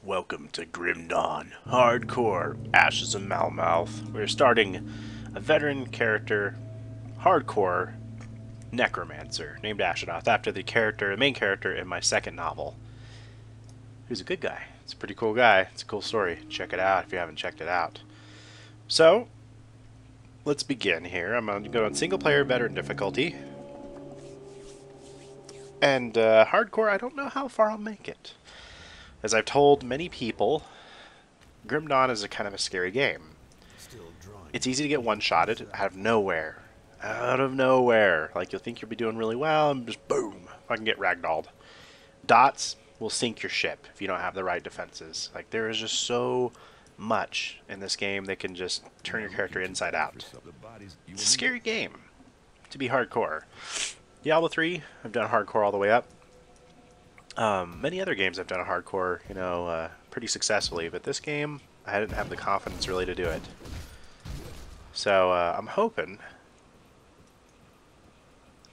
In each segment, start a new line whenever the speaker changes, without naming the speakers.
Welcome to Grim Dawn, Hardcore, Ashes of Malmouth. We're starting a veteran character, hardcore Necromancer, named Ashidoth, after the main character in my second novel, who's a good guy. It's a pretty cool guy. It's a cool story. Check it out if you haven't checked it out. So, let's begin here. I'm going to go on single player veteran difficulty. And hardcore, I don't know how far I'll make it. As I've told many people, Grim Dawn is a kind of a scary game. It's easy to get one-shotted out of nowhere. Out of nowhere. Like, you'll think you'll be doing really well, and just boom, I can get ragdolled. Dots will sink your ship if you don't have the right defenses. Like, there is just so much in this game that can just turn your character inside out. It's a scary game to be hardcore. Diablo 3, I've done hardcore all the way up. Many other games I've done a hardcore, pretty successfully, but this game, I didn't have the confidence really to do it. So, I'm hoping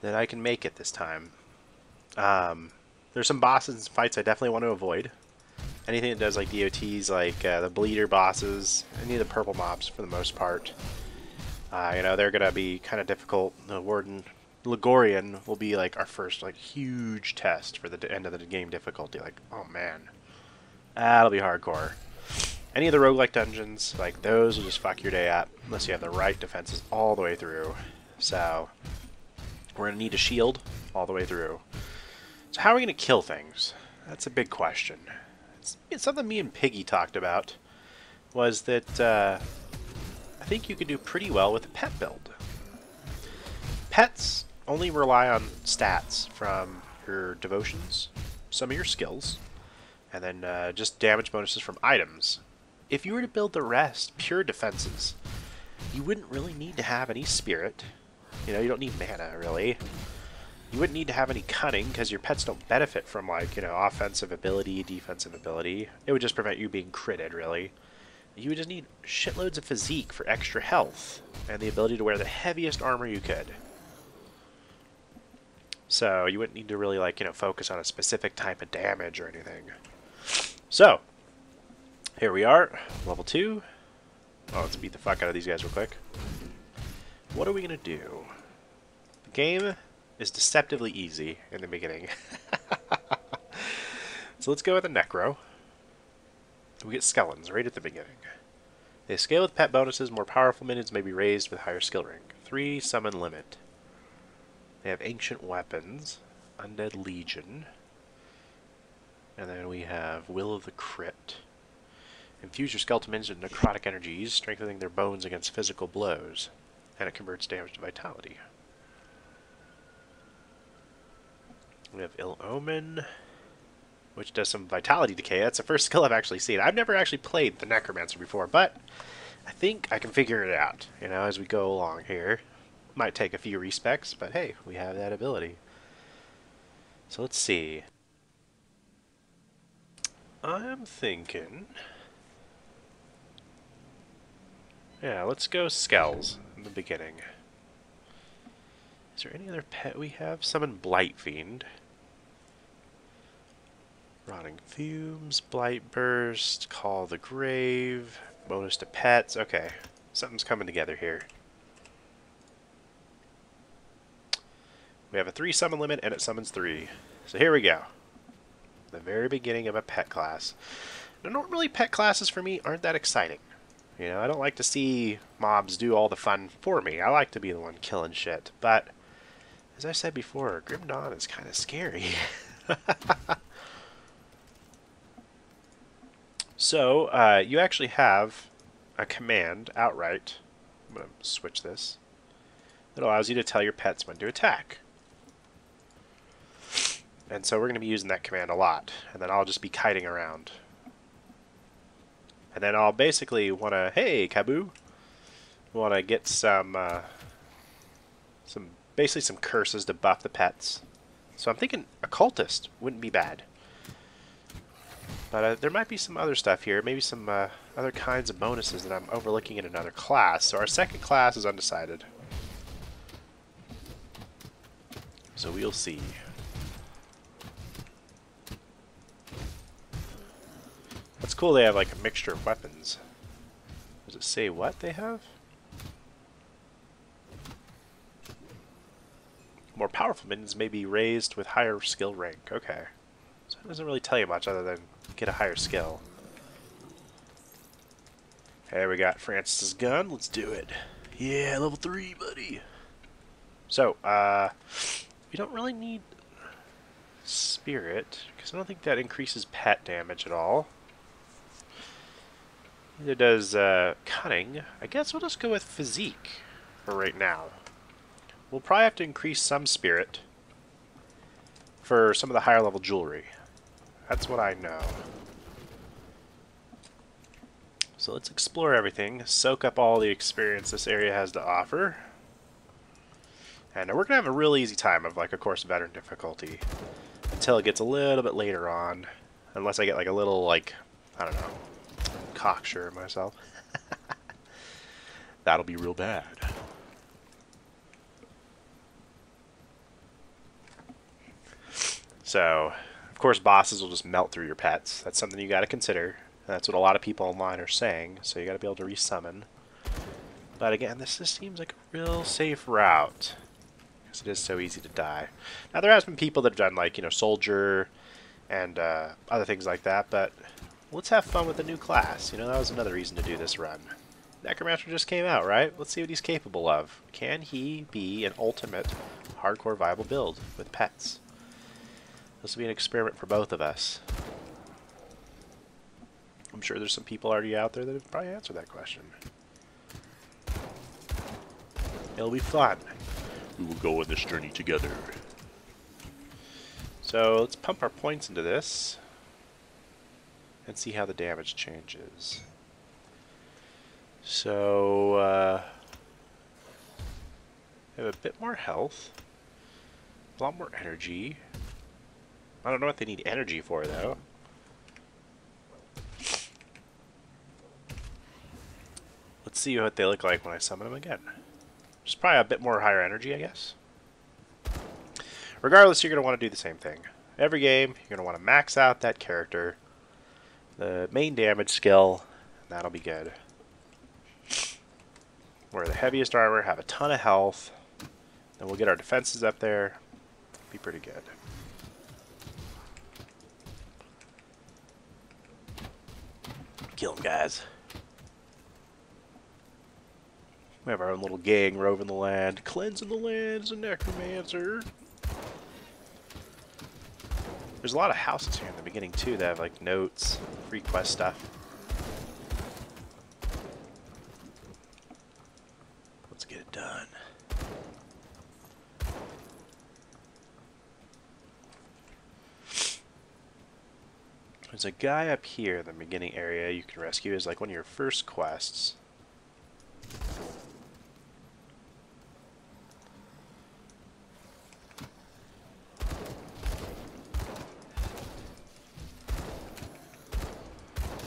that I can make it this time. There's some bosses and fights I definitely want to avoid. Anything that does like DOTs, like the bleeder bosses, any of the purple mobs for the most part. They're going to be kind of difficult. The Warden Ligorian will be like our first like huge test for the end of the game difficulty. Like, oh man, that'll be hardcore. Any of the roguelike dungeons, like those will just fuck your day up unless you have the right defenses all the way through. So we're gonna need a shield all the way through. So how are we gonna kill things? That's a big question. It's something me and Piggy talked about. Was that I think you could do pretty well with a pet build. Pets only rely on stats from your devotions, some of your skills, and then just damage bonuses from items. If you were to build the rest, pure defenses, you wouldn't really need to have any spirit. You don't need mana, really. You wouldn't need to have any cunning, because your pets don't benefit from, like, offensive ability, defensive ability. It would just prevent you being critted, really. You would just need shitloads of physique for extra health, and the ability to wear the heaviest armor you could. So you wouldn't need to really focus on a specific type of damage or anything. So here we are, level 2. Oh, let's beat the fuck out of these guys real quick. What are we gonna do? The game is deceptively easy in the beginning. So let's go with a Necro. We get Skeletons right at the beginning. They scale with pet bonuses. More powerful minions may be raised with higher skill rank. 3 summon limit. They have ancient weapons, Undead Legion, and then we have Will of the Crypt. Infuse your skeleton minions with necrotic energies, strengthening their bones against physical blows, and it converts damage to vitality. We have Ill Omen, which does some vitality decay. That's the first skill I've actually seen. I've never actually played the Necromancer before, but I think I can figure it out, as we go along here. Might take a few respecs, but hey, we have that ability. So let's see. I'm thinking... yeah, let's go Skells in the beginning. Is there any other pet we have? Summon Blight Fiend. Rotting Fumes, Blight Burst, Call the Grave, bonus to pets. Okay, something's coming together here. We have a 3 summon limit, and it summons 3. So here we go. The very beginning of a pet class. Now, normally pet classes for me aren't that exciting. I don't like to see mobs do all the fun for me. I like to be the one killing shit. But, as I said before, Grim Dawn is kind of scary. So, you actually have a command outright. I'm going to switch this. That allows you to tell your pets when to attack. And so we're going to be using that command a lot. And then I'll just be kiting around. And then I'll basically want to, hey, Kaboo, want to get basically some curses to buff the pets. So I'm thinking Occultist wouldn't be bad. But there might be some other stuff here, maybe some other kinds of bonuses that I'm overlooking in another class. So our second class is undecided. So we'll see. That's cool they have like a mixture of weapons. Does it say what they have? More powerful minions may be raised with higher skill rank. Okay. So it doesn't really tell you much other than get a higher skill. Hey, we got Francis's gun. Let's do it. Yeah, level 3, buddy. So, we don't really need Spirit, because I don't think that increases pet damage at all. Neither does Cunning. I guess we'll just go with Physique for right now. We'll probably have to increase some Spirit for some of the higher level jewelry. That's what I know. So let's explore everything, soak up all the experience this area has to offer. And we're going to have a real easy time of, like, of course, veteran difficulty until it gets a little bit later on. Unless I get, like, a little, like, I don't know, cocksure myself. That'll be real bad. So, of course, bosses will just melt through your pets. That's something you got to consider. That's what a lot of people online are saying, so you got to be able to resummon. But again, this just seems like a real safe route, because it is so easy to die. Now, there has been people that have done, like, you know, Soldier and other things like that, but let's have fun with a new class. You know, that was another reason to do this run. Necromancer just came out, right? Let's see what he's capable of. Can he be an ultimate hardcore viable build with pets? This will be an experiment for both of us. I'm sure there's some people already out there that have probably answered that question. It'll be fun. We will go on this journey together. So let's pump our points into this and see how the damage changes. So I have a bit more health, a lot more energy. I don't know what they need energy for though. Let's see what they look like when I summon them again. Just probably a bit more higher energy, I guess. Regardless, you're going to want to do the same thing. Every game, you're going to want to max out that character, the main damage skill, and that'll be good. Wear the heaviest armor, have a ton of health, then we'll get our defenses up there. Be pretty good. Kill them, guys. We have our own little gang roving the land. Cleansing the land as a necromancer. There's a lot of houses here in the beginning, too, that have, like, notes, free quest stuff. Let's get it done. There's a guy up here in the beginning area you can rescue as, like, one of your first quests.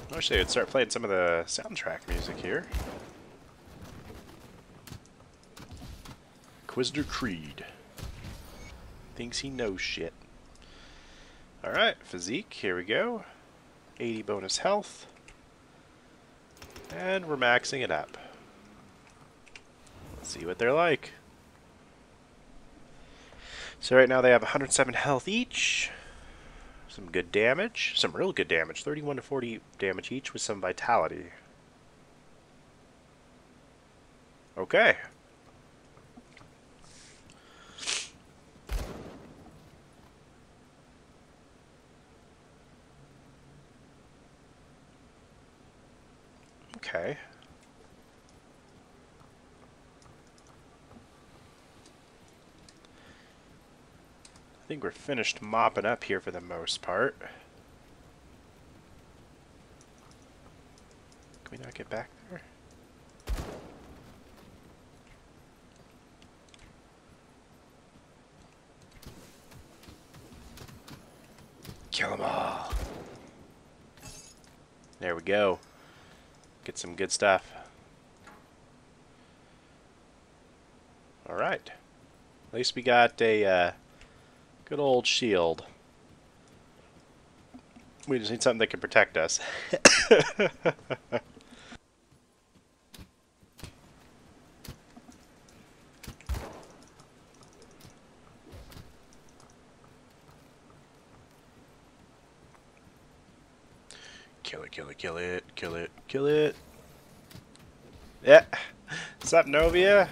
I wish they would start playing some of the soundtrack music here. Inquisitor Creed. Thinks he knows shit. Alright, Physique, here we go. 80 bonus health. And we're maxing it up. Let's see what they're like. So right now they have 107 health each. Some good damage. Some real good damage. 31 to 40 damage each with some vitality. Okay. Okay. I think we're finished mopping up here for the most part. Can we not get back there? Kill them all. There we go. Get some good stuff. Alright. At least we got a good old shield. We just need something that can protect us. Kill it, kill it, kill it, kill it, kill it. Yeah. What's up, Novia?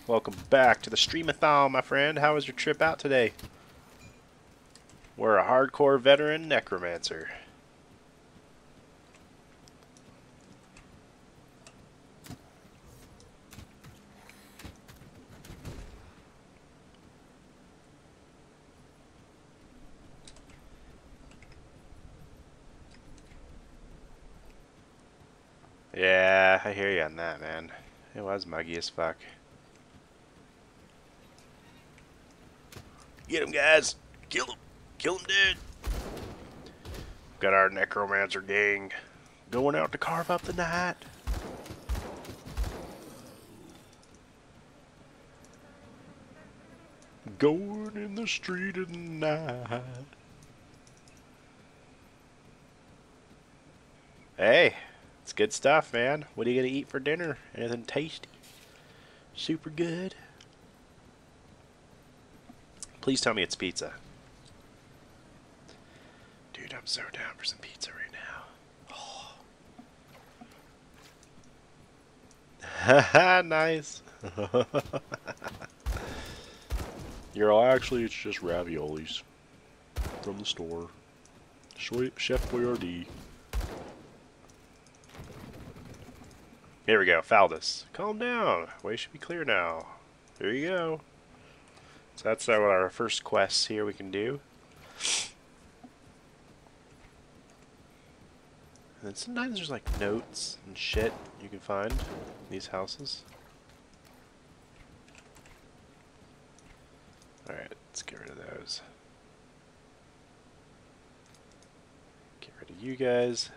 Welcome back to the streamathon, my friend. How was your trip out today? We're a hardcore veteran necromancer. Yeah, I hear you on that, man. It was muggy as fuck. Get him, guys! Kill him! Kill him dead! Got our Necromancer gang going out to carve up the night. Going in the street at night. Hey, it's good stuff, man. What are you gonna eat for dinner? Anything tasty? Super good? Please tell me it's pizza. Dude, I'm so down for some pizza right now. Haha, nice. You're all, actually, it's just raviolis from the store. Chef Boyardee. Here we go, Faldus. Calm down. Way should be clear now. There you go. So that's what our first quests here we can do. And then sometimes there's like notes and shit you can find in these houses. Alright, let's get rid of those. Get rid of you guys.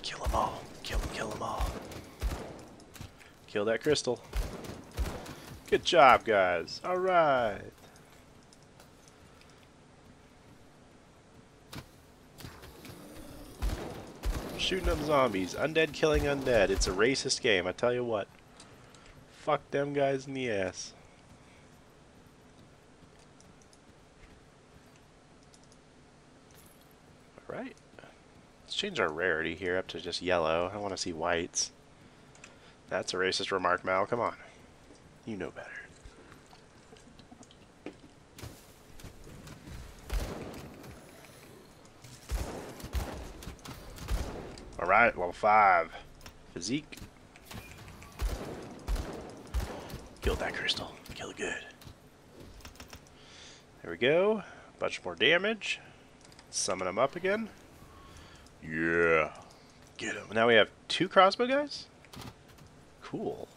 Kill them all. Kill them all. Kill that crystal. Good job, guys. Alright. Shooting up zombies. Undead killing undead. It's a racist game, I tell you what. Fuck them guys in the ass. Alright. Let's change our rarity here up to just yellow. I want to see whites. That's a racist remark, Mal. Come on. You know better. Alright, level 5. Physique. Kill that crystal. Kill it good. There we go. Bunch more damage. Summon them up again. Yeah. Get him. Now we have 2 crossbow guys? Cool.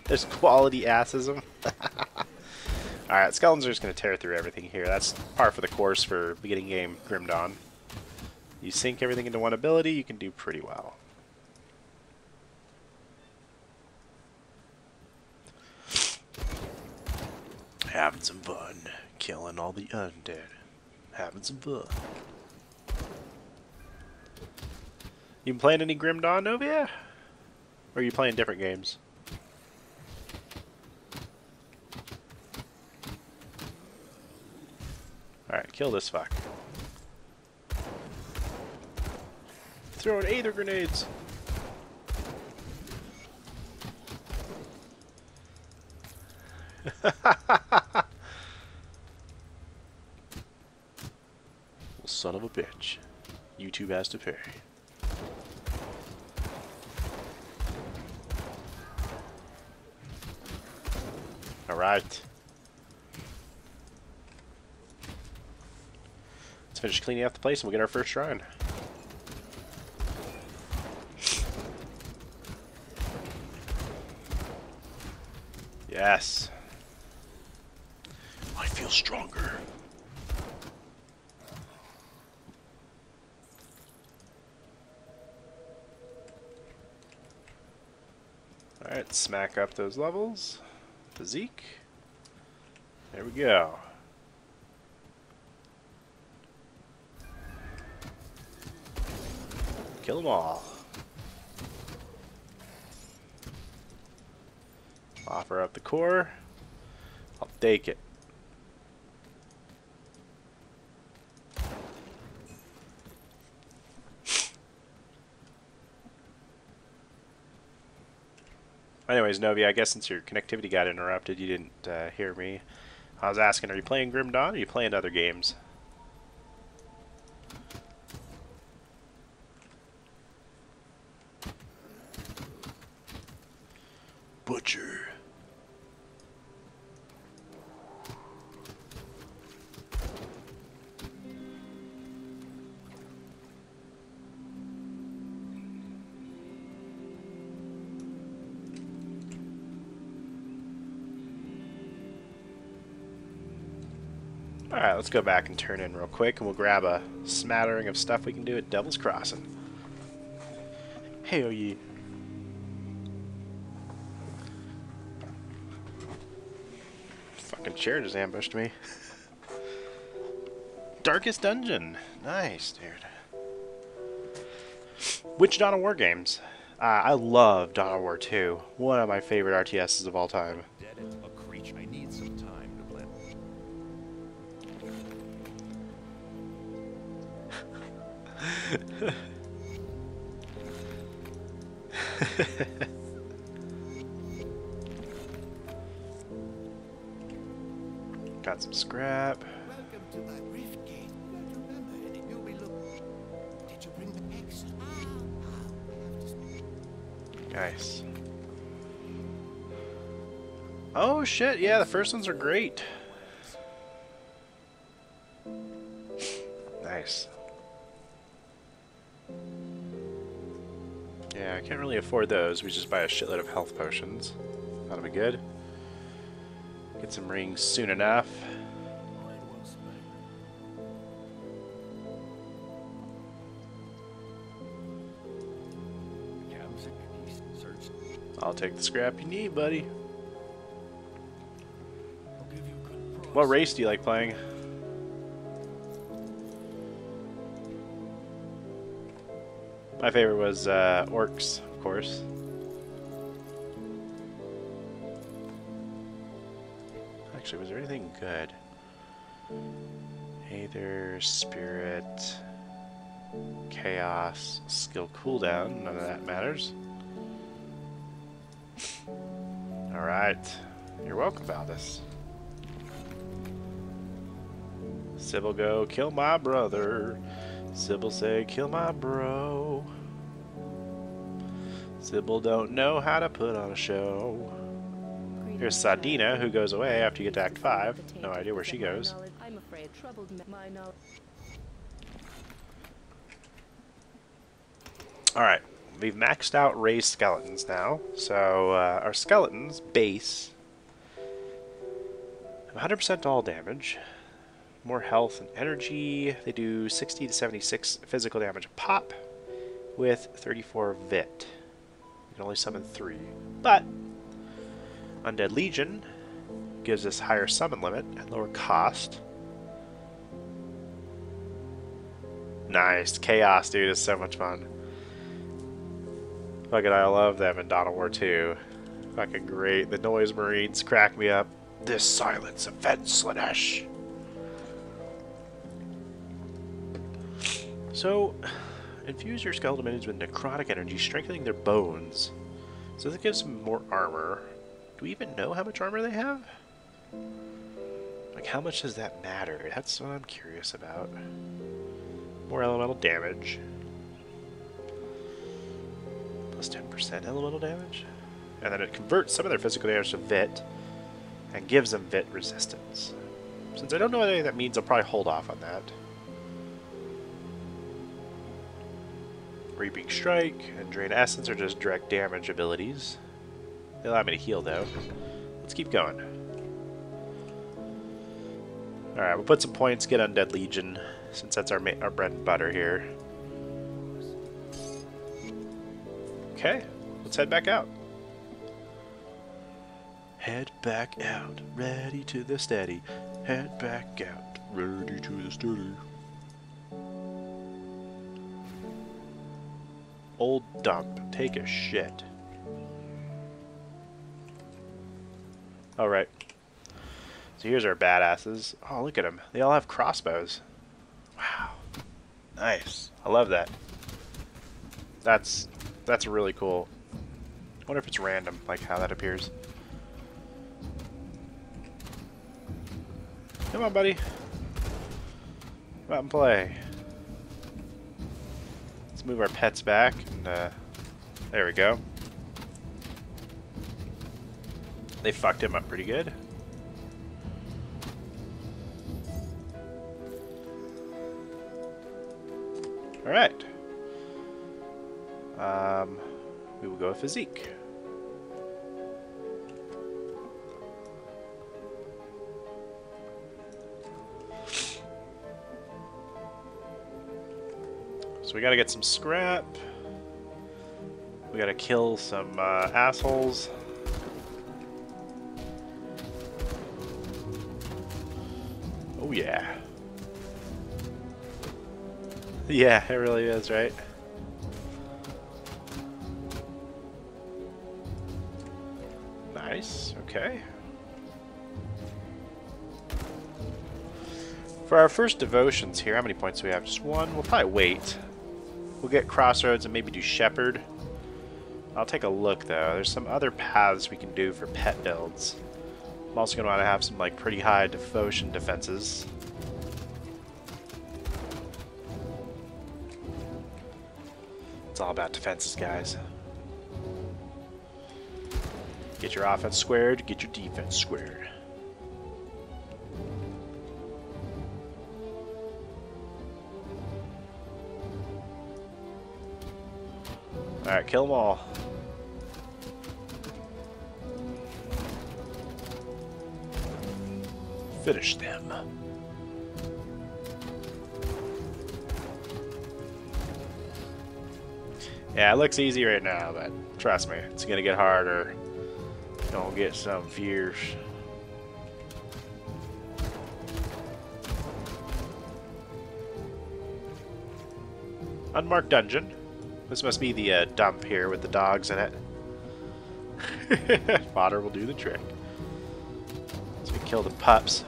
There's quality assism. Alright, skeletons are just going to tear through everything here. That's par for the course for beginning game Grim Dawn. You sink everything into one ability, you can do pretty well. Having some fun. Killing all the undead. Having some fun. You been playing any Grim Dawn, Novia? Or are you playing different games? Alright, kill this fuck. Throwing Aether grenades! Well, son of a bitch. YouTube has to pay. Alright. Let's finish cleaning up the place and we'll get our first shrine. Yes. I feel feel stronger. Alright, smack up those levels. Physique. There we go. Kill them all. Offer up the core. I'll take it. Anyways, Novi, I guess since your connectivity got interrupted, you didn't hear me. I was asking, are you playing Grim Dawn or are you playing other games? Butcher. Alright, let's go back and turn in real quick, and we'll grab a smattering of stuff we can do at Devil's Crossing. Hey, oh ye. Fucking chair just ambushed me. Darkest Dungeon. Nice, dude. Which Dawn of War games? I love Dawn of War 2. One of my favorite RTSs of all time.
A creature. I need some time to blend.
Got some scrap.
Welcome to my rift gate. Remember, and you'll be Did you bring the eggs?
Nice. Oh shit, yeah, the first ones are great. Nice. Yeah, I can't really afford those. We just buy a shitload of health potions. That'll be good. Get some rings soon enough. I'll take the scrap you need, buddy. What race do you like playing? My favorite was orcs, of course. Actually, was there anything good? Aether, Spirit, Chaos, Skill cooldown. None of that matters. Alright. You're welcome, Valdis. Sybil go, kill my brother. Sybil say, kill my bro. Sybil don't know how to put on a show. Here's Sadina, who goes away after you get to Act 5. No idea where she goes.
I'm afraid troubled my knowledge.
Alright, we've maxed out raised skeletons now. So, our skeletons base 100% all damage. More health and energy. They do 60 to 76 physical damage a pop with 34 vit. You can only summon 3. But Undead Legion gives us higher summon limit and lower cost. Nice. Chaos, dude, is so much fun. Fucking I love them in Dawn of War 2. Fucking great. The Noise Marines crack me up. This silence offends Slanesh. So, infuse your skeleton minions with necrotic energy, strengthening their bones. So that gives them more armor. Do we even know how much armor they have? Like, how much does that matter? That's what I'm curious about. More elemental damage. Plus 10% elemental damage. And then it converts some of their physical damage to Vit, and gives them Vit resistance. Since I don't know what any of that means, I'll probably hold off on that. Reaping Strike and Drain Essence are just direct damage abilities. They allow me to heal, though. Let's keep going. Alright, we'll put some points, get Undead Legion, since that's our bread and butter here. Okay, let's head back out. Head back out, ready to the steady. Head back out, ready to the steady. Old dump, take a shit. Alright. So here's our badasses. Oh, look at them. They all have crossbows. Wow. Nice. I love that. That's really cool. I wonder if it's random, like how that appears. Come on, buddy. Come out and play. Let's move our pets back, and there we go. They fucked him up pretty good. Alright. We will go with physique. So we gotta get some scrap. We gotta kill some assholes. Oh yeah. Yeah, it really is, right? Nice, okay. For our first devotions here, how many points do we have? Just one? We'll probably wait. We'll get Crossroads and maybe do Shepherd. I'll take a look though. There's some other paths we can do for pet builds. I'm also going to want to have some like pretty high devotion defenses. It's all about defenses, guys. Get your offense squared, get your defense squared. Alright, kill them all. Finish them. Yeah, it looks easy right now, but trust me, it's gonna get harder. Don't get some fierce. Unmarked dungeon. This must be the dump here with the dogs in it. Fodder will do the trick. So we kill the pups.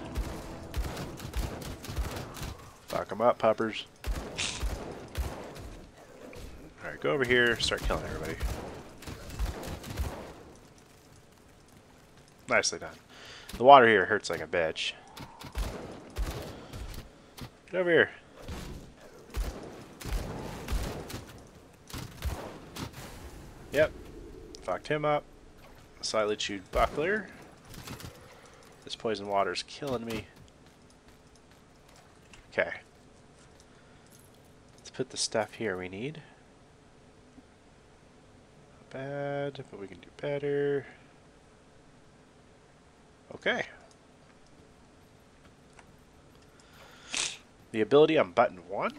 Fuck them up, puppers. Alright, go over here, start killing everybody. Nicely done. The water here hurts like a bitch. Get over here. Yep. Fucked him up. Slightly chewed buckler. This poison water's killing me. Okay. Let's put the stuff here we need. Not bad, but we can do better. Okay. The ability on button 1,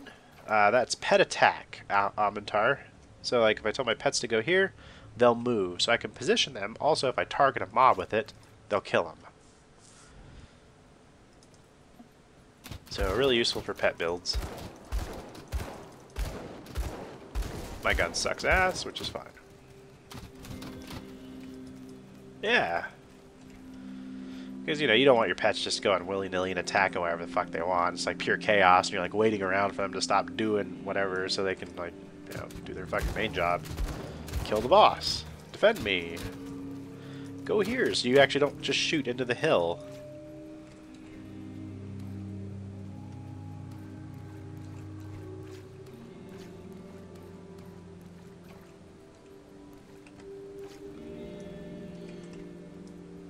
that's pet attack, Amantar. So like if I tell my pets to go here, they'll move. So I can position them. Also, if I target a mob with it, they'll kill them. So really useful for pet builds. My gun sucks ass, which is fine. Yeah. Because, you know, you don't want your pets just going willy-nilly and attacking whatever the fuck they want. It's like pure chaos, and you're like waiting around for them to stop doing whatever so they can, like, you know, do their fucking main job. Kill the boss. Defend me. Go here so you actually don't just shoot into the hill.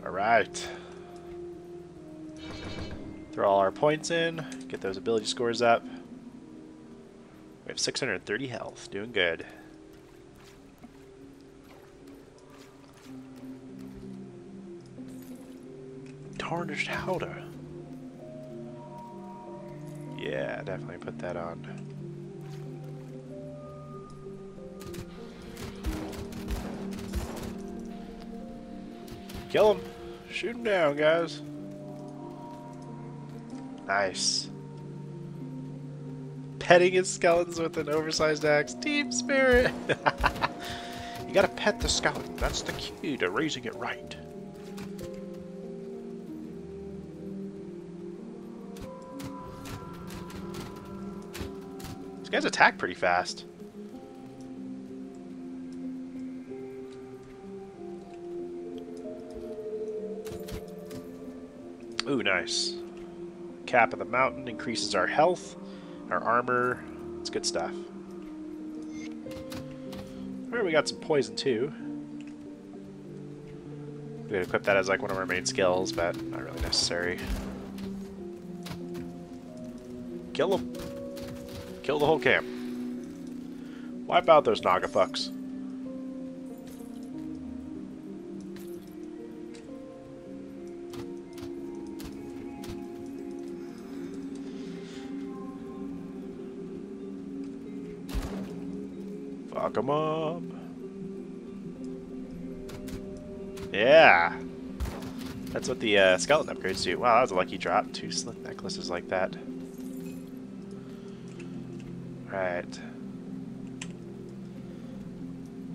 Alright. Throw all our points in, get those ability scores up. We have 630 health, doing good. Tarnished Howdah. Yeah, definitely put that on. Kill him! Shoot him down, guys. Nice. Petting his skeletons with an oversized axe. Team spirit! You gotta pet the skeleton. That's the key to raising it right. These guys attack pretty fast. Ooh, nice. Cap of the mountain increases our health, our armor. It's good stuff. Alright, we got some poison too. We could equip that as like one of our main skills, but not really necessary. Kill them. Kill the whole camp. Wipe out those Naga fucks. Fuck them up. Yeah. That's what the skeleton upgrades do. Wow, that was a lucky drop. 2 slip necklaces like that. Right.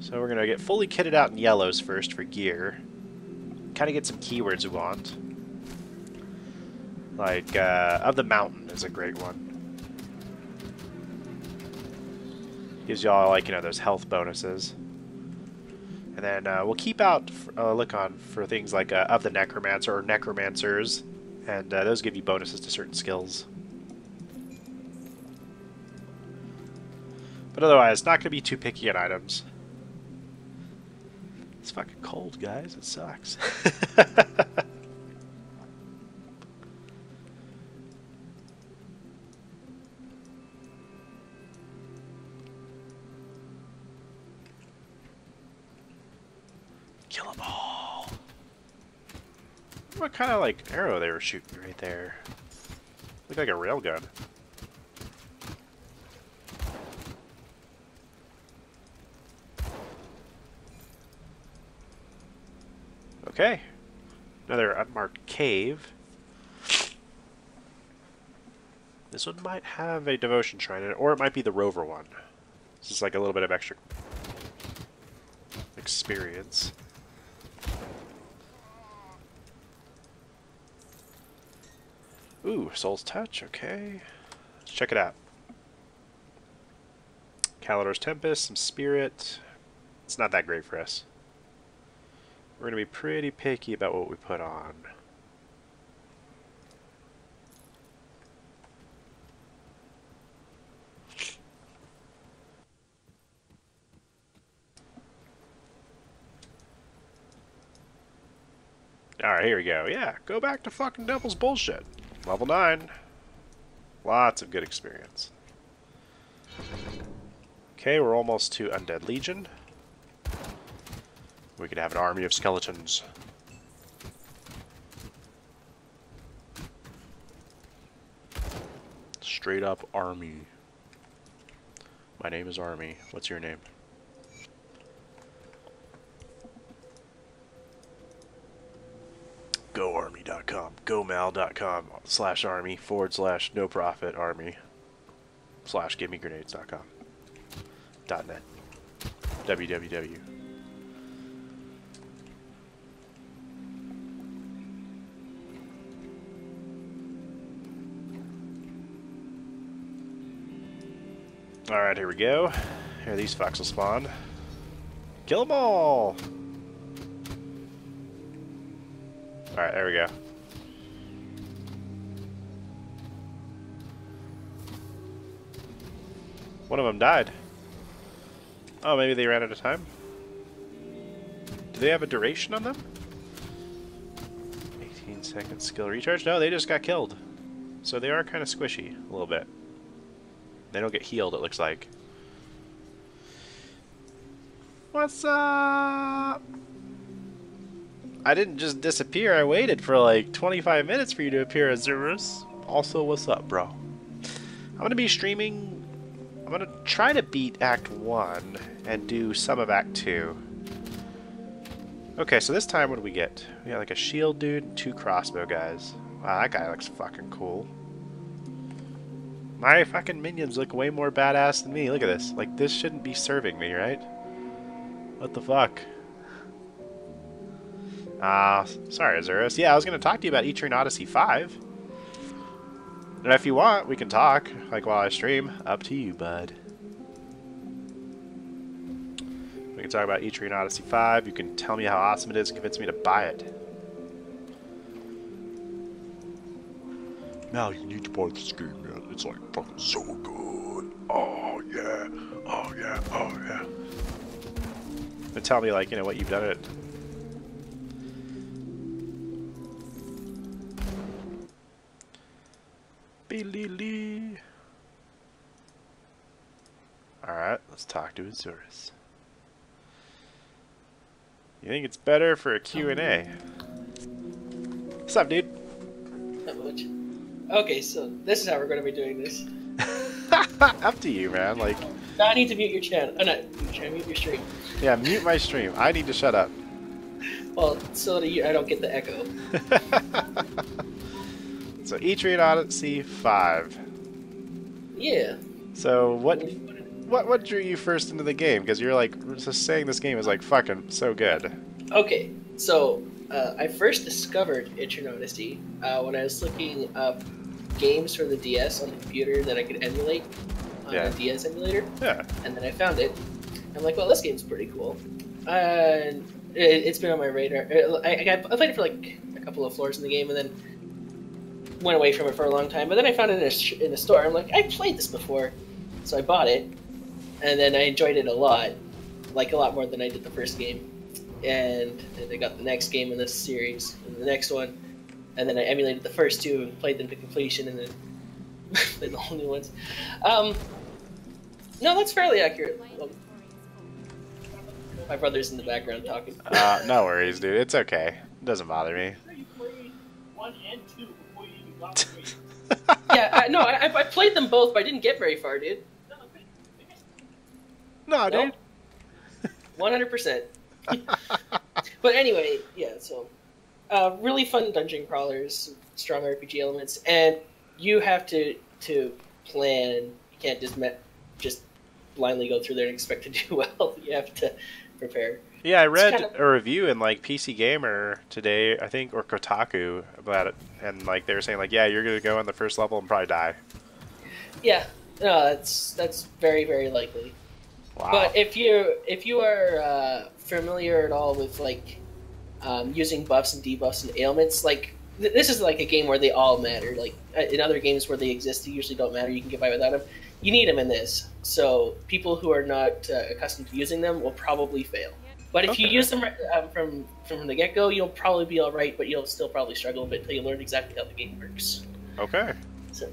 So we're going to get fully kitted out in yellows first for gear. Kind of get some keywords we want. Like, of the mountain is a great one. Gives you all, like, you know, those health bonuses. And then we'll keep out a look on for things like of the Necromancer or Necromancers. And those give you bonuses to certain skills. But otherwise, not going to be too picky on items. It's fucking cold, guys. It sucks. Kill them all. What kind of like arrow they were shooting right there? Looked like a railgun. Okay. Another unmarked cave. This one might have a devotion shrine in it, or it might be the rover one. This is like a little bit of extra experience. Ooh, Soul's Touch, okay. Let's check it out. Calidor's Tempest, some Spirit. It's not that great for us. We're going to be pretty picky about what we put on. Alright, here we go. Yeah, go back to fucking Devil's bullshit. Level 9. Lots of good experience. Okay, we're almost to Undead Legion. We could have an army of skeletons. Straight up army. My name is Army. What's your name? GoArmy.com. GoMal.com/army/no-profit-army/givemegrenades.com. .net. www. Alright, here we go. Here these fucks will spawn. Kill them all! Alright, there we go. One of them died. Oh, maybe they ran out of time? Do they have a duration on them? 18 seconds skill recharge? No, they just got killed. So they are kind of squishy, a little bit. They don't get healed, it looks like. What's up? I didn't just disappear. I waited for like 25 minutes for you to appear, Azurus. Also, what's up, bro? I'm going to be streaming... I'm going to try to beat Act 1 and do some of Act 2. Okay, so this time what do we get? We got like a shield dude and 2 crossbow guys. Wow, that guy looks fucking cool. My fucking minions look way more badass than me. Look at this. Like, this shouldn't be serving me, right? What the fuck? Sorry, Azurus. Yeah, I was going to talk to you about Etrian Odyssey 5. And if you want, we can talk, like, while I stream. Up to you, bud. We can talk about Etrian Odyssey 5. You can tell me how awesome it is and convince me to buy it. Now you need to buy this game, man. It's like fucking so good. Oh, yeah. Oh, yeah. Oh, yeah. And tell me, like, you know, what you've done it. Alright, let's talk to Azurus. You think it's better for a Q&A? What's up, dude?
Not much. Okay, so this is how we're going to be doing this.
Up to you, man. Like,
Now I need to mute your channel. Oh, not your channel, mute your stream.
yeah, mute my stream. I need to shut up.
Well, so that I don't get the echo.
So, Etrian Odyssey 5.
Yeah.
So, what drew you first into the game? Because you're like just saying this game is like fucking so good.
Okay, so I first discovered Etrian Odyssey when I was looking up games for the DS on the computer that I could emulate on the DS emulator.
Yeah.
And then I found it. I'm like, well, this game's pretty cool. And it's been on my radar. I played it for like a couple of floors in the game, and then went away from it for a long time. But then I found it in a store. I'm like, I played this before, so I bought it, and then I enjoyed it a lot, like a lot more than I did the first game. And I got the next game in this series, and the next one, and then I emulated the first two and played them to completion, and then played the whole new ones. No, that's fairly accurate. My brother's in the background talking.
No worries, dude. It's okay. It doesn't bother me.
Yeah, no, I played them both, but I didn't get very far, dude.
No, dude.
100%. But anyway, yeah, so really fun dungeon crawlers, strong RPG elements, and you have to plan. You can't just blindly go through there and expect to do well. You have to prepare.
Yeah, I read a review in like PC Gamer today, I think, or Kotaku about it, and like they were saying like, yeah, you're gonna go on the first level and probably die.
Yeah, no, that's very, very likely.
Wow.
But if you are familiar at all with like using buffs and debuffs and ailments, like this is like a game where they all matter. Like in other games where they exist, they usually don't matter. You can get by without them. You need them in this. So people who are not accustomed to using them will probably fail. But if you use them from the get-go, you'll probably be all right, but you'll still probably struggle a bit until you learn exactly how the game works.
Okay.
So,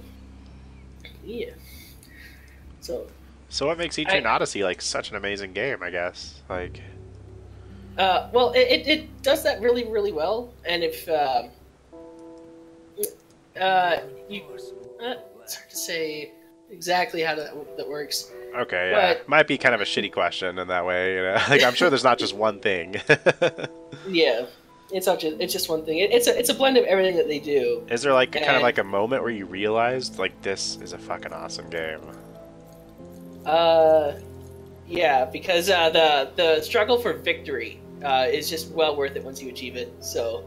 yeah. So
what makes Etrian Odyssey like such an amazing game? I guess like.
Well, it does that really, really well, and if it's hard to say exactly how that works.
Okay, yeah,
but,
might be kind of a shitty question in that way. You know, like I'm sure there's not just one thing.
Yeah, it's just one thing. It's a blend of everything that they do.
Is there like kind of like a moment where you realized like this is a fucking awesome game?
Yeah, because the struggle for victory is just well worth it once you achieve it. So.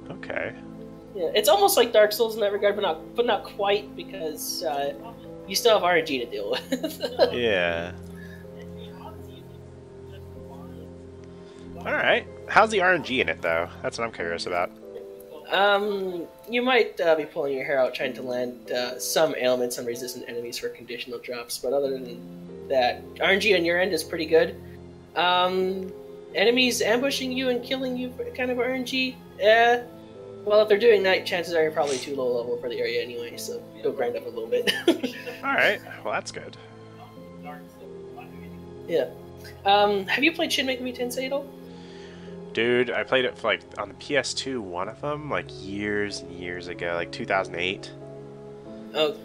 Okay.
Yeah, it's almost like Dark Souls in that regard, but not quite, because you still have RNG to deal with.
Yeah. All right. How's the RNG in it though? That's what I'm curious about.
You might be pulling your hair out trying to land some ailments on resistant enemies for conditional drops, but other than that, RNG on your end is pretty good. Enemies ambushing you and killing you kind of RNG? Well, if they're doing that, chances are you're probably too low level for the area anyway, so go grind up a little bit.
Alright, well that's good.
Yeah. Have you played Shin Megami Tensei at all?
Dude, I played it for, like, on the PS2, one of them, like, years and years ago, like 2008.
Oh,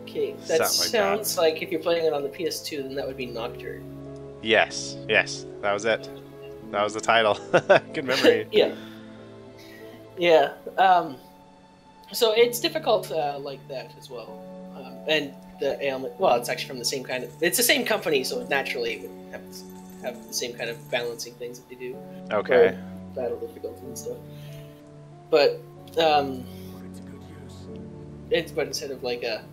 Okay, that
Something like
sounds like if you're playing it on the PS2, then that would be Nocturne.
Yes, yes, that was it. That was the title. Good memory.
Yeah. Yeah. So it's difficult like that as well. And the ailment, well, it's actually from the same kind of, it's the same company, so naturally it would have the same kind of balancing things that they do.
Okay.
For battle difficulty and stuff. But, but instead of like a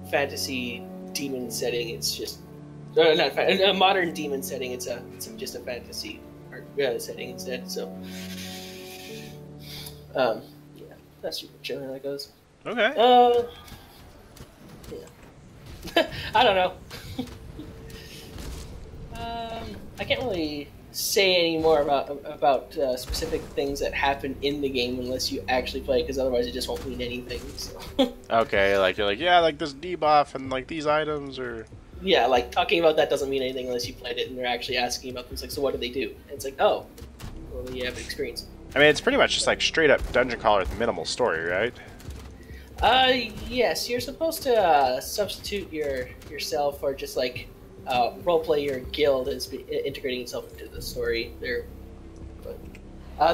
fantasy demon setting, it's just, not a modern demon setting, it's just a fantasy setting instead, so. Yeah, that's super chill how that goes.
Okay.
Yeah. I don't know. I can't really say any more about specific things that happen in the game unless you actually play, because otherwise it just won't mean anything. So.
Okay, like you're like, yeah, like this debuff and like these items, or
yeah, like talking about that doesn't mean anything unless you played it and they're actually asking about things like, so what do they do? And it's like, oh, well, you have experience.
I mean, it's pretty much just like straight up dungeon crawler with minimal story, right?
Yes, you're supposed to substitute yourself, or just like roleplay your guild as integrating itself into the story there. But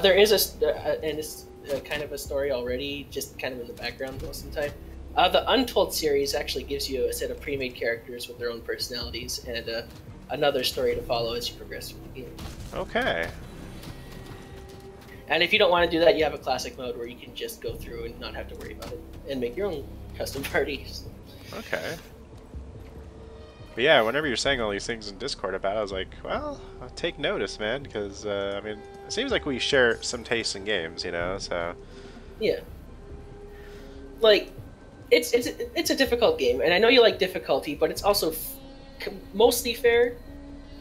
there is and it's kind of a story already, just kind of in the background most of the time. The Untold series actually gives you a set of pre-made characters with their own personalities and another story to follow as you progress through the game.
Okay.
And if you don't want to do that, you have a classic mode where you can just go through and not have to worry about it and make your own custom parties.
Okay. But yeah, whenever you're saying all these things in Discord about it, I was like, well, I'll take notice, man, because, I mean, it seems like we share some tastes in games, you know, so...
Yeah. Like, it's a difficult game, and I know you like difficulty, but it's also mostly fair.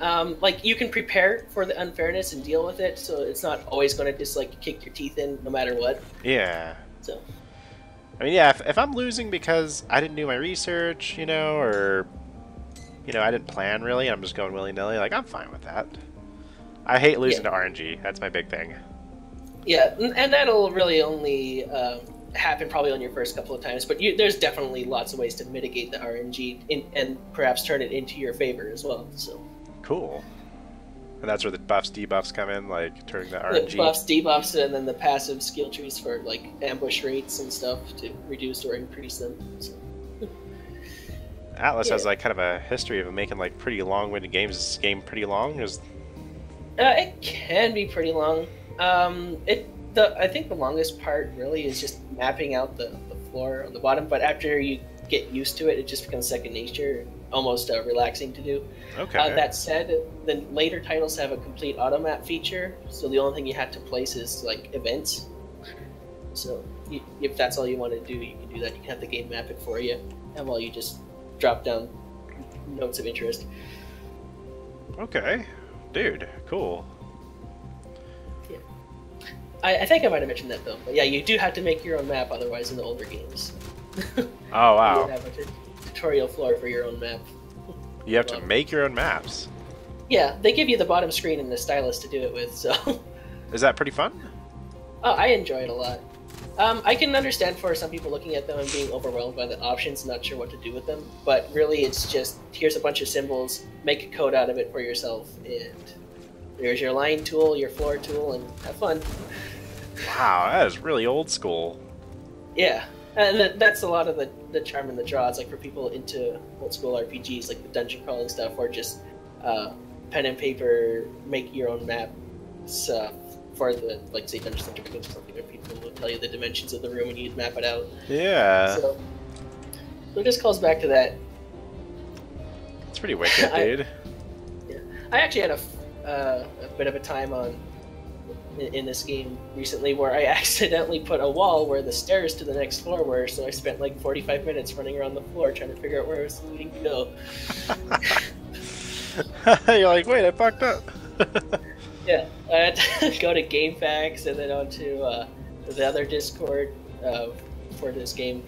Like, you can prepare for the unfairness and deal with it, so it's not always going to just, like, kick your teeth in no matter what.
Yeah.
So...
I mean, yeah, if I'm losing because I didn't do my research, you know, or... You know, I didn't plan really, I'm just going willy-nilly, like, I'm fine with that. I hate losing to RNG, that's my big thing.
Yeah, and that'll really only happen probably on your first couple of times, but there's definitely lots of ways to mitigate the RNG and perhaps turn it into your favor as well, so...
Cool. And that's where the buffs, debuffs come in, like, turning the RNG...
The buffs, debuffs, and then the passive skill trees for, like, ambush rates and stuff to reduce or increase them, so...
Atlas has like kind of a history of making like pretty long-winded games. Is this game pretty long?
It can be pretty long. I think the longest part really is just mapping out the floor on the bottom. But after you get used to it, it just becomes second nature, almost relaxing to do.
Okay.
That said, the later titles have a complete auto map feature, so the only thing you have to place is like events. So if that's all you want to do, you can do that. You can have the game map it for you, and while you just drop down notes of interest.
Okay. Dude, cool.
Yeah. I think I might have mentioned that though. But yeah, you do have to make your own map otherwise in the older games.
Oh, wow.
You have a tutorial floor for your own map.
You have to make your own maps?
Yeah, they give you the bottom screen and the stylus to do it with, so...
Is that pretty fun?
Oh, I enjoy it a lot. I can understand for some people looking at them and being overwhelmed by the options, not sure what to do with them, but really it's just, here's a bunch of symbols, make a code out of it for yourself, and there's your line tool, your floor tool, and have fun.
Wow, that is really old school.
Yeah, and that's a lot of the charm and the draw. It's like for people into old school RPGs, like the dungeon crawling stuff, or just pen and paper, make your own map stuff. For the, like, say, Dungeons and Dragons or something, where people will tell you the dimensions of the room and you'd map it out.
Yeah.
So it just calls back to that.
It's pretty wicked, dude.
Yeah. I actually had a bit of a time in this game recently where I accidentally put a wall where the stairs to the next floor were, so I spent like 45 minutes running around the floor trying to figure out where I was needing to go.
You're like, wait, I fucked up.
Yeah, I had to go to GameFAQs and then onto the other Discord for this game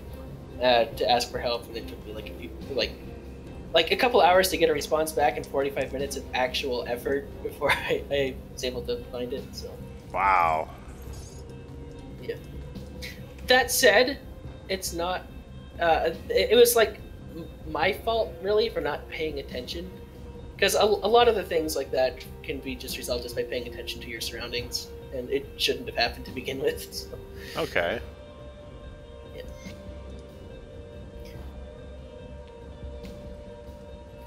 to ask for help, and it took me like a couple hours to get a response back and 45 minutes of actual effort before I was able to find it. So.
Wow.
Yeah. That said, it's not. It was like my fault really for not paying attention, because a lot of the things like that can be just resolved just by paying attention to your surroundings, and it shouldn't have happened to begin with. So,
Okay.
yeah.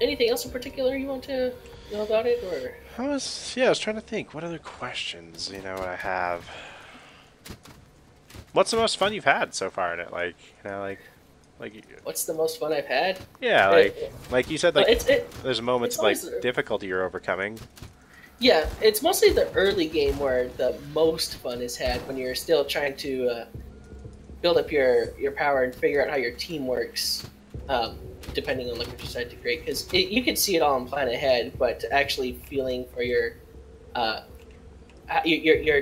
Anything else in particular you want to know about it, or?
I was trying to think. What other questions, I have? What's the most fun you've had so far in it? Like,
What's the most fun I've had?
yeah, like you said, like there's moments
it's
of like
always-
difficulty you're overcoming.
Yeah, it's mostly the early game where the most fun is had when you're still trying to build up your power and figure out how your team works, depending on like what you decide to create. Because you can see it all and plan ahead, but actually feeling for your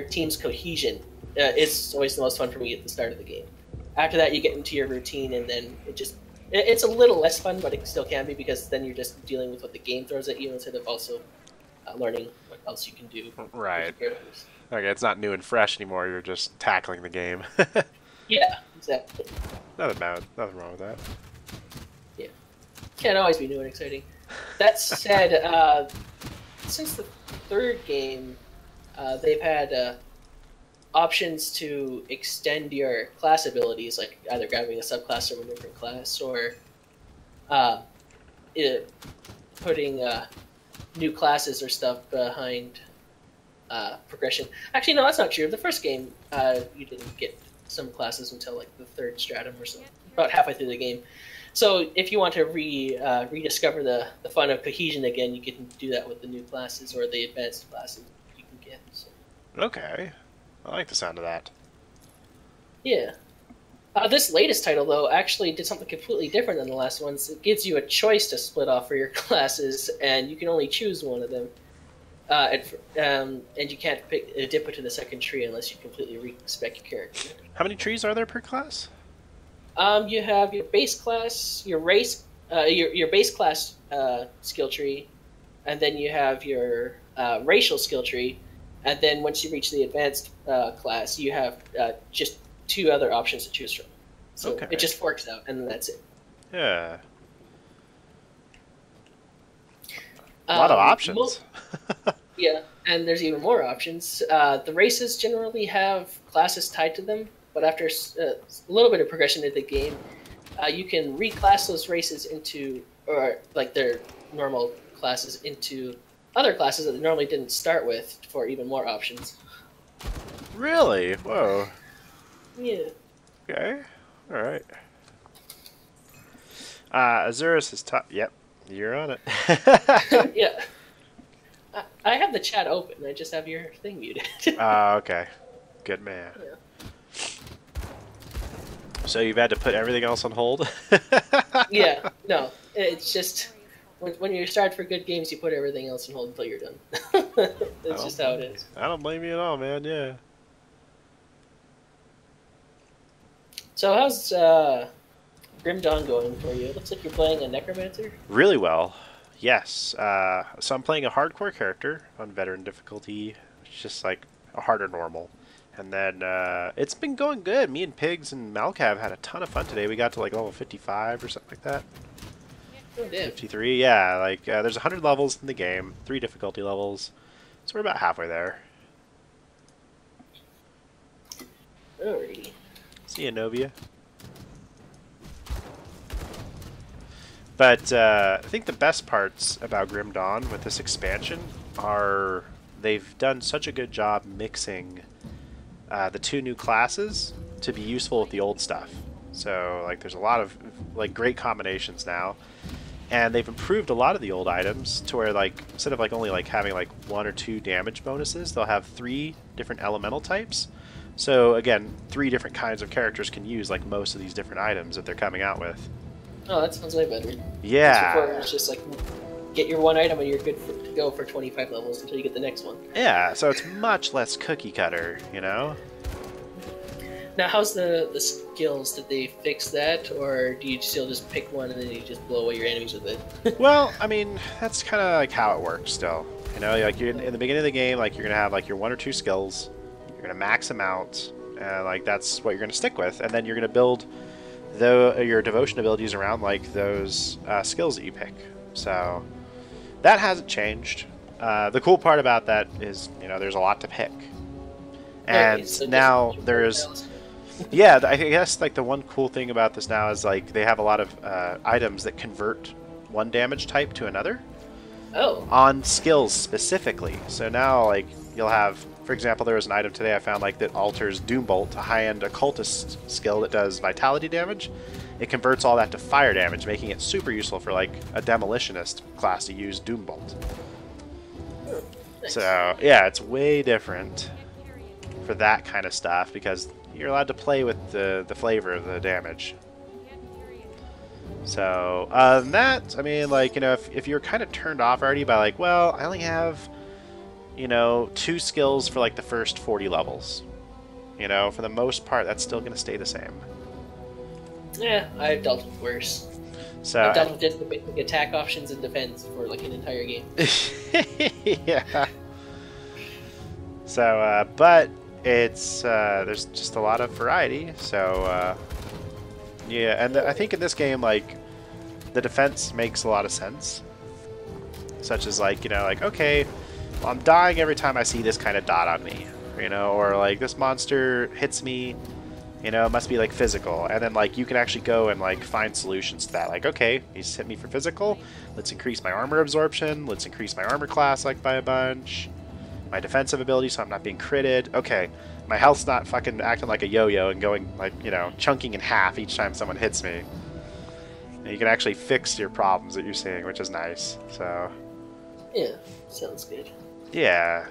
team's cohesion is always the most fun for me at the start of the game. After that, you get into your routine, and then it's a little less fun, but it still can be, because then you're just dealing with what the game throws at you instead of also learning what else you can do.
Right.
with your characters.
Okay, it's not new and fresh anymore. You're just tackling the game.
Yeah, exactly.
Nothing wrong with that.
Yeah, can't always be new and exciting. That said, since the third game, they've had options to extend your class abilities, like either grabbing a subclass from a different class, or putting new classes or stuff behind progression. Actually, no, that's not true. The first game, you didn't get some classes until like the third stratum or so, about halfway through the game. So if you want to rediscover the fun of cohesion again, you can do that with the new classes or the advanced classes you can get. So.
Okay, I like the sound of that.
Yeah. This latest title, though, actually did something completely different than the last ones. It gives you a choice to split off for your classes, and you can only choose one of them. And you can't dip it to the second tree unless you completely respec your character.
How many trees are there per class?
You have your base class, your race, your base class skill tree, and then you have your racial skill tree, and then once you reach the advanced class, you have just 2 other options to choose from. So
Okay.
it just forks out, and then that's it.
Yeah. A lot of options.
Yeah, and there's even more options. The races generally have classes tied to them, but after a little bit of progression in the game, you can reclass those races into, or like their normal classes, into other classes that they normally didn't start with for even more options.
Really? Whoa.
Yeah.
Okay. All right. Azurus is top. Yep, you're on it.
Yeah. I have the chat open. I just have your thing muted.
Okay. Good man.
Yeah.
So you've had to put everything else on hold?
Yeah. No, it's just when you start for good games, you put everything else on hold until you're done. That's just how it is.
I don't blame you at all, man. Yeah.
So how's Grim Dawn going for you? It looks like you're playing a Necromancer.
Really well. Yes. So I'm playing a hardcore character on veteran difficulty. It's just like a harder normal. And then it's been going good. Me and Pigs and Malcav had a ton of fun today. We got to like level 55 or something like that.
Oh, damn.
53, yeah. Like there's 100 levels in the game, 3 difficulty levels. So we're about halfway there.
Alrighty.
See you, Novia. But I think the best parts about Grim Dawn with this expansion are they've done such a good job mixing the 2 new classes to be useful with the old stuff. So like there's a lot of like great combinations now, and they've improved a lot of the old items to where like instead of like only like having like 1 or 2 damage bonuses, they'll have 3 different elemental types. So again, 3 different kinds of characters can use like most of these different items that they're coming out with.
Oh, that sounds way better.
Yeah.
Before it was just like get your one item and you're good to go for 25 levels until you get the next one.
Yeah, so it's much less cookie cutter, you know?
Now, how's the skills? Did they fix that, or do you still just pick one and then you just blow away your enemies with it?
Well, I mean, that's kind of like how it works still. You know, like you're in the beginning of the game, like you're going to have like your 1 or 2 skills. You're going to max them out, and like that's what you're going to stick with. And then you're going to build though your devotion abilities around like those skills that you pick. So that hasn't changed. The cool part about that is, you know, there's a lot to pick.
Okay,
And
so
now
just
there's, yeah, I guess like the one cool thing about this now is like they have a lot of items that convert one damage type to another
Oh.
on skills specifically. So now like you'll have, for example, there was an item today I found like that alters Doombolt, a high-end occultist skill that does vitality damage. It converts all that to fire damage, making it super useful for like a demolitionist class to use Doombolt.
Nice.
So yeah, it's way different for that kind of stuff because you're allowed to play with the flavor of the damage. So other than that, I mean, like, you know, if you're kind of turned off already by like, well, I only have, you know, 2 skills for like the first 40 levels, you know, for the most part that's still going to stay the same.
Yeah, I've dealt with worse.
So
I've dealt with just the basic attack options and defense for like an entire game.
yeah. So but it's there's just a lot of variety. So yeah, and I think in this game, like, the defense makes a lot of sense. Such as, like, you know, like, okay, well, I'm dying every time I see this kind of dot on me, you know, or, like, this monster hits me, you know, it must be, like, physical. And then, like, you can actually go and, like, find solutions to that. Like, okay, he's hit me for physical, let's increase my armor absorption, let's increase my armor class, like, by a bunch. My defensive ability, so I'm not being critted. Okay, my health's not fucking acting like a yo-yo and going, like, you know, chunking in half each time someone hits me. And you can actually fix your problems that you're seeing, which is nice. So
Yeah, sounds good.
yeah.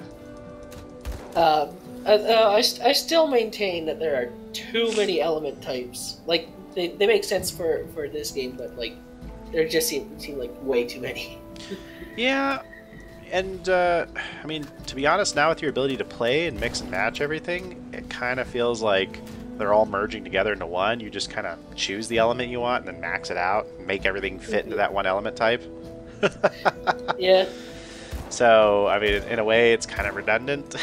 I still maintain that there are too many element types. Like, they make sense for this game, but, like, there just seem like way too many.
Yeah, and I mean, to be honest, now with your ability to play and mix and match everything, it kind of feels like they're all merging together into one. You just kind of choose the element you want and then max it out, make everything fit into that one element type.
Yeah.
So, I mean, in a way, it's kind of redundant.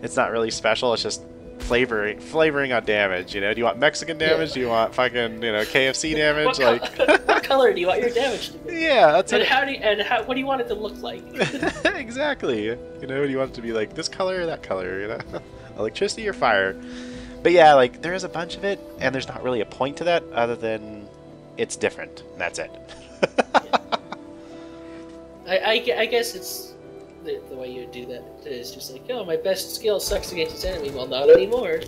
It's not really special. It's just flavoring on damage. You know, do you want Mexican damage?
Yeah.
Do you want fucking, you know, KFC damage?
What color do you want your damage to be?
Yeah, that's
And
it.
what do you want it to look like?
Exactly. You know, do you want it to be like this color or that color? You know, electricity or fire? But yeah, like there is a bunch of it, and there's not really a point to that other than it's different, and that's it.
I guess it's the way you would do that is just like, oh, my best skill sucks against this enemy. Well, not anymore.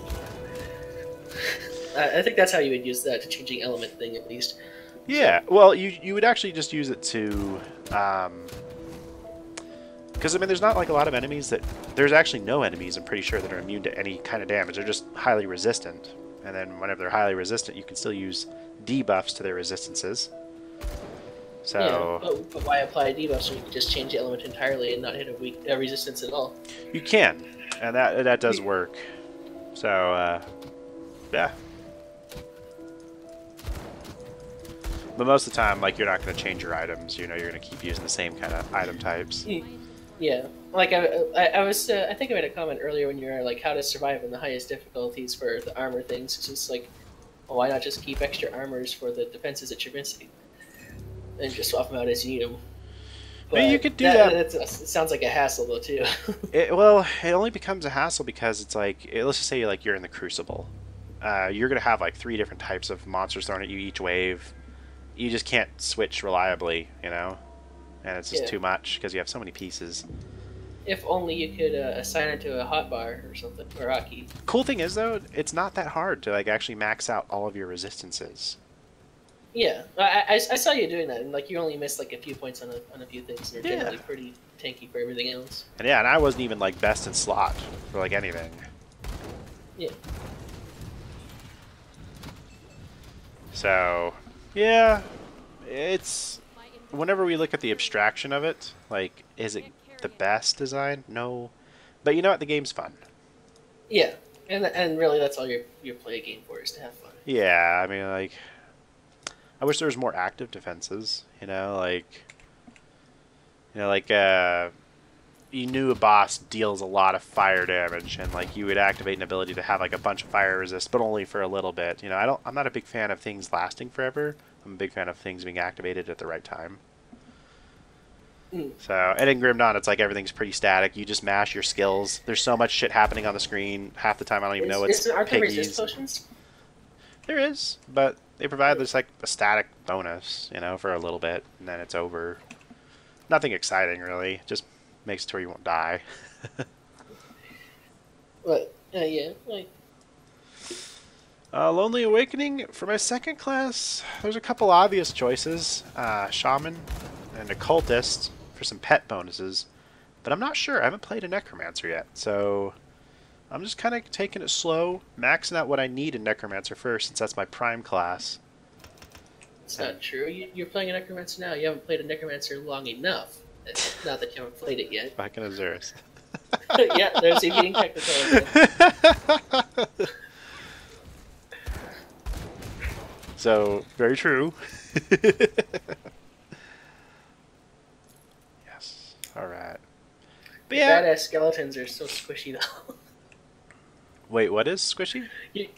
I think that's how you would use that changing element thing, at least.
Yeah, well, you would actually just use it to, because I mean, there's not like a lot of enemies that there's actually no enemies. I'm pretty sure that are immune to any kind of damage. They're just highly resistant, and then whenever they're highly resistant, you can still use debuffs to their resistances. So
Yeah, but why apply a debuff so you can just change the element entirely and not hit a resistance at all?
you can, and that does work. So yeah. But most of the time, like, you're not going to change your items. You know, you're going to keep using the same kind of item types.
Yeah, like I was, I think I made a comment earlier when you were like, how to survive in the highest difficulties for the armor things. It's just like, well, why not just keep extra armors for the defenses that you're missing, and just swap them out as you need them.
I mean, you could do that.
It sounds like a hassle though too.
Well, it only becomes a hassle because it's like, let's just say like you're in the Crucible. You're going to have like 3 different types of monsters thrown at you each wave. You just can't switch reliably, you know, and it's just too much because you have so many pieces.
If only you could assign it to a hotbar or something, or hotkey.
Cool thing is though, it's not that hard to like actually max out all of your resistances.
Yeah, I saw you doing that, and like you only missed like a few points on a few things. They're generally pretty tanky for everything else.
And yeah, and I wasn't even like best in slot for like anything.
Yeah.
So yeah, it's whenever we look at the abstraction of it, like, is it the best design? No, but you know what? The game's fun.
Yeah, and really, that's all you play a game for, is to have fun.
Yeah, I mean, like, I wish there was more active defenses. You know, like you knew a boss deals a lot of fire damage, and like you would activate an ability to have like a bunch of fire resist, but only for a little bit. You know, I'm not a big fan of things lasting forever. I'm a big fan of things being activated at the right time. So, and in Grim Dawn, it's like everything's pretty static. You just mash your skills. There's so much shit happening on the screen. Half the time, I don't even know what's
Aren't there resist
piggies.
potions?
There is, but they provide this like a static bonus, you know, for a little bit, and then it's over. Nothing exciting, really. Just makes it to where you won't die.
But yeah, like
Lonely Awakening, for my second class, there's a couple obvious choices. Shaman and Occultist for some pet bonuses. But I'm not sure. I haven't played a Necromancer yet, so I'm just kind of taking it slow, maxing out what I need in Necromancer first, since that's my prime class.
it's not true. You're playing a Necromancer now. You haven't played a Necromancer long enough. Not that you haven't played it yet.
Back in Azurus.
Yeah, there's you being technical again.
So, very true. Yes. Alright. But yeah.
Badass skeletons are so squishy, though.
Wait, what is squishy?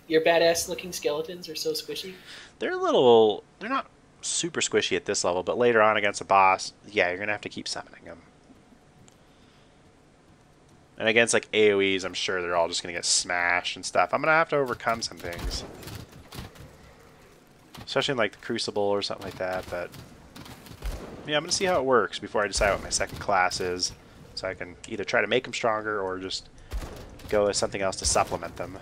Your badass looking skeletons are so squishy.
They're not super squishy at this level, but later on against a boss, yeah, you're going to have to keep summoning them. And against like AoEs, I'm sure they're all just going to get smashed and stuff. I'm going to have to overcome some things. Especially in like the Crucible or something like that, but yeah, I'm going to see how it works before I decide what my second class is. So I can either try to make them stronger or just go with something else to supplement them.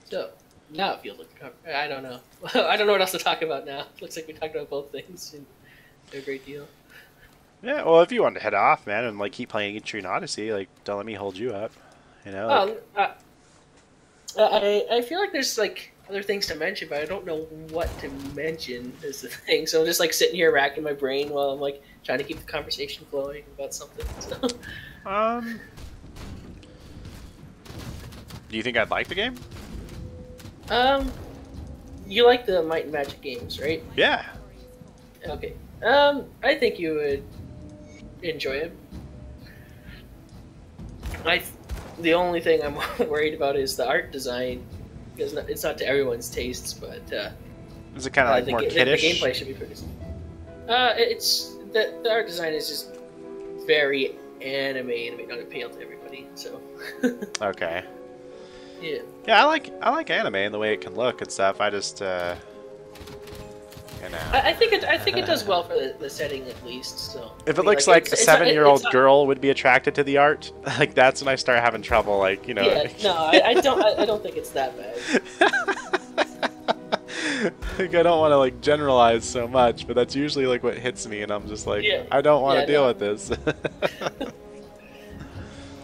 So now it feels like I don't know. I don't know what else to talk about now. Looks like we talked about both things in a great deal.
Yeah, well, if you want to head off, man, and like keep playing Etrian Odyssey, like don't let me hold you up. You know. Like...
I feel like there's like other things to mention, but I don't know what to mention is the thing. So I'm just like sitting here racking my brain while I'm like trying to keep the conversation flowing about something. So.
Do you think I'd like the game?
You like the Might and Magic games, right?
Yeah.
Okay. I think you would enjoy it. The only thing I'm worried about is the art design, because it's not to everyone's tastes, but
is it kind of like more kiddish?
The gameplay should be pretty. It's the art design is just very anime, and it may not appeal to everybody. So.
Okay.
Yeah.
Yeah, I like anime and the way it can look and stuff. I just you know.
I think it does well for the setting at least. So
if it looks like a 7-year-old girl would be attracted to the art, like that's when I start having trouble. Like, you know.
Yeah. No, I don't think it's that bad.
Like, I don't want to like generalize so much, but that's usually like what hits me, and I'm just like,
yeah.
I don't want to deal with this.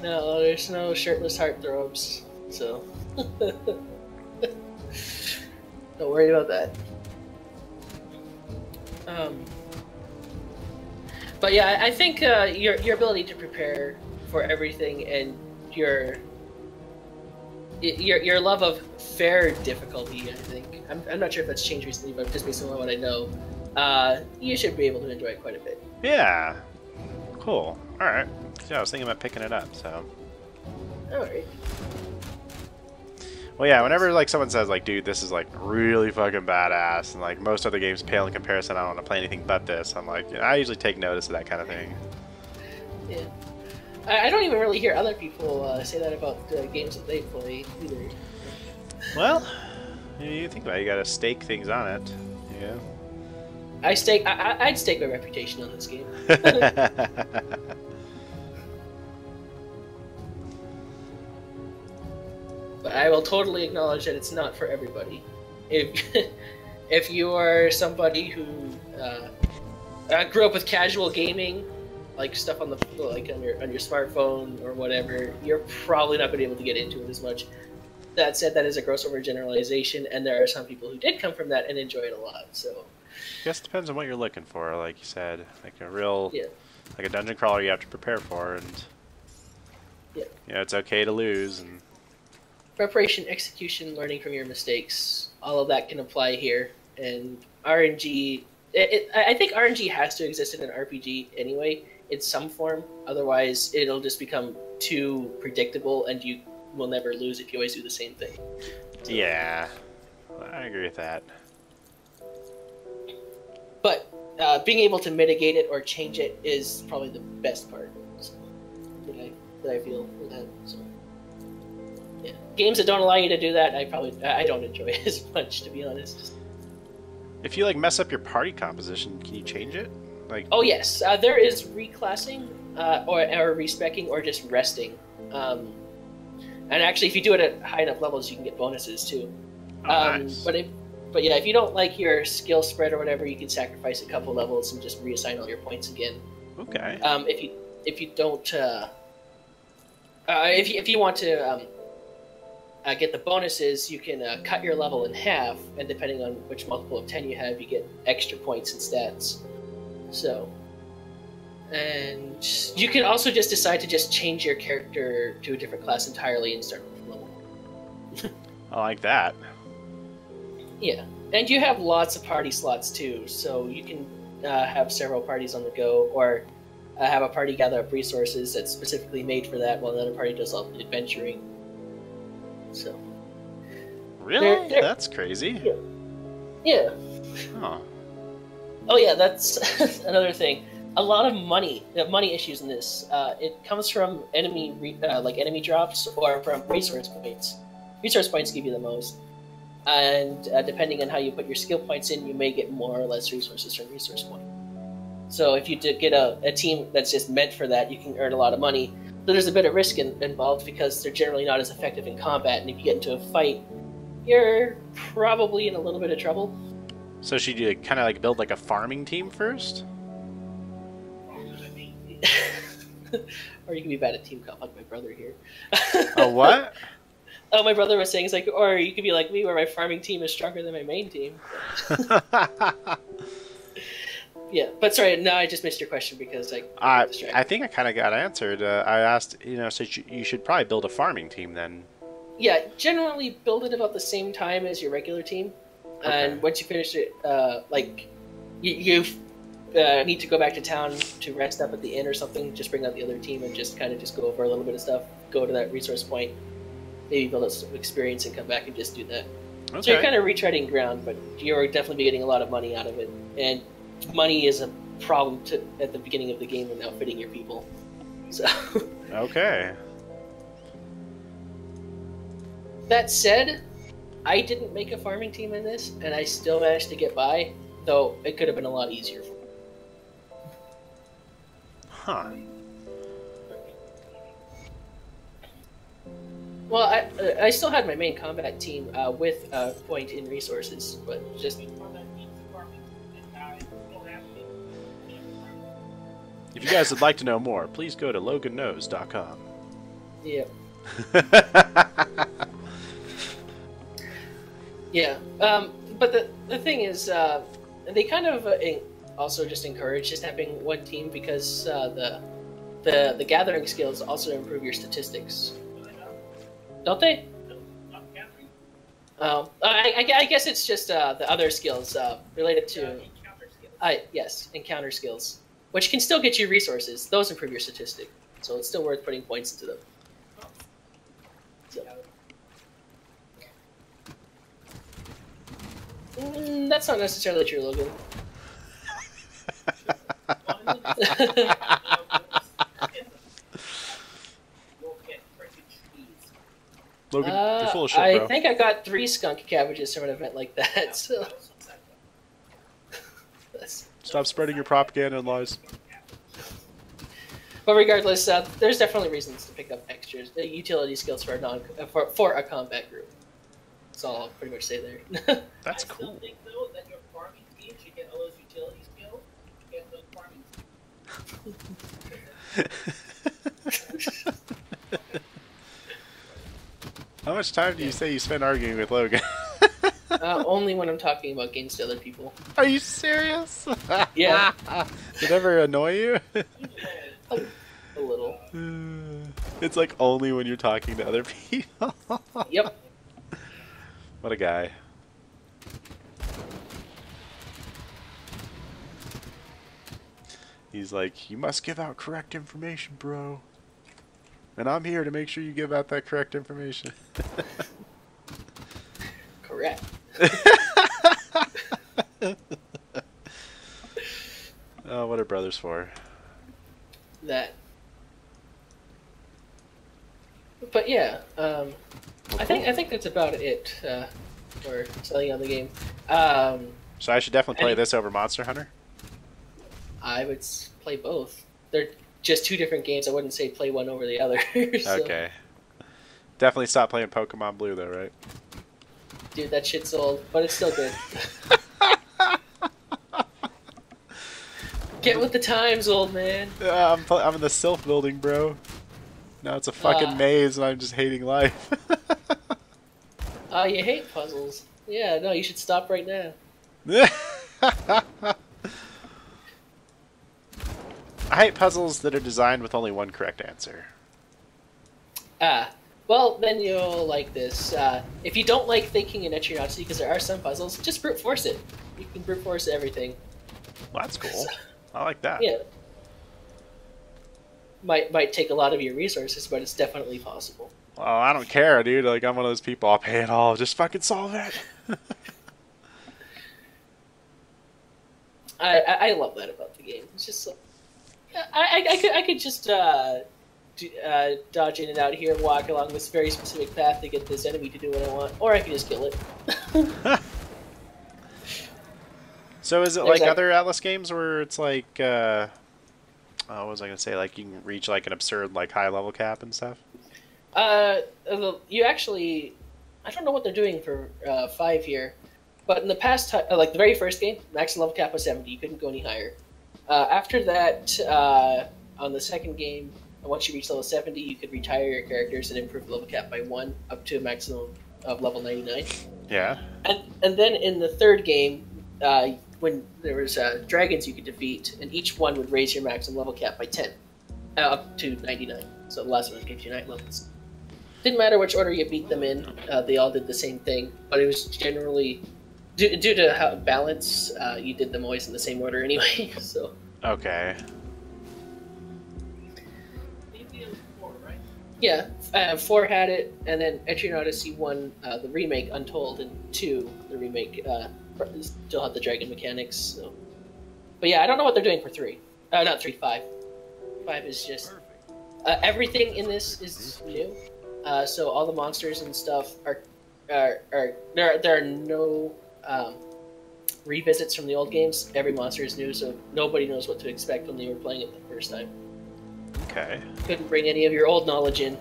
No, there's no shirtless heartthrobs, so don't worry about that. But yeah, I think your ability to prepare for everything and your love of fair difficulty, I think. I'm not sure if that's changed recently, but just based on what I know, you should be able to enjoy it quite a bit.
Yeah. Cool. Alright. Yeah, I was thinking about picking it up, so.
Alright.
Well, yeah, whenever like someone says like, dude, this is like really fucking badass, and like most other games pale in comparison, I don't want to play anything but this, I'm like, you know, I usually take notice of that kind of thing.
Yeah. I don't even really hear other people say that about games that they play either.
Well, you think about it, you gotta stake things on it, yeah.
I'd stake my reputation on this game. But I will totally acknowledge that it's not for everybody. If you are somebody who grew up with casual gaming, like stuff on your smartphone or whatever, you're probably not going to be able to get into it as much. That said, that is a gross overgeneralization, and there are some people who did come from that and enjoy it a lot. So,
I guess it depends on what you're looking for, like you said, like a real,
yeah.
like a dungeon crawler you have to prepare for, and
Yeah.
you know, it's okay to lose, and
Preparation, execution, learning from your mistakes, all of that can apply here. And RNG. I think RNG has to exist in an RPG anyway, in some form. Otherwise, it'll just become too predictable, and you will never lose if you always do the same thing.
Yeah, I agree with that.
But being able to mitigate it or change it is probably the best part. So, that I feel with that. So, yeah. Games that don't allow you to do that, I don't enjoy as much, to be honest.
If you like mess up your party composition, can you change it? Like,
oh yes, there is reclassing or respecking or just resting. And actually, if you do it at high enough levels, you can get bonuses too.
nice.
But yeah, if you don't like your skill spread or whatever, you can sacrifice a couple levels and just reassign all your points again.
Okay.
If you don't if you want to get the bonuses, you can cut your level in half, and depending on which multiple of 10 you have, you get extra points and stats. So, and you can also just decide to just change your character to a different class entirely and start from level.
I like that.
Yeah, and you have lots of party slots too, so you can have several parties on the go, or have a party gather up resources that's specifically made for that, while another party does all the adventuring. So,
Really? That's crazy.
Yeah.
Oh.
Oh yeah, that's another thing. A lot of money issues in this. It comes from enemy drops or from resource points. Resource points give you the most, and depending on how you put your skill points in, you may get more or less resources from resource point. So if you get a team that's just meant for that, you can earn a lot of money. But there's a bit of risk involved because they're generally not as effective in combat, and if you get into a fight, you're probably in a little bit of trouble.
So should you kind of like build like a farming team first?
Or you can be bad at team comp like my brother here.
A what?
Oh, my brother was saying, it's like, or you could be like me, where my farming team is stronger than my main team. Yeah, but sorry, no, I just missed your question because
I think I kind of got answered. I asked, so you should probably build a farming team then.
Yeah, generally build it about the same time as your regular team,
Okay.
and once you finish it, you need to go back to town to rest up at the inn or something. Just bring out the other team and just go over a little bit of stuff. Go to that resource point, maybe build up some experience, and come back and just do that.
Okay.
So you're kind of retreading ground, but you're definitely getting a lot of money out of it, and money is a problem at the beginning of the game when outfitting your people. So.
Okay.
That said, I didn't make a farming team in this, and I still managed to get by, though it could have been a lot easier.
Huh.
Well, I still had my main combat team with a point in resources, but just...
If you guys would like to know more, please go to loganknows.com.
Yeah. Yeah. But the thing is, they kind of also just encourage just having one team because the gathering skills also improve your statistics. Don't they? I guess it's just the other skills related to... yes, encounter skills. Which can still get you resources. Those improve your statistic. So it's still worth putting points into them. So. That's not necessarily true, Logan.
Logan, you're full of shit, bro.
I think I got 3 skunk cabbages from an event like that, so...
Stop spreading your propaganda and lies.
But regardless, there's definitely reasons to pick up extras, utility skills for a combat group. That's all I'll pretty much say there.
That's cool.
I still think, though, that your farming team should get all those utility skills. Get those farming team.
How much time do you say you spend arguing with Logan?
Only when I'm talking about games to other people.
Are you serious?
Yeah.
Did it ever annoy you?
A little.
It's like only when you're talking to other people.
Yep.
What a guy. He's like, you must give out correct information, bro. And I'm here to make sure you give out that correct information.
Correct.
Oh, what are brothers for?
That. But yeah, I think that's about it for selling on the game.
So I should definitely play this over Monster Hunter?
I would play both. They're just two different games. I wouldn't say play one over the other. So,
Okay. Definitely stop playing Pokemon Blue though, right?
dude, that shit's old, but it's still good. Get with the times, old man.
I'm in the Sylph building, bro. Now it's a fucking maze and I'm just hating life.
Oh, you hate puzzles. Yeah, no, you should stop right now.
I hate puzzles that are designed with only one correct answer.
Well, then you'll like this. If you don't like thinking in Eternauty, because there are some puzzles, just brute force it. You can brute force everything.
Well, that's cool. I like that.
Yeah. Might take a lot of your resources, but it's definitely possible.
Well, I don't care, dude. Like, I'm one of those people. I'll pay it all. Just fucking solve it.
I love that about the game. It's just like, I could just dodge in and out here and walk along this very specific path to get this enemy to do what I want, or I can just kill it.
So is it like other Atlas games where it's like, what was I gonna say? Like you can reach like an absurd like high level cap and stuff.
You actually, I don't know what they're doing for 5 here, but in the past, like the very first game, max level cap was 70. You couldn't go any higher. After that, on the second game, once you reach level 70, you could retire your characters and improve level cap by 1 up to a maximum of level 99.
Yeah.
And then in the third game, when there was dragons you could defeat, and each one would raise your maximum level cap by 10, up to 99. So the last one gives you 9 levels. Didn't matter which order you beat them in, they all did the same thing, but it was generally due to how balance, you did them always in the same order anyway. So
Okay.
yeah, 4 had it, and then Eternauty 1, the remake Untold, and 2, the remake still had the dragon mechanics. So. But yeah, I don't know what they're doing for 3. Not 3, 5. 5 is just everything in this is new. So all the monsters and stuff are there are no revisits from the old games. Every monster is new, so nobody knows what to expect when they were playing it the first time.
Okay.
Couldn't bring any of your old knowledge in.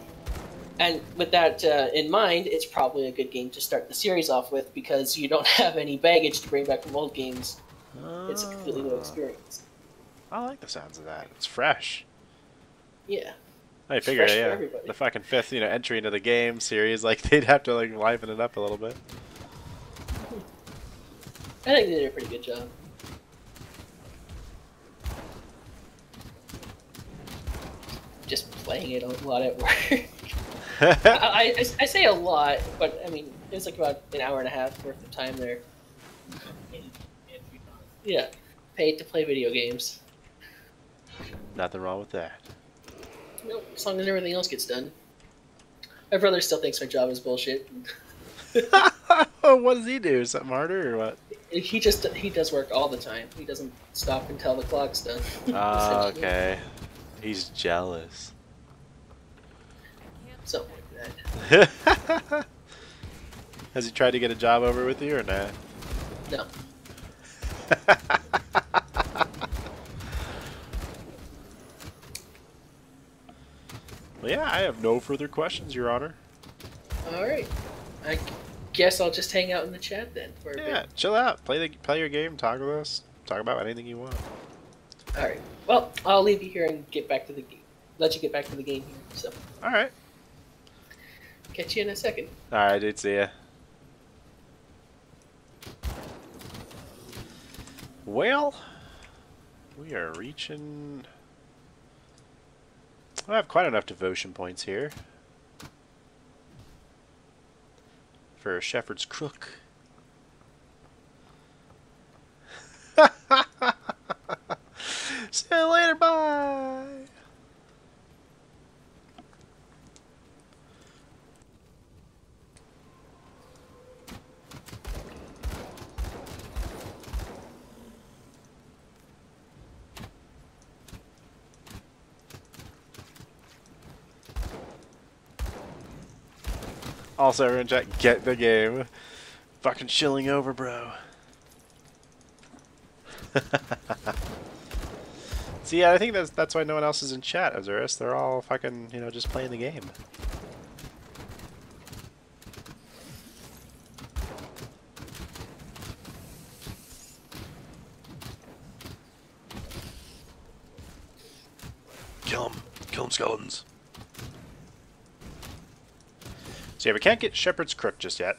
And with that in mind, it's probably a good game to start the series off with, because you don't have any baggage to bring back from old games. It's a completely new experience.
I like the sounds of that. It's fresh.
Yeah.
I figure,
fresh for
yeah,
everybody.
the fucking 5th, entry into the game series, like they'd have to like liven it up a little bit.
I think they did a pretty good job. Just playing it a lot at work. I say a lot, but I mean, it was like about an hour and a half worth of time there. Yeah, paid to play video games.
Nothing wrong with that.
Nope, as long as everything else gets done. My brother still thinks my job is bullshit.
What does he do? Something harder or what?
He does work all the time. He doesn't stop until the clock's done.
Oh, okay. He's jealous.
Something like that.
Has he tried to get a job over with you or not?
No.
Well, yeah, I have no further questions, Your Honor.
Alright. I guess I'll just hang out in the chat then for a
Yeah,
bit.
chill out. Play your game. Talk with us. Talk about anything you want.
Alright. Well, I'll leave you here and get back to the game. Let you get back to the game here. So,
All right.
catch you in a second.
All right, dude. See ya. Well, we are reaching... I have quite enough devotion points here for a shepherd's crook. See you later. Also, everyone chat, get the game. Fucking shilling over, bro. See, yeah, I think that's why no one else is in chat, Azurus. They're all fucking, you know, just playing the game. Kill 'em. Kill 'em, skeletons. So yeah, we can't get Shepherd's Crook just yet.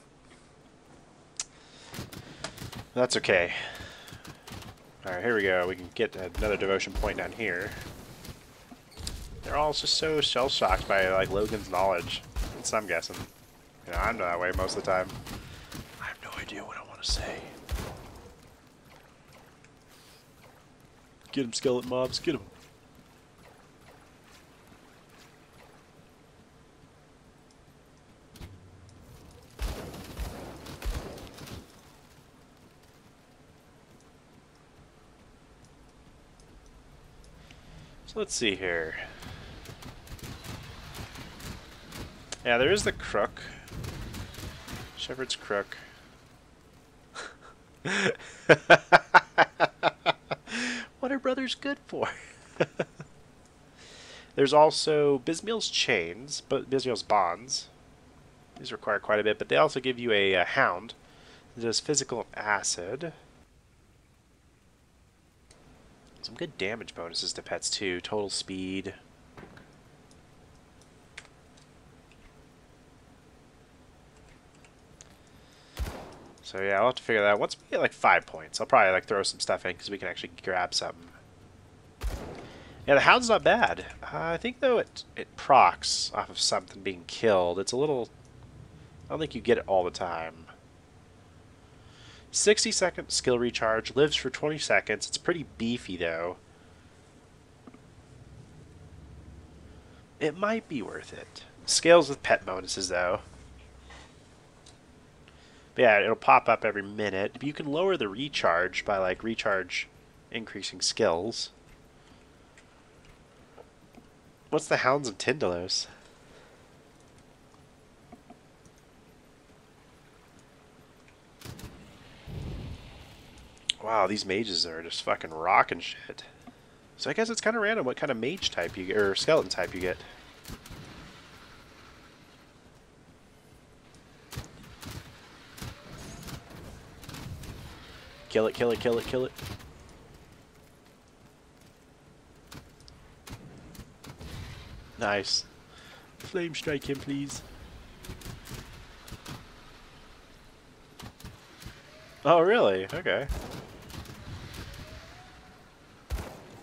That's okay. Alright, here we go. We can get another devotion point down here. They're all just so shell-shocked by, like, Logan's knowledge. That's what I'm guessing. You know, I'm that way most of the time. I have no idea what I want to say. Get him, skeleton mobs. Get him. So let's see here. Yeah, there is the crook. Shepherd's Crook. What are brothers good for? There's also Bismeal's Chains, but Bismeal's Bonds. These require quite a bit, but they also give you a Hound that does physical acid. Some good damage bonuses to pets too. Total speed. So yeah, I'll have to figure that out. Once we get like 5 points, I'll probably like throw some stuff in because we can actually grab something. Yeah, the Hound's not bad. I think though it procs off of something being killed. It's a little... I don't think you get it all the time. 60-second skill recharge, lives for 20 seconds. It's pretty beefy though. It might be worth it. Scales with pet bonuses though. But yeah, it'll pop up every minute. You can lower the recharge by like recharge increasing skills. What's the Hounds of Tyndalos? Wow, these mages are just fucking rocking shit. So I guess it's kind of random what kind of mage type you get, or skeleton type you get. Kill it, kill it, kill it, kill it. Nice. Flame strike him, please. Oh, really? Okay.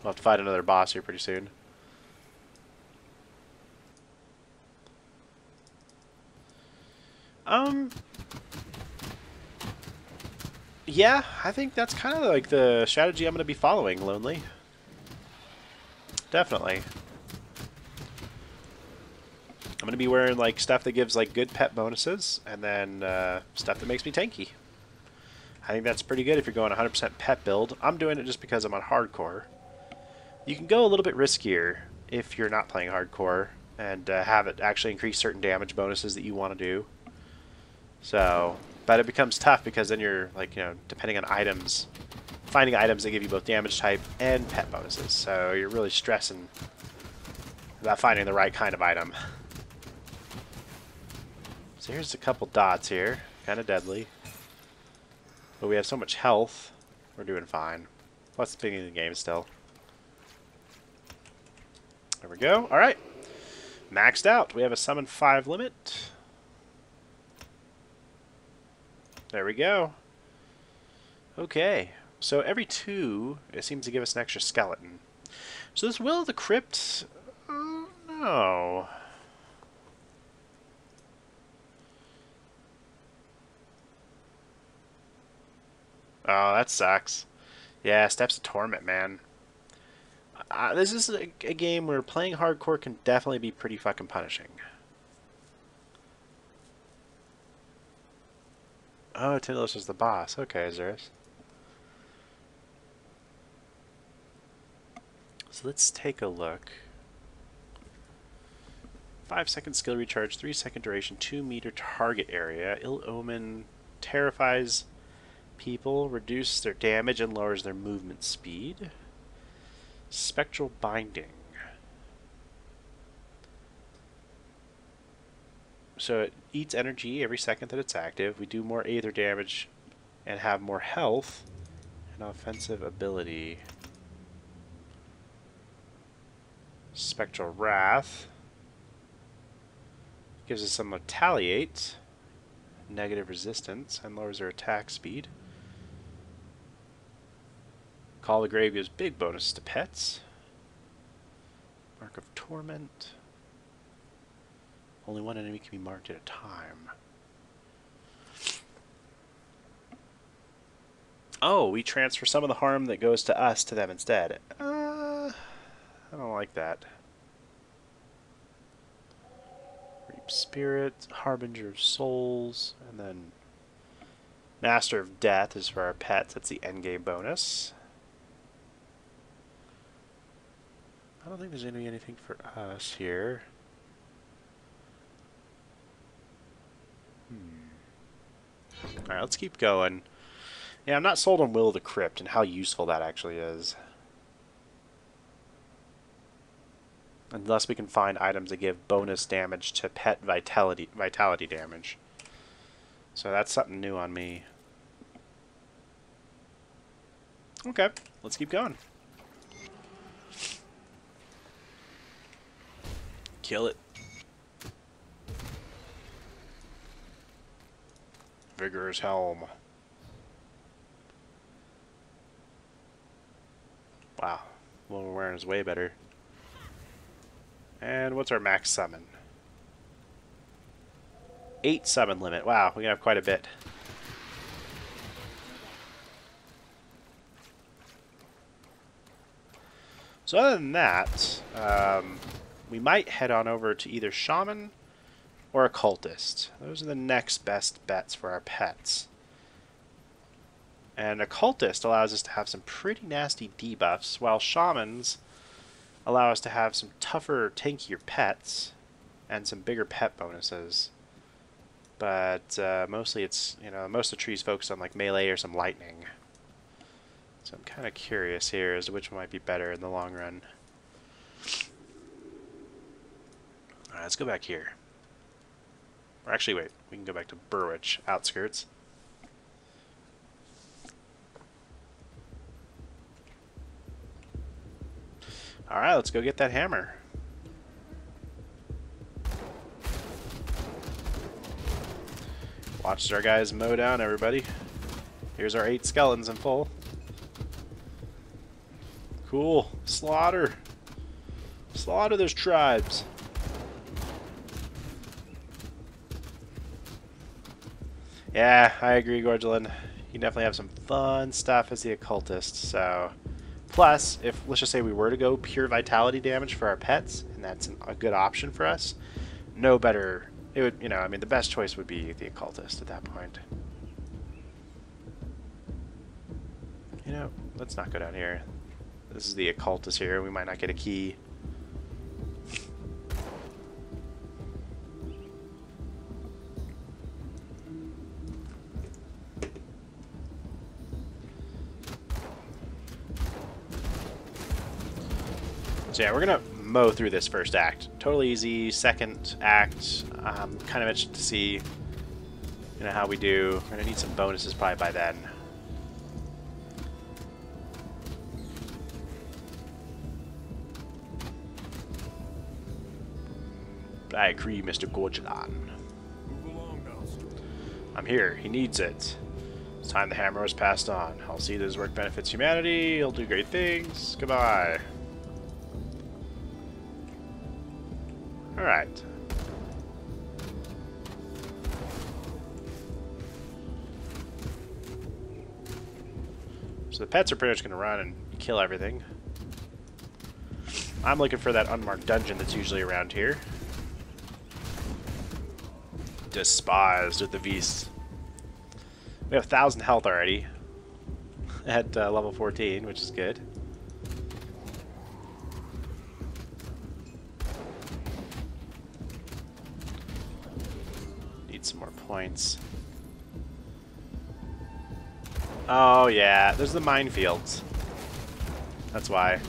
We'll have to fight another boss here pretty soon. Yeah, I think that's kind of like the strategy I'm going to be following, Lonely. Definitely. I'm going to be wearing like stuff that gives like good pet bonuses, and then stuff that makes me tanky. I think that's pretty good if you're going 100% pet build. I'm doing it just because I'm on hardcore. You can go a little bit riskier if you're not playing hardcore and have it actually increase certain damage bonuses that you want to do. So, but it becomes tough because then you're like, you know, depending on items, finding items that give you both damage type and pet bonuses. So you're really stressing about finding the right kind of item. So here's a couple dots here, kind of deadly. But we have so much health, we're doing fine. Plus, the beginning of the game still. There we go. All right, maxed out. We have a summon 5 limit. There we go. Okay, so every 2, it seems to give us an extra skeleton. So this Will of the Crypt, no. Oh, that sucks. Yeah, Steps of Torment, man. This is a game where playing hardcore can definitely be pretty fucking punishing. Oh, Tyndalos is the boss. Okay, Azurus. So let's take a look. 5-second skill recharge, 3-second duration, 2-meter target area. Ill Omen terrifies people, reduces their damage, and lowers their movement speed. Spectral Binding. So it eats energy every second that it's active. We do more Aether damage and have more health and offensive ability. Spectral Wrath. Gives us some Retaliate, negative resistance, and lowers their attack speed. Call of the Grave gives big bonus to pets. Mark of Torment. Only one enemy can be marked at a time. Oh, we transfer some of the harm that goes to us to them instead. I don't like that. Reap Spirit, Harbinger of Souls, and then Master of Death is for our pets. That's the endgame bonus. I don't think there's going to be anything for us here. Alright, let's keep going. Yeah, I'm not sold on Will of the Crypt and how useful that actually is. Unless we can find items that give bonus damage to pet vitality damage. So that's something new on me. Okay, let's keep going. Kill it. Vigorous Helm. Wow, what we're wearing is way better. And what's our max summon? 8 summon limit. Wow, we can have quite a bit. So other than that, we might head on over to either Shaman or Occultist. Those are the next best bets for our pets. And Occultist allows us to have some pretty nasty debuffs, while Shamans allow us to have some tougher, tankier pets and some bigger pet bonuses. But mostly it's, you know, most of the trees focus on like melee or some lightning. So I'm kind of curious here as to which one might be better in the long run. Alright, let's go back here. Or actually, wait, we can go back to Burwich outskirts. Alright, let's go get that hammer. Watch our guys mow down everybody. Here's our 8 skeletons in full. Cool. Slaughter. Slaughter those tribes. Yeah, I agree, Gorgelin. You can definitely have some fun stuff as the Occultist, so... Plus, if, let's just say we were to go pure vitality damage for our pets, and that's a good option for us, no better... It would, you know, I mean, the best choice would be the Occultist at that point. You know, let's not go down here. This is the Occultist here. We might not get a key. So yeah, we're gonna mow through this first act. Totally easy. Second act, kind of interested to see, you know, how we do. We're gonna need some bonuses probably by then. I agree, Mr. Gorgelon.
Move along now, sir.
I'm here. He needs it. It's time the hammer was passed on. I'll see that his work benefits humanity. He'll do great things. Goodbye. Alright. So the pets are pretty much going to run and kill everything. I'm looking for that unmarked dungeon that's usually around here. Despised with the beast. We have 1,000 health already at level 14, which is good. points. Oh yeah, there's the minefields. That's why.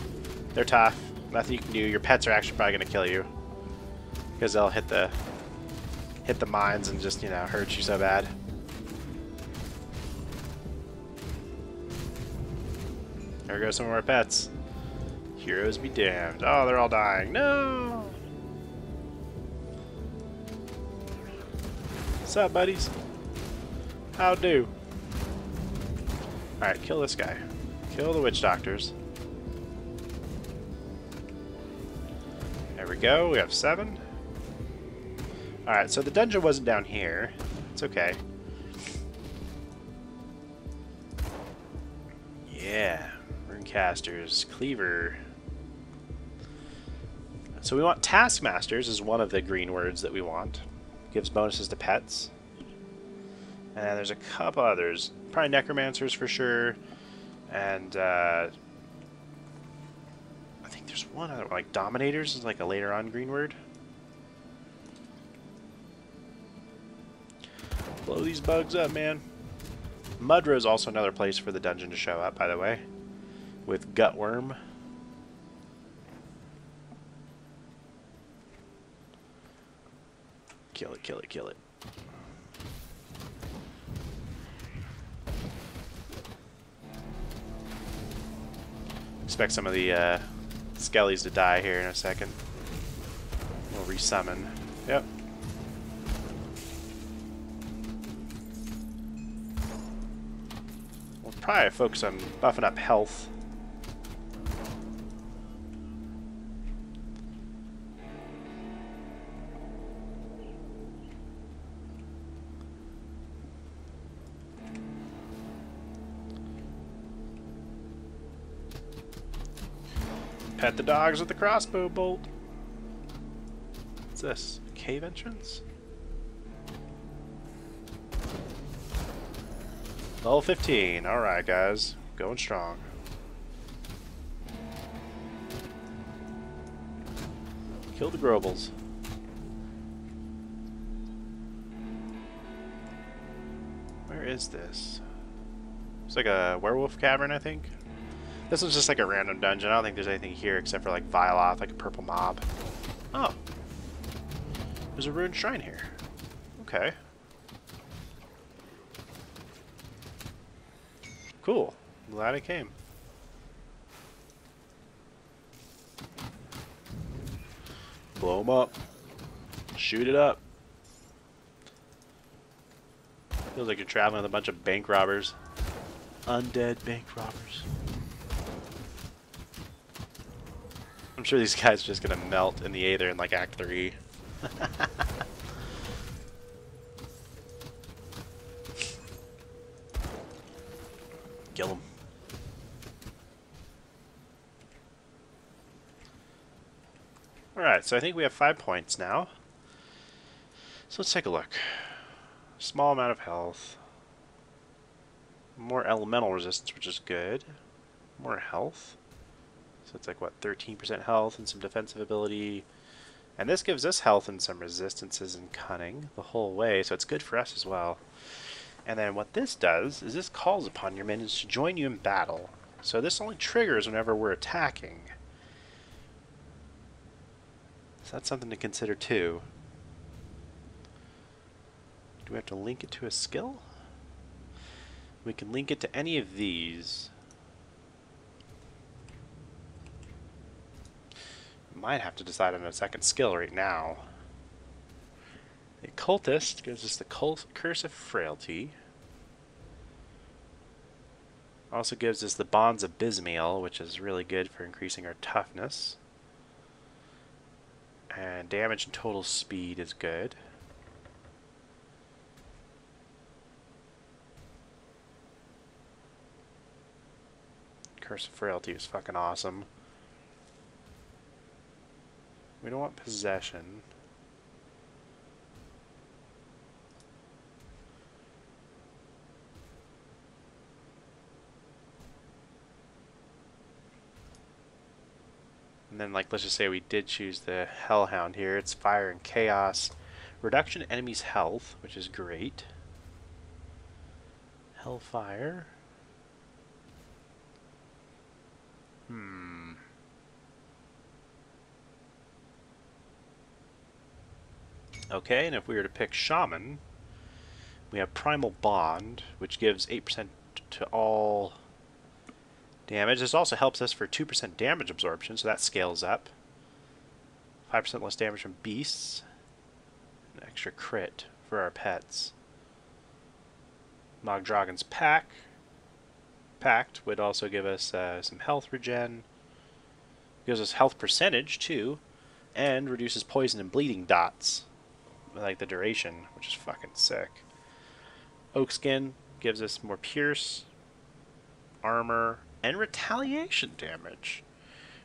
They're tough. Nothing you can do. Your pets are actually probably gonna kill you. Because they'll hit the mines and just, you know, hurt you so bad. There goes some of our pets. Heroes be damned. Oh, they're all dying. No! What's up, buddies? How do? Alright, kill this guy. Kill the witch doctors. There we go, we have 7. Alright, so the dungeon wasn't down here. It's okay. Yeah. Runecasters. Cleaver. So we want Taskmasters is one of the green words that we want. Gives bonuses to pets. And there's a couple others. Probably Necromancers for sure. And I think there's one other, like Dominators is like a later on green word. Blow these bugs up, man. Mudra is also another place for the dungeon to show up, by the way. With Gutworm. Kill it, kill it, kill it. Expect some of the skellies to die here in a second. We'll resummon. Yep. We'll probably focus on buffing up health. Pet the dogs with the crossbow bolt. What's this? A cave entrance? Level 15. Alright, guys. Going strong. Kill the Grobles. Where is this? It's like a werewolf cavern, I think. This was just like a random dungeon. I don't think there's anything here except for like Violoth, like a purple mob. Oh. There's a ruined shrine here. Okay. Cool. Glad I came. Blow them up. Shoot it up. Feels like you're traveling with a bunch of bank robbers. Undead bank robbers. I'm sure these guys are just gonna melt in the Aether in like Act 3. Kill them. Alright, so I think we have 5 points now. So let's take a look. Small amount of health. More elemental resistance, which is good. More health. So it's like, what, 13% health and some defensive ability. And this gives us health and some resistances and cunning the whole way, so it's good for us as well. And then what this does is this calls upon your minions to join you in battle. So this only triggers whenever we're attacking. So that's something to consider too. Do we have to link it to a skill? We can link it to any of these. Might have to decide on a second skill right now. The Cultist gives us the Curse of Frailty. Also gives us the Bonds of Bismael, which is really good for increasing our toughness. And damage and total speed is good. Curse of Frailty is fucking awesome. We don't want possession. And then, like, let's just say we did choose the Hellhound here. It's fire and chaos, Reduction in enemies' health, which is great. Hellfire. Okay, and if we were to pick Shaman, we have Primal Bond, which gives 8% to all damage. This also helps us for 2% damage absorption, so that scales up. 5% less damage from beasts. An extra crit for our pets. Mogdragon's Pact would also give us some health regen. Gives us health percentage, too. And reduces poison and bleeding dots. Like the duration, which is fucking sick. Oak Skin gives us more pierce, armor, and retaliation damage.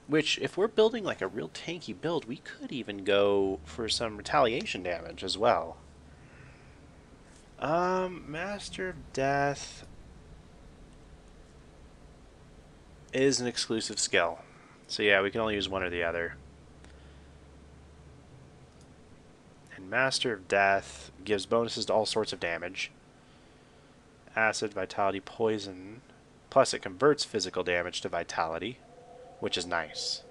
Which, if we're building like a real tanky build, we could even go for some retaliation damage as well. Master of Death is an exclusive skill. So yeah, we can only use one or the other. And Master of Death gives bonuses to all sorts of damage. Acid, Vitality, Poison. Plus it converts physical damage to Vitality, which is nice.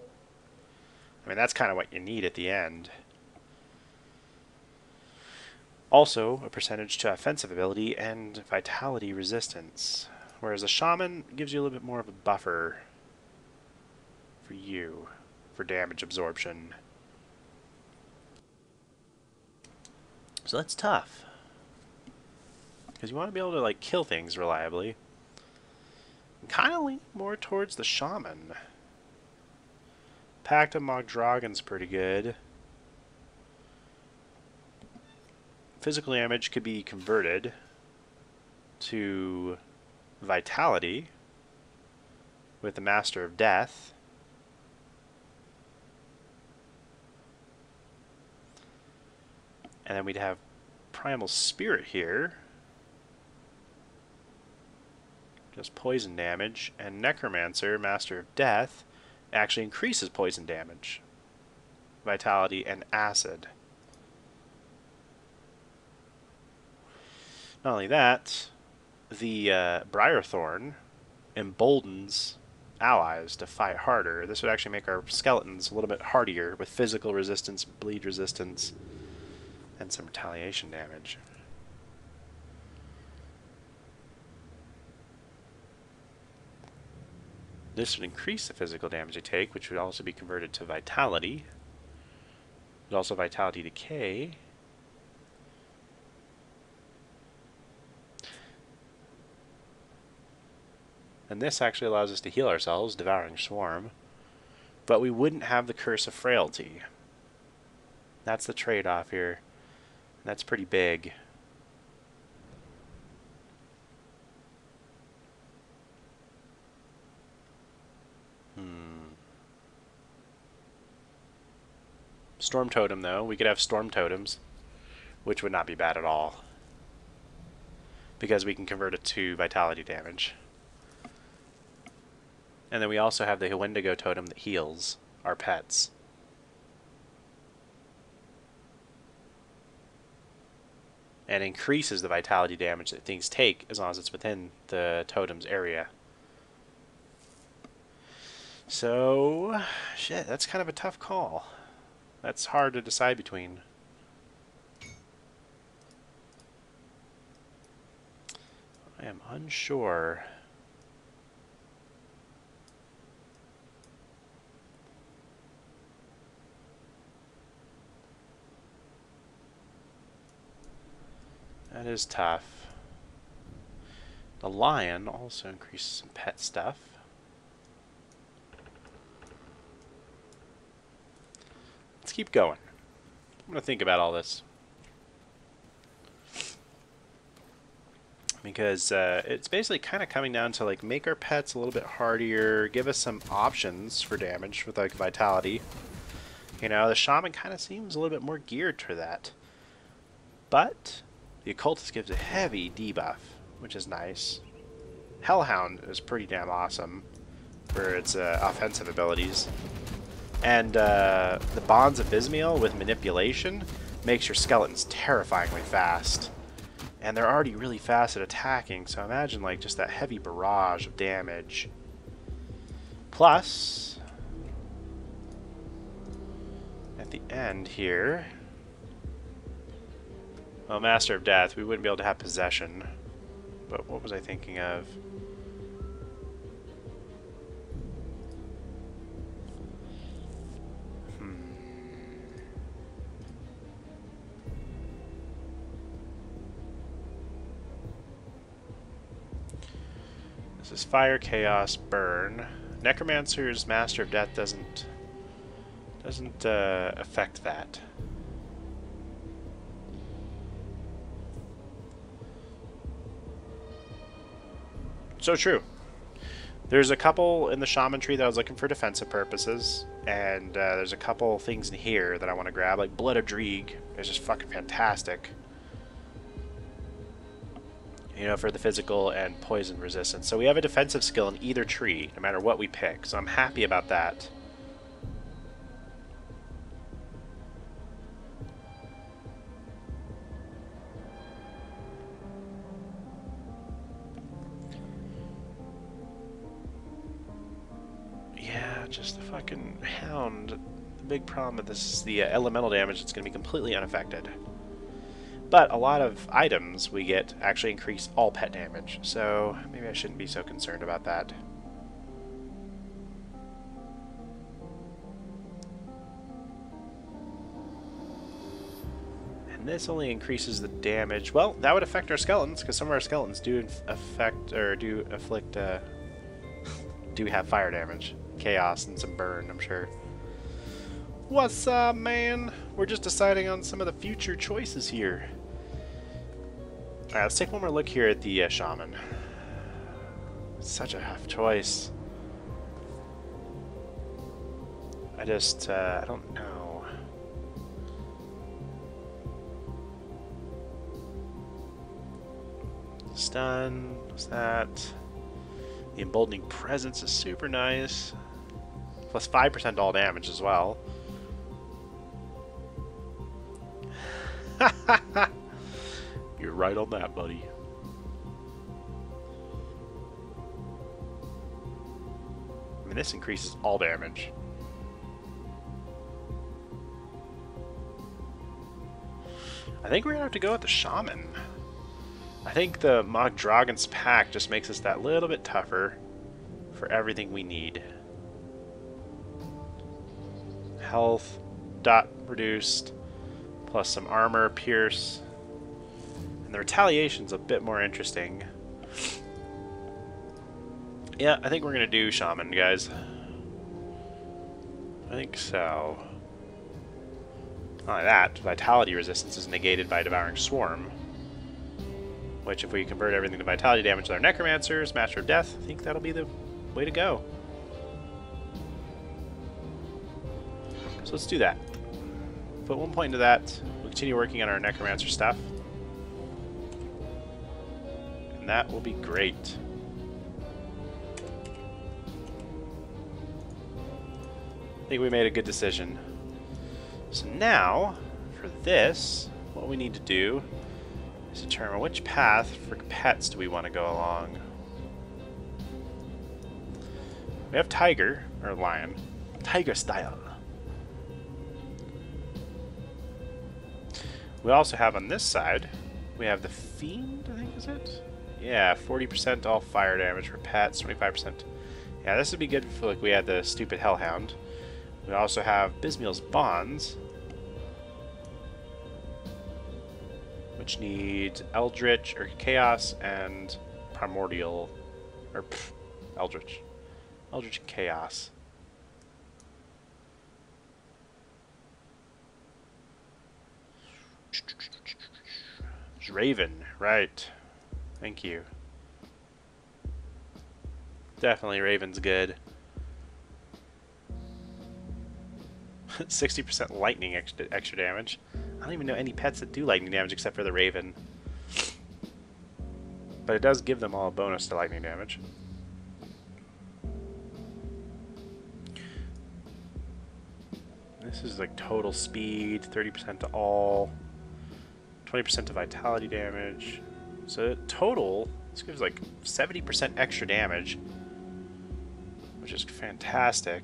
I mean, that's kind of what you need at the end. Also, a percentage to offensive ability and Vitality resistance. Whereas a Shaman gives you a little bit more of a buffer for you, for damage absorption. So that's tough. Because you want to be able to like kill things reliably. Kind of lean more towards the Shaman. Pact of Mogdragon's pretty good. Physical damage could be converted to Vitality with the Master of Death. And then we'd have Primal Spirit here. Just poison damage. And Necromancer, Master of Death, actually increases poison damage, Vitality, and Acid. Not only that, the Briarthorn emboldens allies to fight harder. This would actually make our skeletons a little bit hardier with physical resistance, bleed resistance, and some retaliation damage. This would increase the physical damage they take, which would also be converted to Vitality. There's also Vitality Decay. And this actually allows us to heal ourselves, Devouring Swarm. But we wouldn't have the Curse of Frailty. That's the trade-off here. That's pretty big. Storm Totem, though. We could have Storm Totems, which would not be bad at all, because we can convert it to Vitality damage. And then we also have the Wendigo Totem that heals our pets. And increases the Vitality damage that things take as long as it's within the totem's area. So, shit, that's kind of a tough call. That's hard to decide between. I am unsure. That is tough. The lion also increases some pet stuff. Let's keep going. I'm going to think about all this. Because it's basically kind of coming down to like make our pets a little bit hardier, give us some options for damage with like Vitality. You know, the Shaman kind of seems a little bit more geared to that. But the Occultist gives a heavy debuff, which is nice. Hellhound is pretty damn awesome for its offensive abilities. And the Bonds of Bismiel with Manipulation makes your skeletons terrifyingly fast. And they're already really fast at attacking, so imagine like just that heavy barrage of damage. Plus, at the end here, well, Master of Death, we wouldn't be able to have possession. But what was I thinking of? This is Fire, Chaos, Burn. Necromancer's Master of Death doesn't affect that. So true. There's a couple in the Shaman tree that I was looking for defensive purposes, and there's a couple things in here that I want to grab, like Blood of Dreeg. It's just fucking fantastic. You know, for the physical and poison resistance. So we have a defensive skill in either tree, no matter what we pick. So I'm happy about that. Yeah, just the fucking hound. The big problem with this is the elemental damage. It's going to be completely unaffected. But a lot of items we get actually increase all pet damage, so maybe I shouldn't be so concerned about that. And this only increases the damage. Well, that would affect our skeletons, because some of our skeletons do affect, or do afflict, do have fire damage, chaos, and some burn, I'm sure. What's up, man? We're just deciding on some of the future choices here. Alright, let's take one more look here at the Shaman. It's such a tough choice. I don't know. Stun, what's that? The Emboldening Presence is super nice. Plus 5% all damage as well. You're right on that, buddy. I mean, this increases all damage. I think we're gonna have to go with the Shaman. I think the Mog Dragon's pack just makes us that little bit tougher for everything we need. Health, dot reduced, plus some armor, pierce. And the retaliation's a bit more interesting. Yeah, I think we're gonna do Shaman, guys. I think so. Not only that, vitality resistance is negated by Devouring Swarm. Which, if we convert everything to vitality damage with our Necromancers, Master of Death, I think that'll be the way to go. So let's do that. Put 1 point into that. We'll continue working on our Necromancer stuff. And that will be great. I think we made a good decision. So now, for this, what we need to do is determine which path for pets do we want to go along. We have Tiger, or Lion. Tiger style. We also have on this side, we have the Fiend, I think, is it? Yeah, 40% all fire damage for pets, 25%. Yeah, this would be good if like, we had the stupid Hellhound. We also have Bismiel's Bonds, which needs Eldritch, or Chaos, and Primordial, or Eldritch. Eldritch and Chaos. Raven, right. Thank you. Definitely Raven's good. 60% lightning extra damage. I don't even know any pets that do lightning damage except for the Raven. But it does give them all a bonus to lightning damage. This is like total speed, 30% to all, 20% to vitality damage. So total, this gives like 70% extra damage, which is fantastic.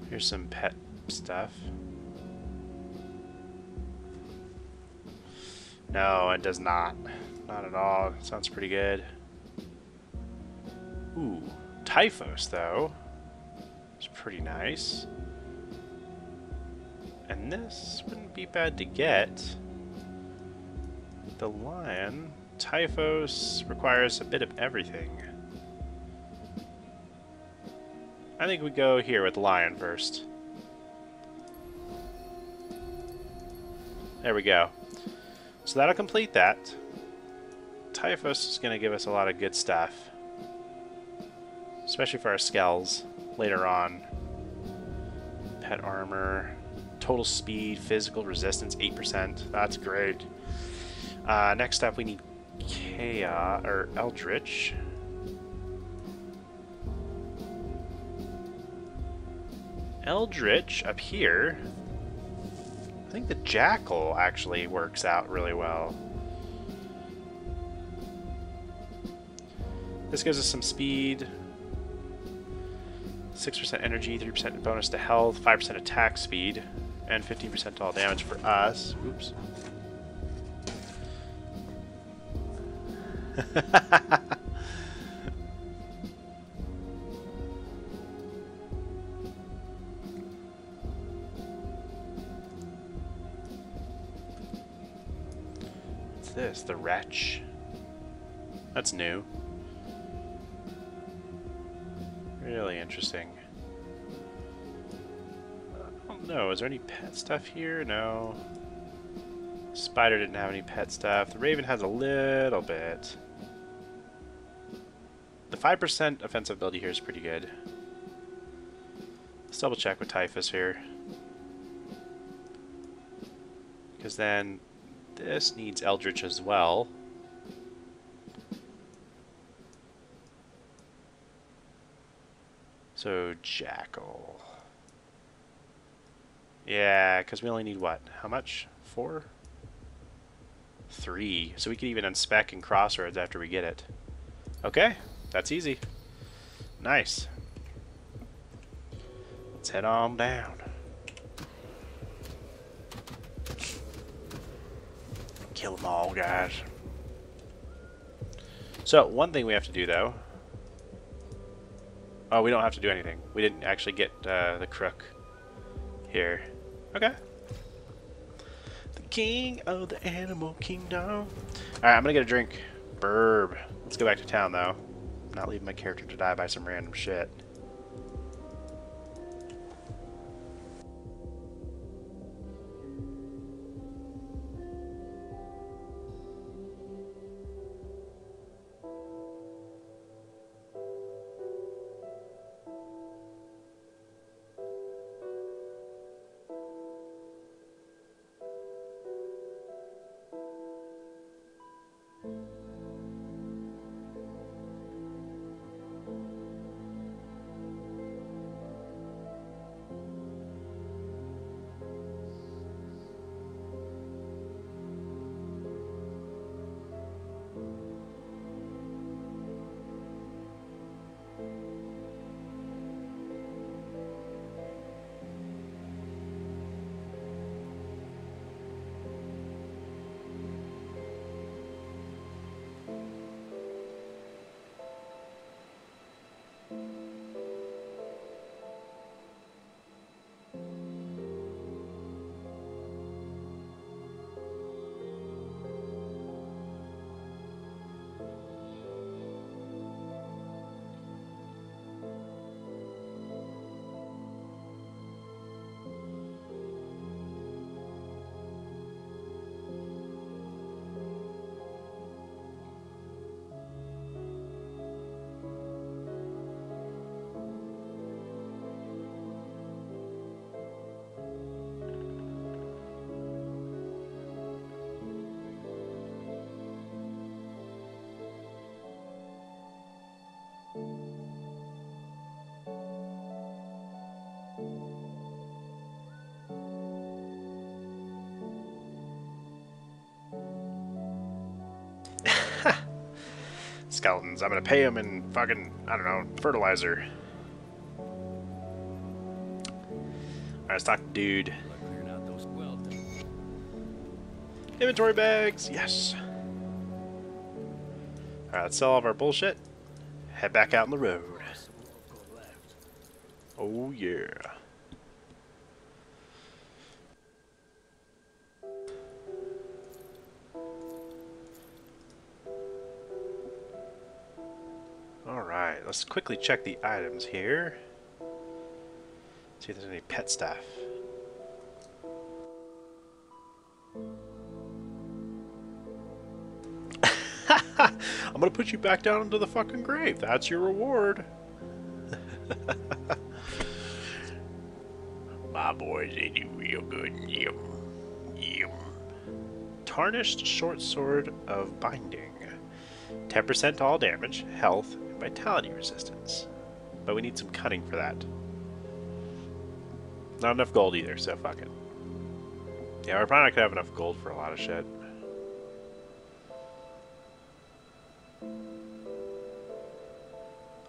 Here's some pet stuff. No, it does not. Not at all. Sounds pretty good. Ooh, Typhos, though. It's pretty nice. And this wouldn't be bad to get. The lion. Typhos requires a bit of everything. I think we go here with lion first. There we go. So that'll complete that. Typhos is going to give us a lot of good stuff. Especially for our skells later on. Pet armor, total speed, physical resistance, 8%. That's great. Next up we need Chaos, or Eldritch. Eldritch up here. I think the Jackal actually works out really well. This gives us some speed, 6% energy, 3% bonus to health, 5% attack speed, and 15% to all damage for us. Oops. This? The Wretch? That's new. Really interesting. I don't know, is there any pet stuff here? No. Spider didn't have any pet stuff. The Raven has a little bit. The 5% offensive ability here is pretty good. Let's double check with Typhus here. Because then this needs Eldritch as well. So, Jackal. Yeah, because we only need what? How much? 4? 3. So we could even unspec in Crossroads after we get it. Okay, that's easy. Nice. Let's head on down. Kill them all, guys. So, one thing we have to do, though... Oh, we don't have to do anything. We didn't actually get the crook here. Okay. The king of the animal kingdom. Alright, I'm gonna get a drink. Burb. Let's go back to town, though. I'm not leaving my character to die by some random shit. skeletons. I'm gonna pay them in fucking, I don't know, fertilizer. Alright, let's talk to dude.
Clearing out those skeletons.
Inventory bags, yes. Alright, let's sell all of our bullshit. Head back out on the road.
Go left.
Oh yeah. Alright, let's quickly check the items here. See if there's any pet stuff. I'm gonna put you back down into the fucking grave. That's your reward. My boys, they do real good. Yum. Yum. Tarnished short sword of binding. 10% to all damage, health, and vitality resistance. But we need some cutting for that. Not enough gold either, so fuck it. Yeah, we're probably not gonna have enough gold for a lot of shit.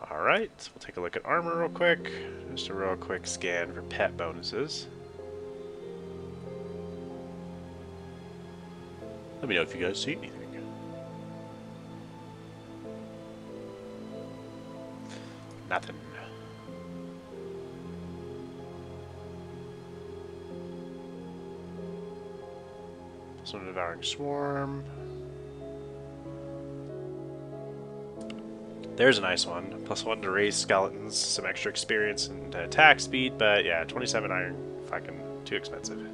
Alright, so we'll take a look at armor real quick. Just a real quick scan for pet bonuses. Let me know if you guys see anything. Nothing. Some devouring swarm. There's a nice one. +1 to raise skeletons, some extra experience and attack speed, but yeah, 27 iron, fucking too expensive.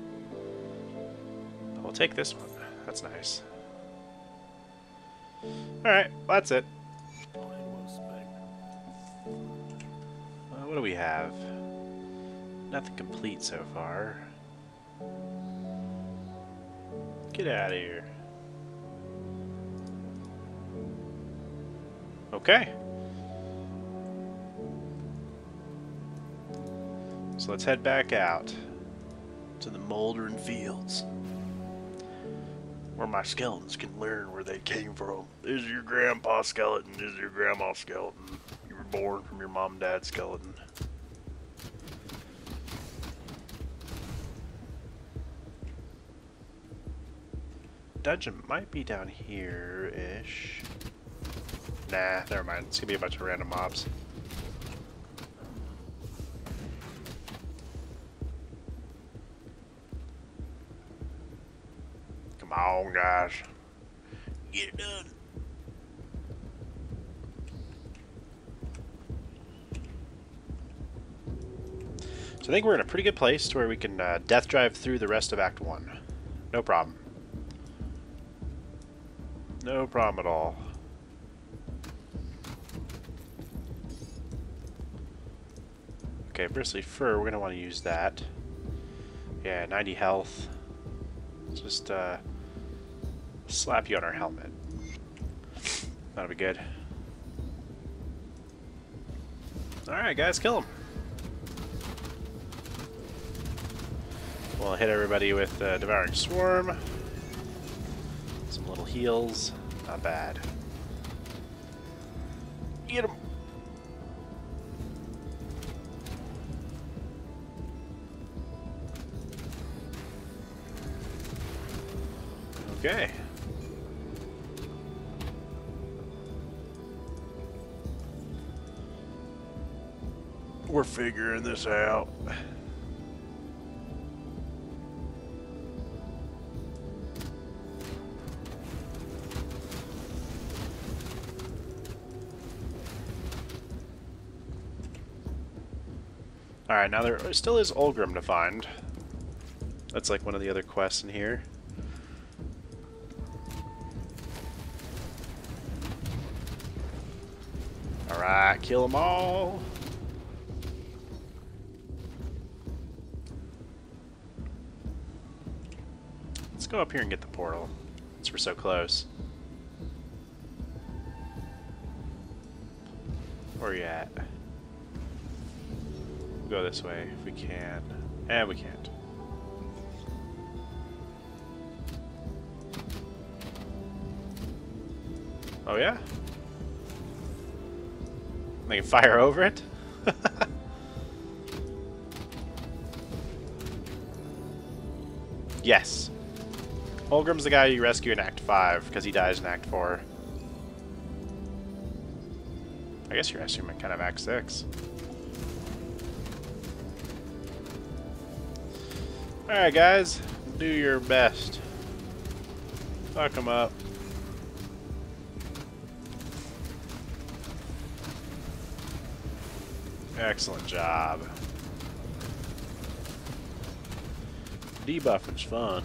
We'll take this one. That's nice. Alright, well, that's it.
Well spent.
What do we have? Nothing complete so far. Get out of here. Okay. So let's head back out to the Moldering Fields, where my skeletons can learn where they came from. This is your grandpa's skeleton. This is your grandma's skeleton. You were born from your mom and dad's skeleton. Dungeon might be down here-ish. Nah, never mind. It's gonna be a bunch of random mobs. Come on, guys. Get it done. So I think we're in a pretty good place to where we can death drive through the rest of Act 1. No problem. No problem at all. Okay, bristly fur, we're going to want to use that. Yeah, 90 health. Just slap you on our helmet. That'll be good. Alright guys, kill him. We'll hit everybody with Devouring Swarm. Some little heals. Not bad. Get him! Okay. We're figuring this out. Alright, now there still is Ulgrim to find. That's like one of the other quests in here. Alright, kill them all. Let's go up here and get the portal, since we're so close. Where are you at? We'll go this way if we can. And we can't. Oh yeah? They can fire over it? Yes. Holgrim's the guy you rescue in Act 5, because he dies in Act 4. I guess you rescue him in kind of Act 6. Alright guys, do your best. Fuck him up. Excellent job. Debuffing's fun.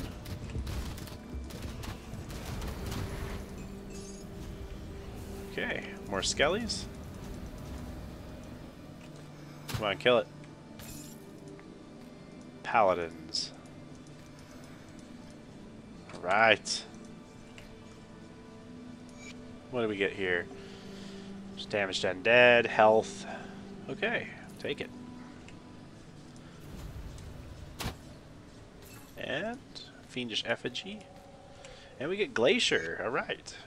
Okay, more skellies. Come on, kill it. Paladins. Alright. What do we get here? Just damage to undead, health. Okay, take it. And fiendish effigy. And we get glacier. Alright.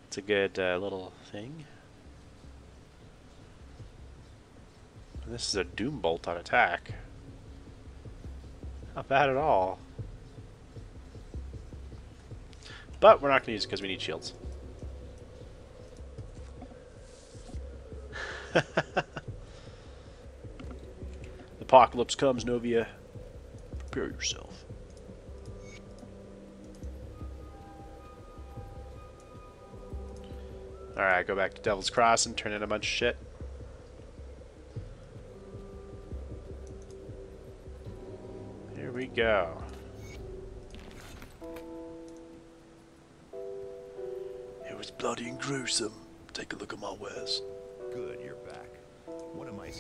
It's a good little thing. And this is a doom bolt on attack. Not bad at all. But we're not going to use it because we need shields. Apocalypse comes, Novia. Prepare yourself. Alright, go back to Devil's Cross and turn in a bunch of shit. Here we go. It was bloody and gruesome. Take a look at my wares.
Good, you're back. What am I?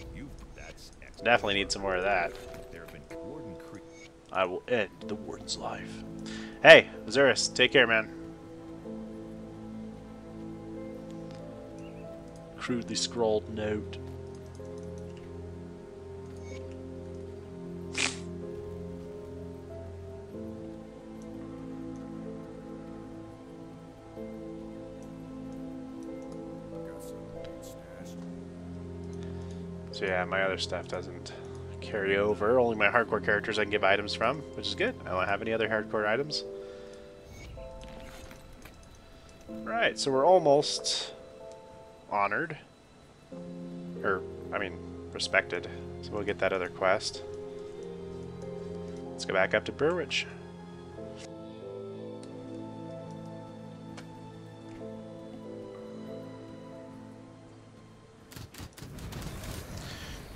That's excellent.
Definitely need some more of that.
There have been Warden Creek.
I will end the warden's life. Hey, Azurus, take care, man. Crudely scrawled note. So yeah, my other stuff doesn't carry over. Only my hardcore characters I can give items from, which is good. I don't have any other hardcore items. Right, so we're almost honored. Or, I mean, respected. So we'll get that other quest. Let's go back up to Burwich.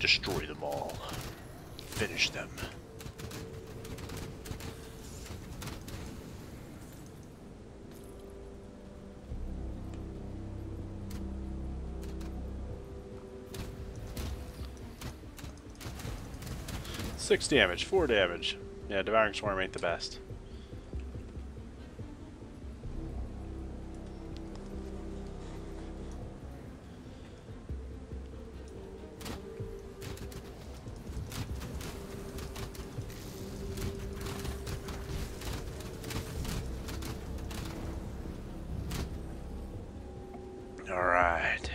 Destroy them all. Finish them. Six damage, 4 damage. Yeah, Devouring Swarm ain't the best. Alright.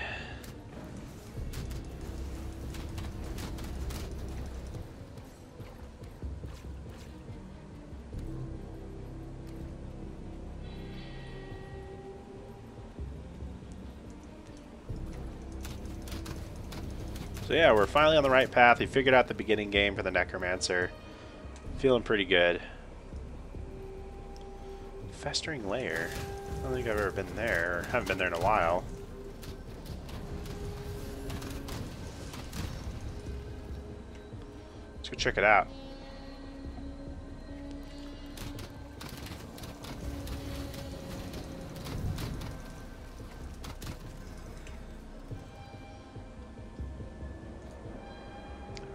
So yeah, we're finally on the right path. We figured out the beginning game for the Necromancer. Feeling pretty good. Festering Lair. I don't think I've ever been there, or haven't been there in a while. Let's go check it out.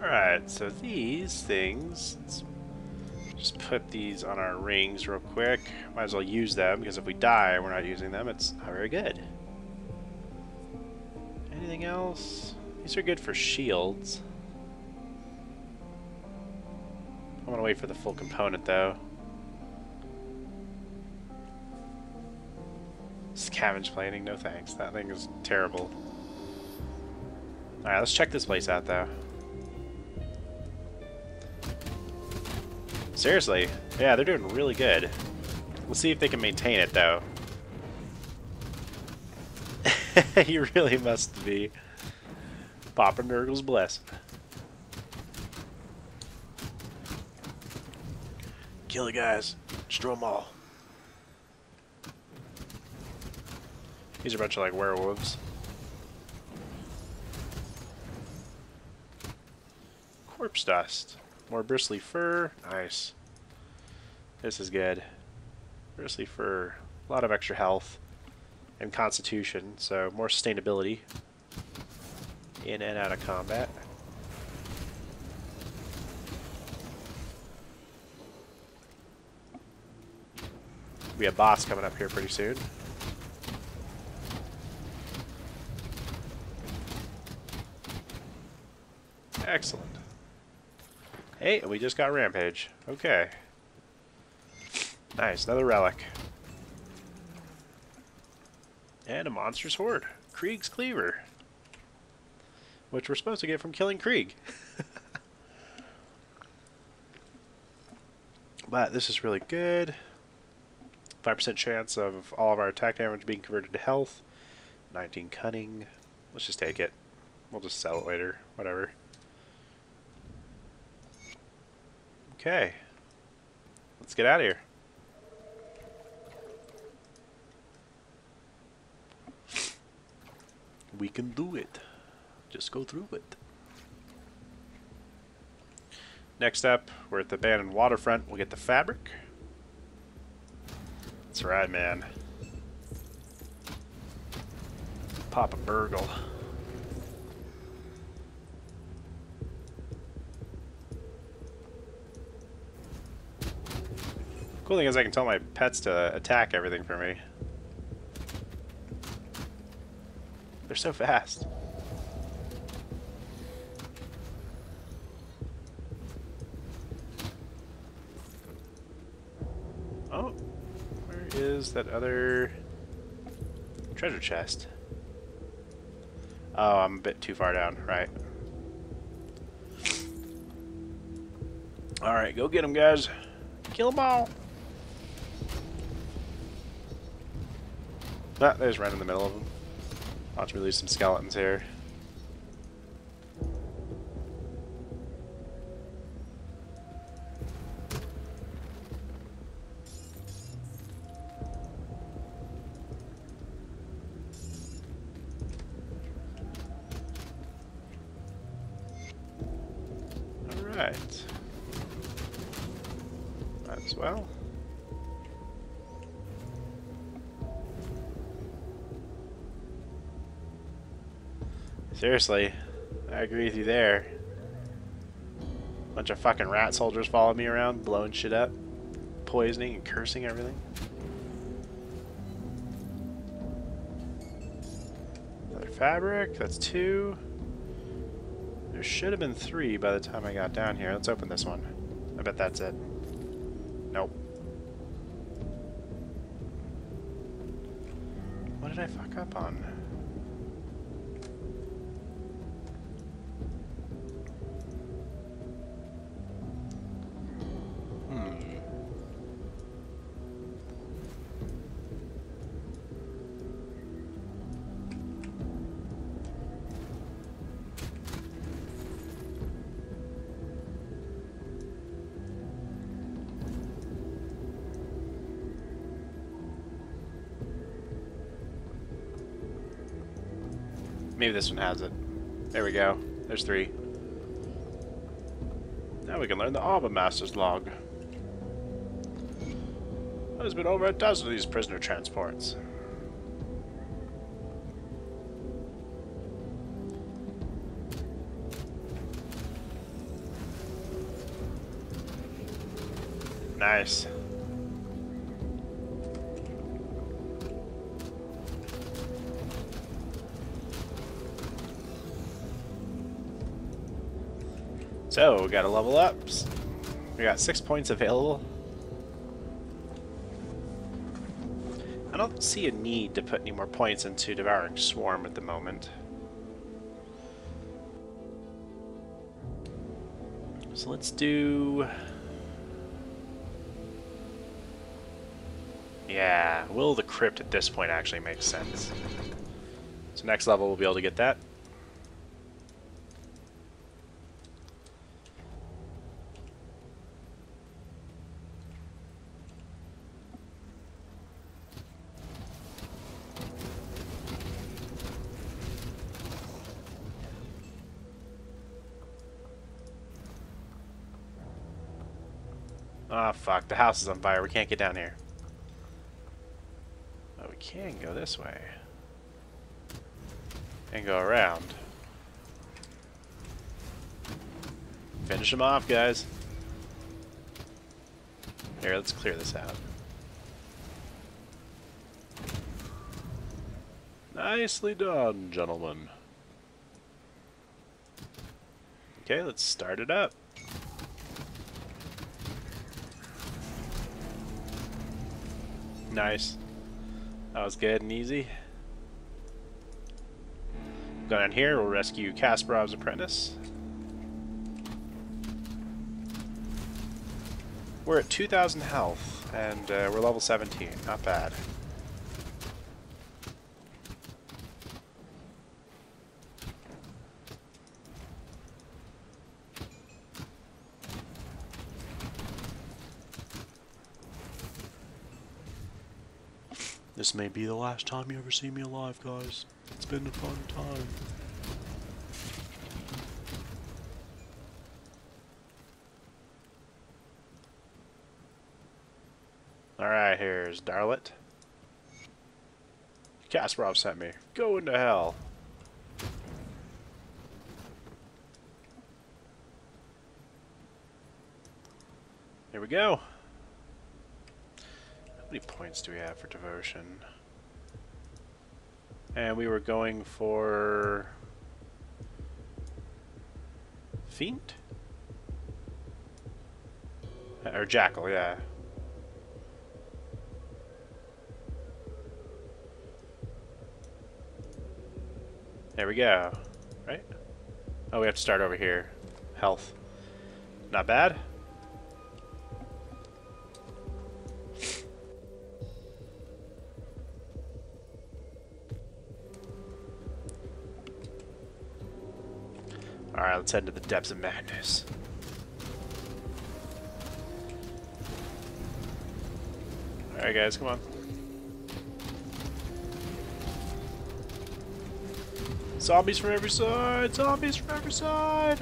Alright, so these things, let's just put these on our rings real quick. Might as well use them, because if we die and we're not using them, it's not very good. Anything else? These are good for shields. I want to wait for the full component, though. Scavenge plating, no thanks. That thing is terrible. Alright, let's check this place out, though. Seriously, yeah, they're doing really good. We'll see if they can maintain it, though. You really must be. Papa Nurgle's blessing. Kill the guys. Destroy them all. These are a bunch of, like, werewolves. Corpse dust. More bristly fur. Nice. This is good. Bristly fur. A lot of extra health. And constitution, so more sustainability. In and out of combat. We have a boss coming up here pretty soon. Excellent. Hey, we just got Rampage. Okay. Nice, another relic. And a monster's horde. Krieg's Cleaver. Which we're supposed to get from killing Krieg. But this is really good. 5% chance of all of our attack damage being converted to health. 19 cunning. Let's just take it. We'll just sell it later. Whatever. Okay. Let's get out of here. We can do it. Just go through it. Next up, we're at the abandoned waterfront. We'll get the fabric. That's right, man. Pop a burgle. Cool thing is I can tell my pets to attack everything for me. They're so fast. Oh, where is that other treasure chest? Oh, I'm a bit too far down, right. Alright, go get them, guys. Kill them all. Ah, there's right in the middle of them. Watch me lose some skeletons here. Alright. Might as well. Seriously, I agree with you there. Bunch of fucking rat soldiers following me around, blowing shit up, poisoning and cursing everything. Another fabric, that's 2. There should have been 3 by the time I got down here. Let's open this one. I bet that's it. Nope. What did I fuck up on? Maybe this one has it. There we go. There's 3. Now we can learn the Arbor Master's log. There's been over a dozen of these prisoner transports. Nice. So, we gotta level up. We got 6 points available. I don't see a need to put any more points into Devouring Swarm at the moment. So let's do... Yeah, Will of the Crypt at this point actually makes sense. So next level we'll be able to get that. Oh fuck, the house is on fire, we can't get down here. Oh, we can go this way. And go around. Finish them off, guys. Here, let's clear this out. Nicely done, gentlemen. Okay, let's start it up. Nice. That was good and easy. Go down here, we'll rescue Kasparov's apprentice. We're at 2,000 health, and we're level 17. Not bad. This may be the last time you ever see me alive, guys. It's been a fun time. Alright, here's Darlet. Kasparov sent me. Go into hell. Here we go. How many points do we have for devotion? And we were going for... Fiend? Or Jackal, yeah. There we go. Right? Oh, we have to start over here. Health. Not bad. Alright, let's head to the depths of madness. Alright guys, come on. Zombies from every side! Zombies from every side!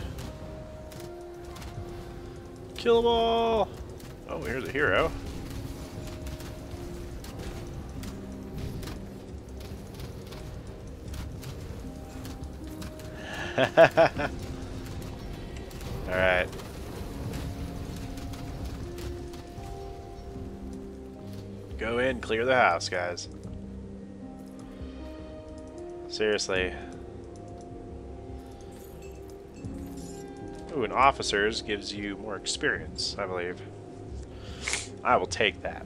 Kill them all! Oh, here's a hero. Alright. Go in, clear the house, guys. Seriously. Ooh, and officers gives you more experience, I believe. I will take that.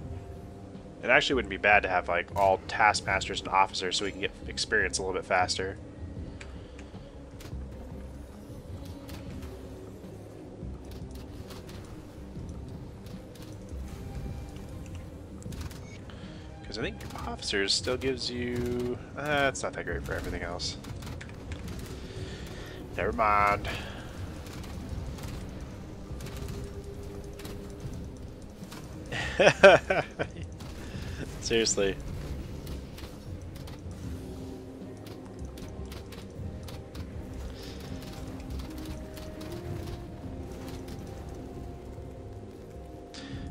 It actually wouldn't be bad to have like all taskmasters and officers so we can get experience a little bit faster. Because I think officers still gives you... it's not that great for everything else. Never mind. Seriously.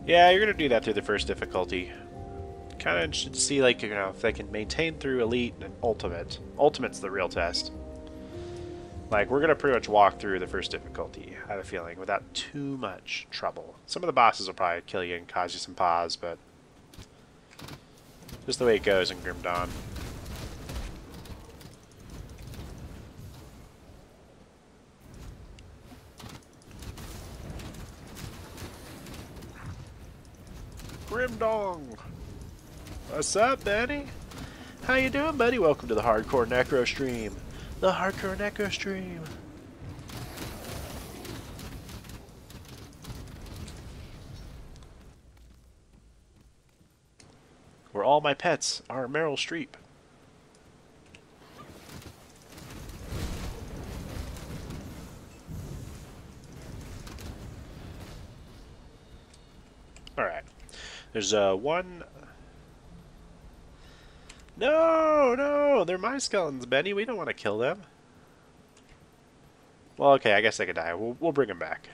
Yeah, you're gonna do that through the first difficulty. Kind of should see, like, you know, if they can maintain through Elite and Ultimate. Ultimate's the real test. Like, we're gonna pretty much walk through the first difficulty, I have a feeling, without too much trouble. Some of the bosses will probably kill you and cause you some pause, but just the way it goes in Grim Dawn. Grim Dawn! What's up, Benny? How you doing, buddy? Welcome to the Hardcore Necro stream. The Hardcore Necro stream. Where all my pets are Meryl Streep. Alright. There's one... No, no! They're my skeletons, Benny. We don't want to kill them. Well, okay, I guess they could die. We'll bring them back.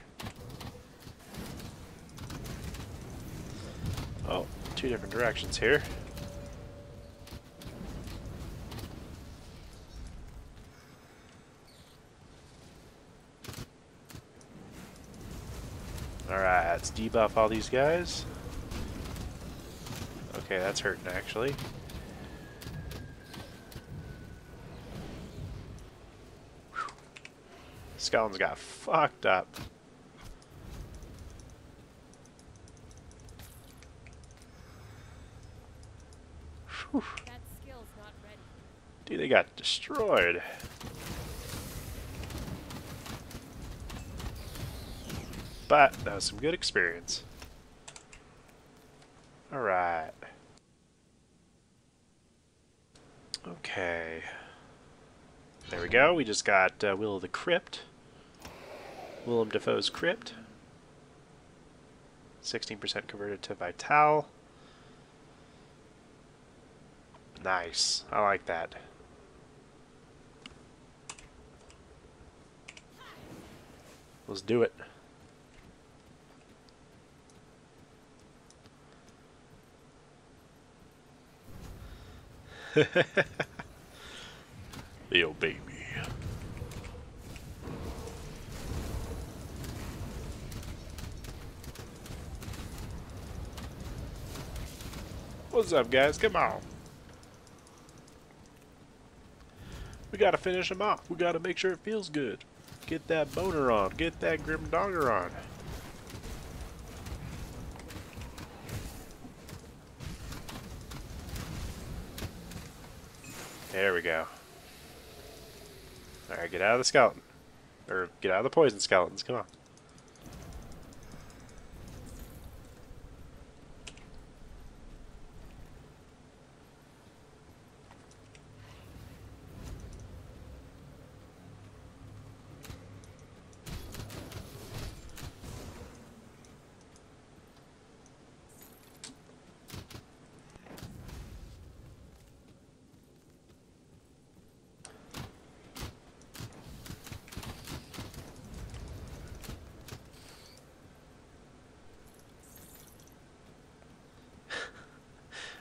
Oh, two different directions here. Alright, let's debuff all these guys. Okay, that's hurting actually. Whew. Skeletons got fucked up. Whew.
That skill's not ready.
Dude, they got destroyed. But that was some good experience. Alright. Okay. There we go. We just got Will of the Crypt. Willem Dafoe's Crypt. 16% converted to Vital. Nice. I like that. Let's do it. Little baby. What's up, guys? Come on. We gotta finish him off. We gotta make sure it feels good. Get that boner on. Get that grim dogger on. There we go. Alright, get out of the skeleton. Or get out of the poison skeletons. Come on.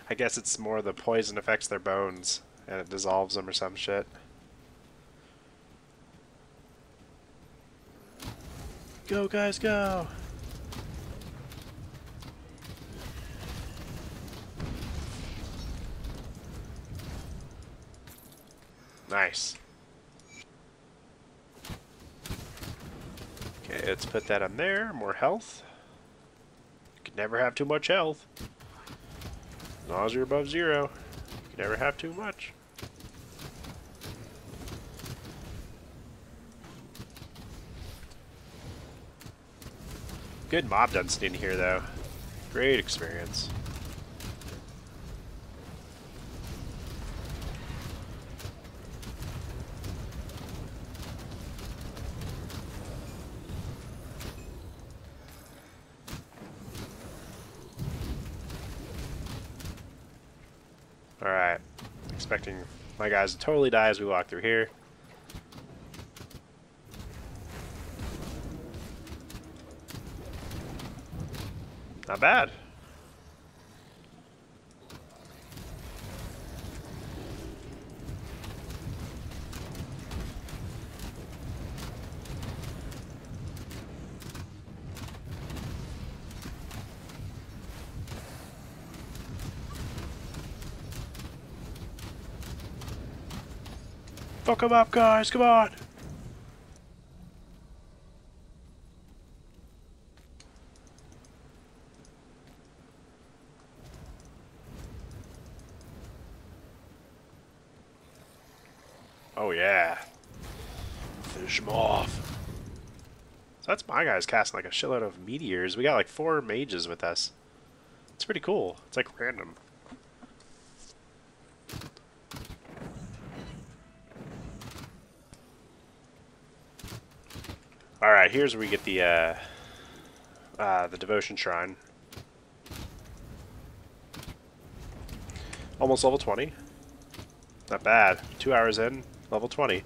I guess it's more the poison affects their bones and it dissolves them or some shit. Go, guys, go! Nice. Okay, let's put that on there. More health. You can never have too much health. As long as you're above 0, you can never have too much. Good mob density in here, though. Great experience. Alright. Expecting my guys to totally die as we walk through here. Not bad. Fuck them up, guys, come on! Oh yeah. Finish him off. So that's my guys casting like a shitload of meteors. We got like 4 mages with us. It's pretty cool. It's like random. Alright, here's where we get the devotion shrine. Almost level 20. Not bad. 2 hours in, level 20.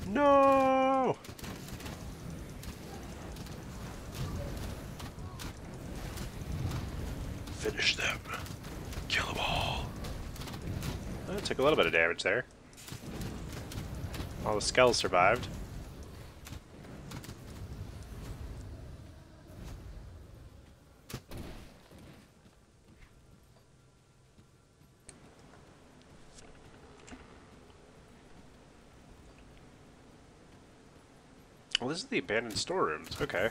No! Finish them. Kill them all. Oh, took a little bit of damage there. All the skulls survived. Well, this is the abandoned storerooms. Okay.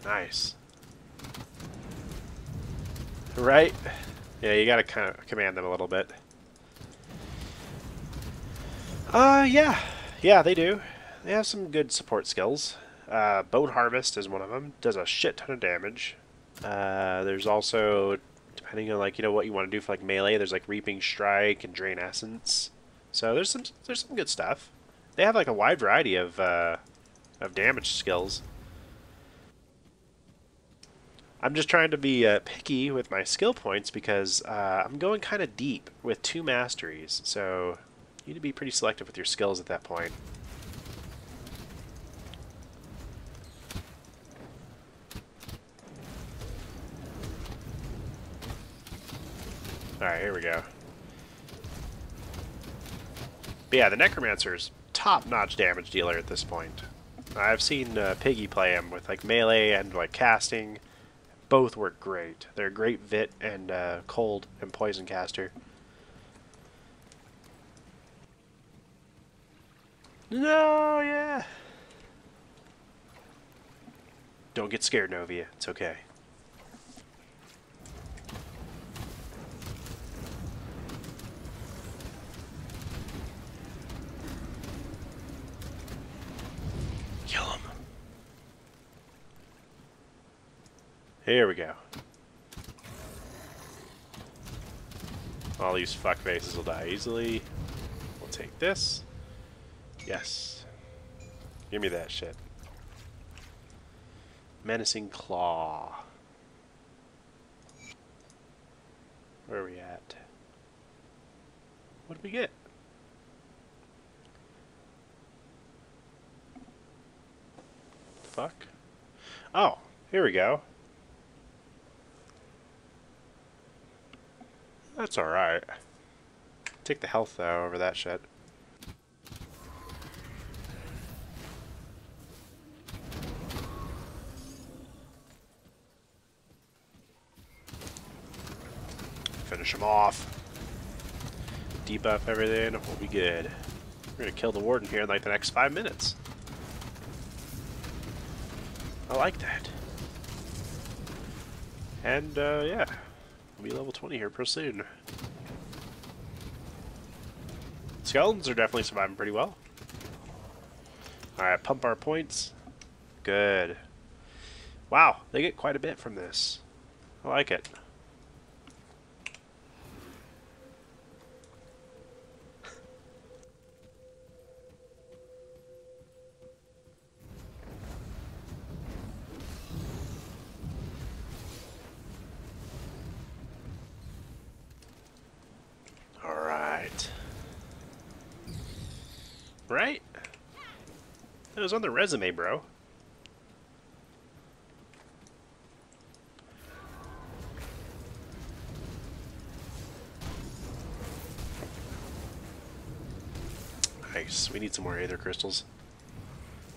Nice. Right? Yeah, you gotta kind of command them a little bit. Yeah. Yeah, they do. They have some good support skills. Bone Harvest is one of them. Does a shit ton of damage. There's also, depending on like, you know, what you want to do for like melee, there's like Reaping Strike and Drain Essence. So there's some good stuff. They have like a wide variety of damage skills. I'm just trying to be picky with my skill points because I'm going kind of deep with 2 masteries, so you need to be pretty selective with your skills at that point. Alright, here we go. But yeah, the Necromancer's top-notch damage dealer at this point. I've seen Piggy play him with like melee and like casting. Both work great. They're a great Vit and cold and poison caster. No, yeah. Don't get scared, Novia. It's okay. Kill him. Here we go. All these fuckfaces will die easily. We'll take this. Yes. Give me that shit. Menacing Claw. Where are we at? What did we get? Fuck. Oh, here we go. That's alright. Take the health, though, over that shit. Finish him off. Debuff everything, we'll be good. We're gonna kill the warden here in like the next 5 minutes. I like that. And, yeah. We'll be level 20 here pretty soon. Skeletons are definitely surviving pretty well. Alright, pump our points. Good. Wow, they get quite a bit from this. I like it. Right? It was on the resume, bro. Nice. We need some more Aether Crystals.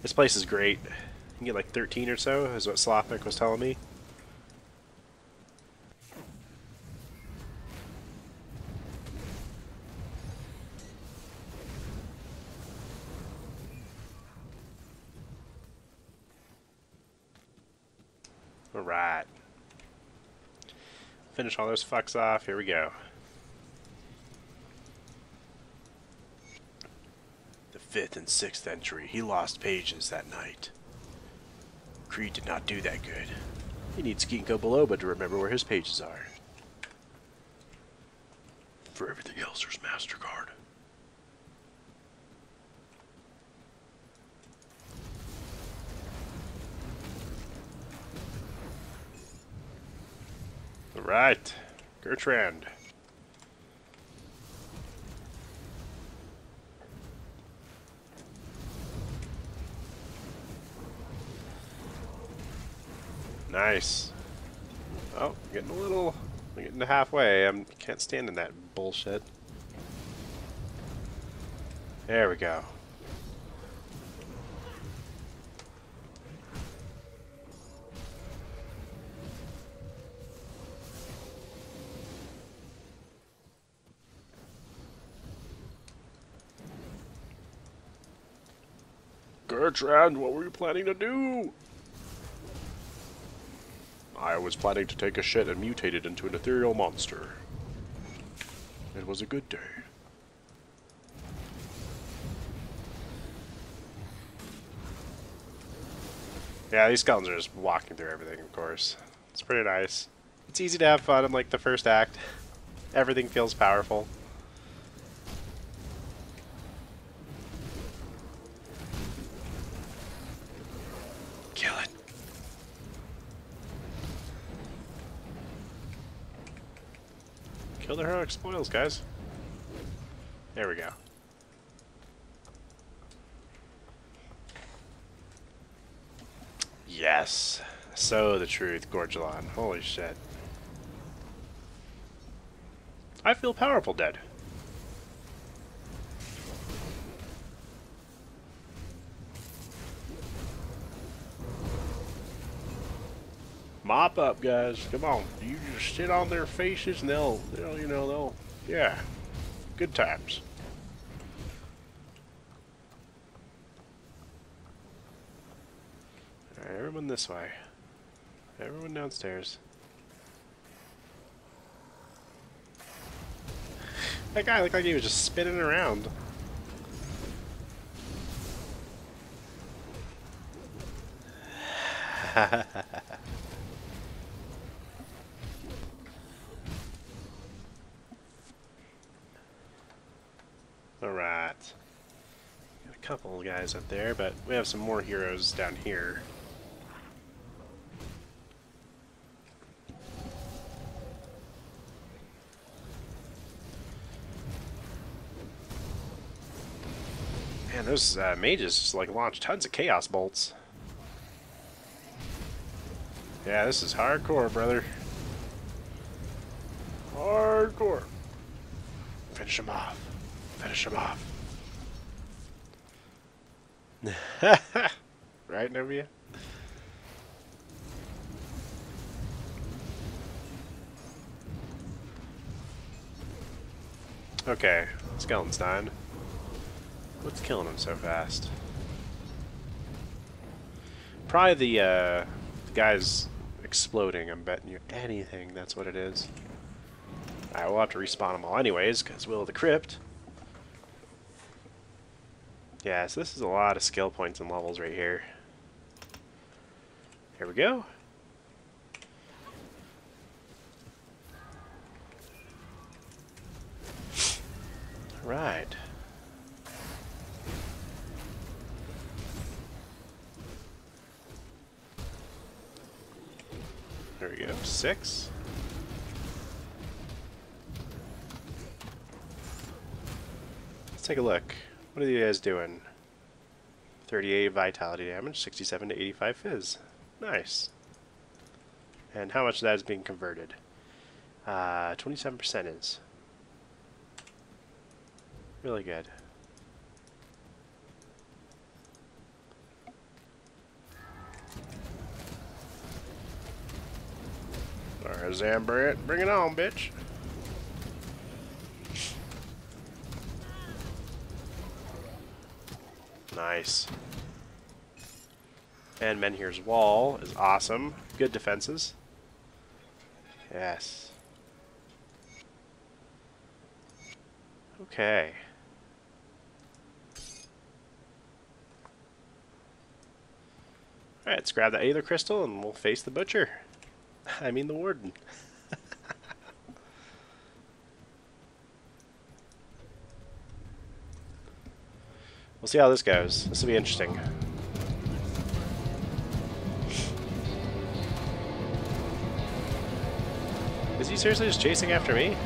This place is great. You can get like 13 or so, is what Slopnik was telling me. Alright. Finish all those fucks off. Here we go. The 5th and 6th entry. He lost pages that night. Creed did not do that good. He needs Ginkgo Biloba to remember where his pages are. For everything else, there's MasterCard. Alright. Gertrude. Nice. Oh, getting I'm getting to halfway. I can't stand in that bullshit. There we go. Gertrude, what were you planning to do? I was planning to take a shit and mutate it into an ethereal monster. It was a good day. Yeah, these skeletons are just walking through everything, of course. It's pretty nice. It's easy to have fun in, like, the first act. Everything feels powerful. Kill it. Kill the heroic spoils, guys. There we go. Yes. So the truth, Gorgelon. Holy shit. I feel powerful, dead. Mop up, guys. Come on. You just sit on their faces and they'll, yeah. Good times. Alright, everyone this way. Everyone downstairs. That guy looked like he was just spinning around. Alright. Got a couple of guys up there, but we have some more heroes down here. Man, those mages just like launch tons of chaos bolts. Yeah, this is hardcore, brother. Hardcore. Finish him off. Finish him off. Right, Novia? Okay, skeleton's dying. What's killing him so fast? Probably the guy's exploding. I'm betting you anything that's what it is. Alright, we'll have to respawn them all anyways, because Will of the Crypt. Yeah, so this is a lot of skill points and levels right here. Here we go. Alright. There we go, 6. Let's take a look. What are you guys doing? 38 vitality damage, 67 to 85 fizz. Nice. And how much of that is being converted? 27% is. Really good. Zambrant, bring it on, bitch. Nice. And Menhir's Wall is awesome. Good defenses. Yes. Okay. Alright, let's grab the Aether Crystal and we'll face the Butcher. I mean the Warden. We'll see how this goes. This will be interesting. Is he seriously just chasing after me?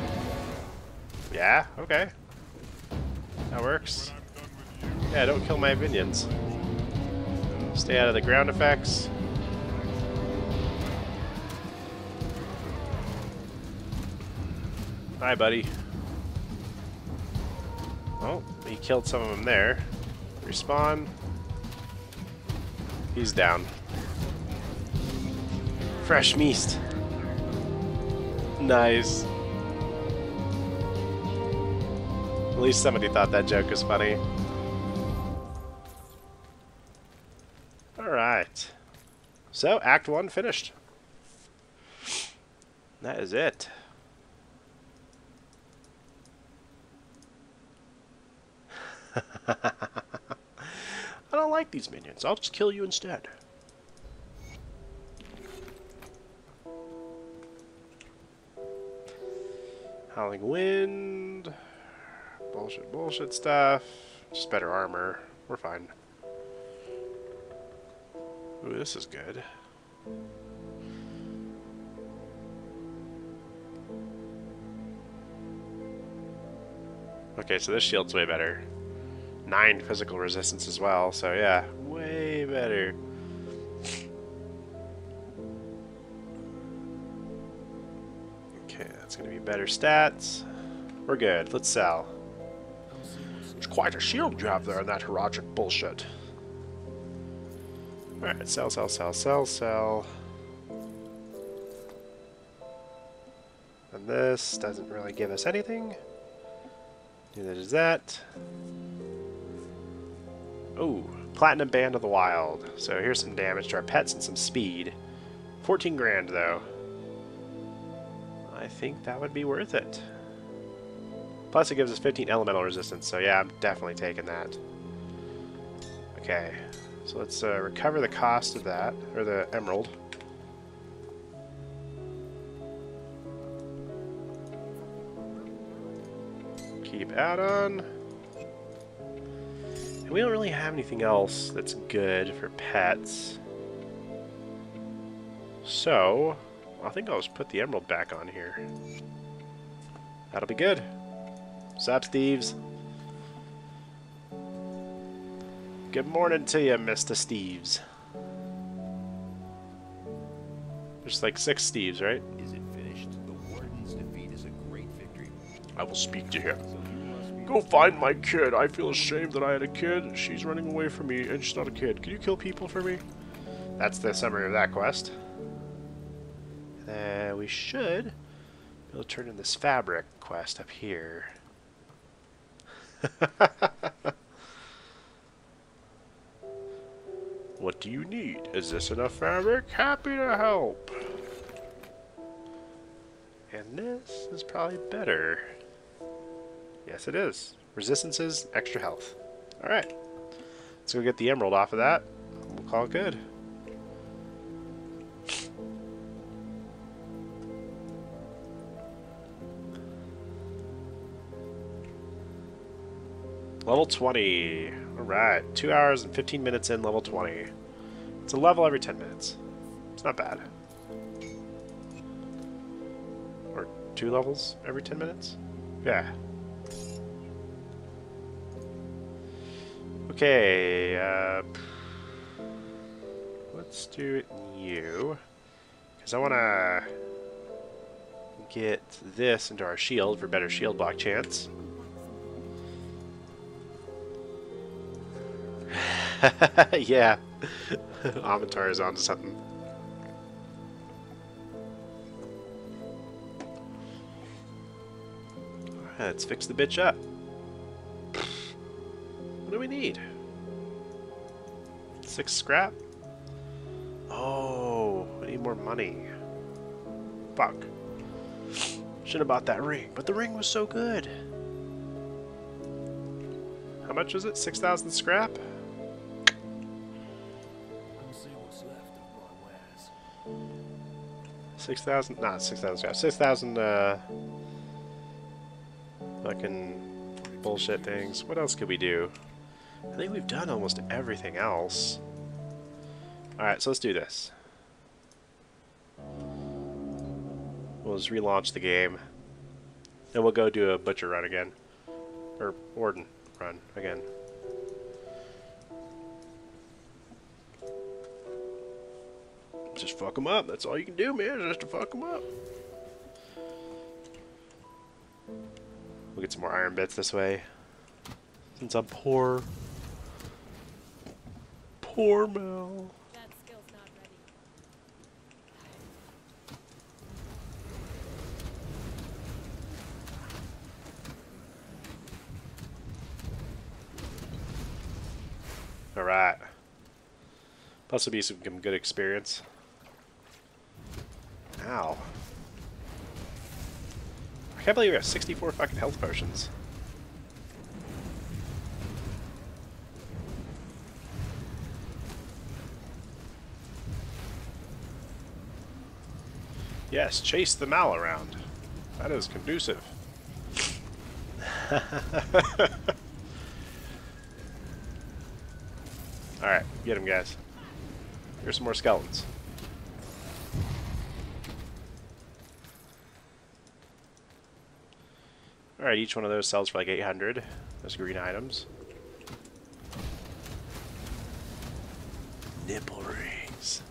Yeah, okay. That works. Yeah, don't kill my minions. Stay out of the ground effects. Hi, buddy. Oh, he killed some of them there. Respawn. He's down. Fresh meat. Nice. At least somebody thought that joke was funny. Alright. So, Act 1 finished. That is it. I don't like these minions. I'll just kill you instead. Howling Wind. Bullshit stuff. Just better armor. We're fine. Ooh, this is good. Okay, so this shield's way better. 9 physical resistance as well, so yeah, way better. Okay, that's gonna be better stats. We're good, let's sell. It's quite a shield you have there in that heroic bullshit. Alright, sell. And this doesn't really give us anything. Neither does that. Oh, Platinum Band of the Wild. So here's some damage to our pets and some speed. 14 grand though. I think that would be worth it. Plus it gives us 15 elemental resistance, so yeah, I'm definitely taking that. Okay, so let's recover the cost of that, or the emerald. Keep add-on. And we don't really have anything else that's good for pets. So, I think I'll just put the emerald back on here. That'll be good. Sup, Steves? Good morning to you, Mr. Steves. There's like 6 Steves, right?
Is it finished? The Warden's defeat is a great victory.
I will speak to him.
So you must be
Go find my kid. I feel ashamed that I had a kid. She's running away from me, and she's not a kid. Can you kill people for me? That's the summary of that quest. We should be able to turn in this fabric quest up here. What do you need? Is this enough fabric? Happy to help. And this is probably better. Yes, it is. Resistances, extra health. Alright. Let's go get the emerald off of that. We'll call it good. Level 20. Alright. 2 hours and 15 minutes in, level 20. It's a level every 10 minutes. It's not bad. Or 2 levels every 10 minutes? Yeah. Okay, let's do it new. Because I want to get this into our shield for better shield block chance. Yeah. Avatar is onto something. Let's fix the bitch up. What do we need? 6 scrap? Oh, we need more money. Fuck. Should have bought that ring, but the ring was so good. How much was it? 6,000 scrap?
We'll see what's left of my wares.
6,000? Not 6,000 scrap. 6,000, fucking bullshit things. What else could we do? I think we've done almost everything else. Alright, so let's do this. We'll just relaunch the game. Then we'll go do a butcher run again. Or warden run again. Just fuck them up. That's all you can do, man. Just to fuck them up. We'll get some more iron bits this way. Since I'm poor. Poor Mel.
That skill's not ready.
Alright. Plus will be some good experience. Ow. I can't believe we have 64 fucking health potions. Yes, chase the mal around. That is conducive. Alright, get him, guys. Here's some more skeletons. Alright, each one of those sells for like 800. Those green items. Nipple rings.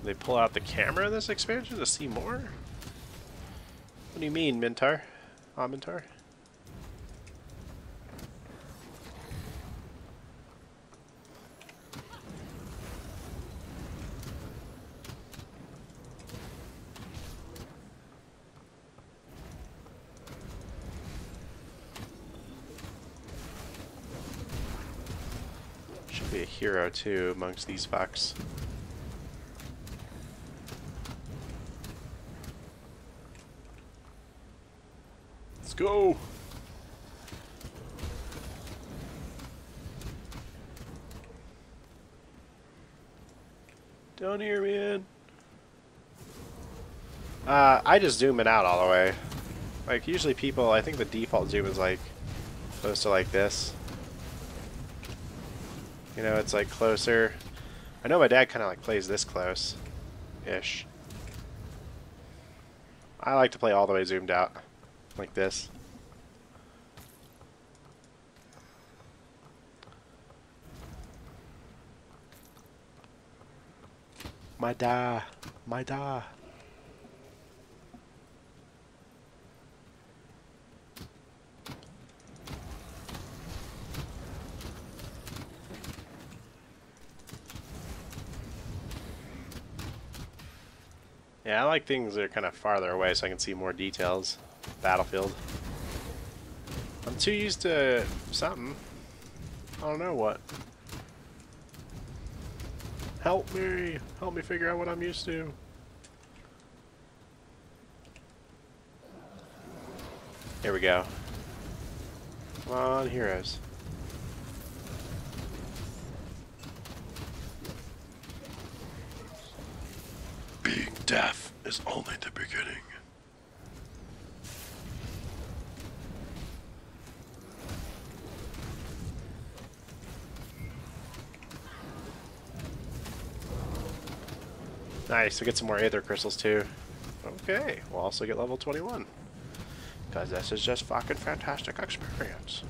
They pull out the camera in this expansion to see more? What do you mean, Mintar? Mintar? Should be a hero too amongst these fucks. Let's go! Down here, man. I just zoom it out all the way. Like, usually people, I think the default zoom is like close to like this. You know, it's like closer. I know my dad kind of like plays this close-ish. I like to play all the way zoomed out. Like this. My da. My da. Yeah, I like things that are kind of farther away so I can see more details. Battlefield. I'm too used to something. I don't know what. Help me! Help me figure out what I'm used to. Here we go. Come on, heroes. Being deaf is only the beginning. Nice, we get some more Aether Crystals too. Okay, we'll also get level 21. Because this is just fucking fantastic experience.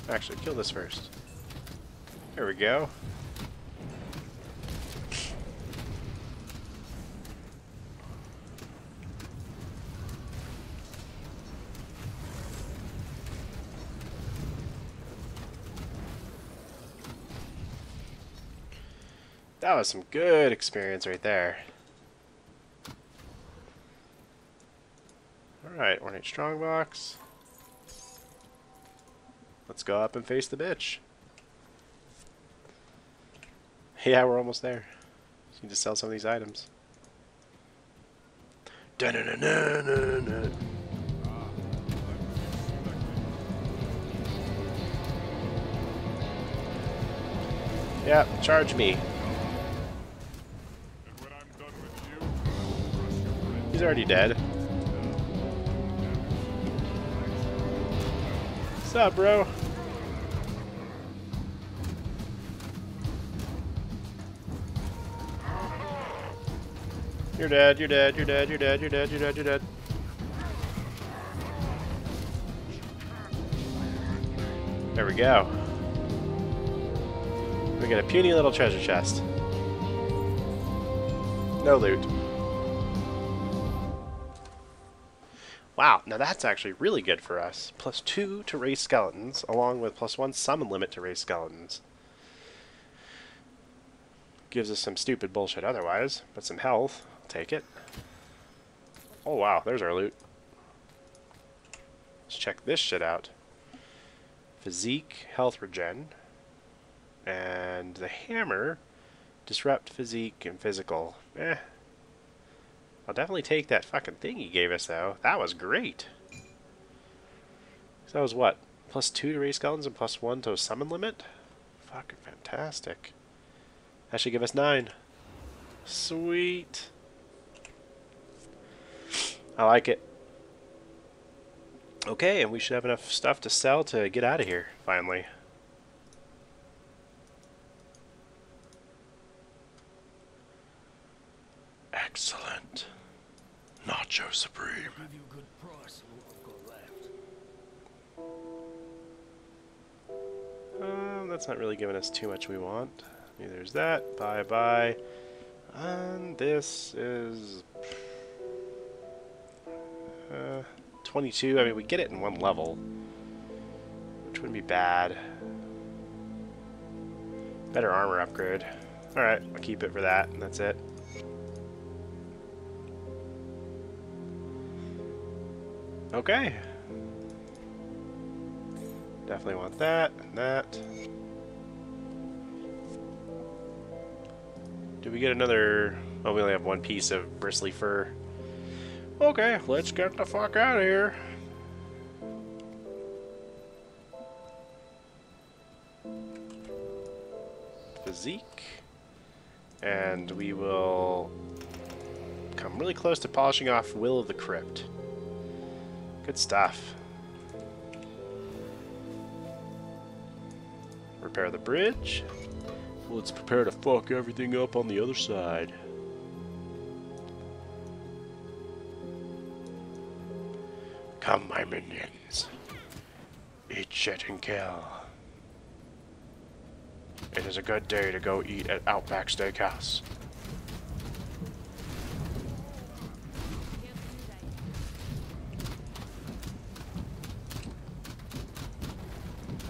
Actually, kill this first. There we go. That was some good experience right there. Alright, ornate strongbox. Let's go up and face the bitch. Yeah, we're almost there. Just need to sell some of these items. Da-na-na-na-na-na. Yeah, charge me. He's already dead. What's up, bro? You're dead, you're dead, you're dead, you're dead, you're dead, you're dead, you're dead. There we go. We get a puny little treasure chest. No loot. Wow, now that's actually really good for us. +2 to raise skeletons, along with +1 summon limit to raise skeletons. Gives us some stupid bullshit otherwise, but some health. I'll take it. Oh wow, there's our loot. Let's check this shit out. Physique, health regen. And the hammer, disrupt physique and physical. I'll definitely take that fucking thing he gave us, though. That was great. So that was what? +2 to raise skeletons and +1 to summon limit? Fucking fantastic. That should give us 9. Sweet. I like it. Okay, and we should have enough stuff to sell to get out of here, finally. Excellent. Nacho Supreme.
Give you a good price for what we've got left.
That's not really giving us too much we want. There's that. Bye-bye. And this is... 22. I mean, we get it in 1 level, which wouldn't be bad. Better armor upgrade. Alright, I'll keep it for that, and that's it. Okay. Definitely want that and that. Do we get another... Oh, we only have 1 piece of bristly fur. Okay, let's get the fuck out of here. Physique. And we will come really close to polishing off Will of the Crypt. Good stuff. Repair the bridge. Let's prepare to fuck everything up on the other side. Come, my minions. Eat shit and kill. It is a good day to go eat at Outback Steakhouse.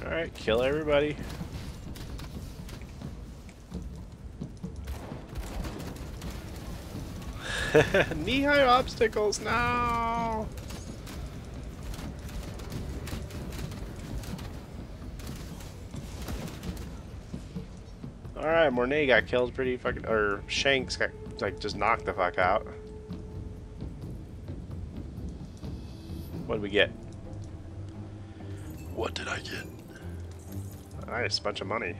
Alright, kill everybody. Knee-high obstacles, no! Alright, Mornay got killed pretty fucking... Or Shanks got, like, just knocked the fuck out. What did we get? What did I get? Nice, bunch of money.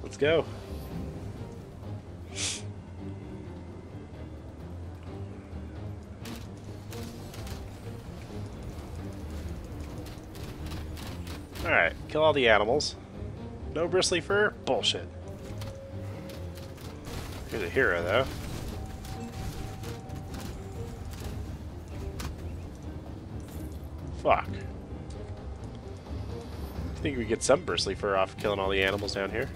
Let's go. Alright, kill all the animals. No bristly fur? Bullshit. Here's a hero, though. Fuck. I think we get some bristly fur off killing all the animals down here.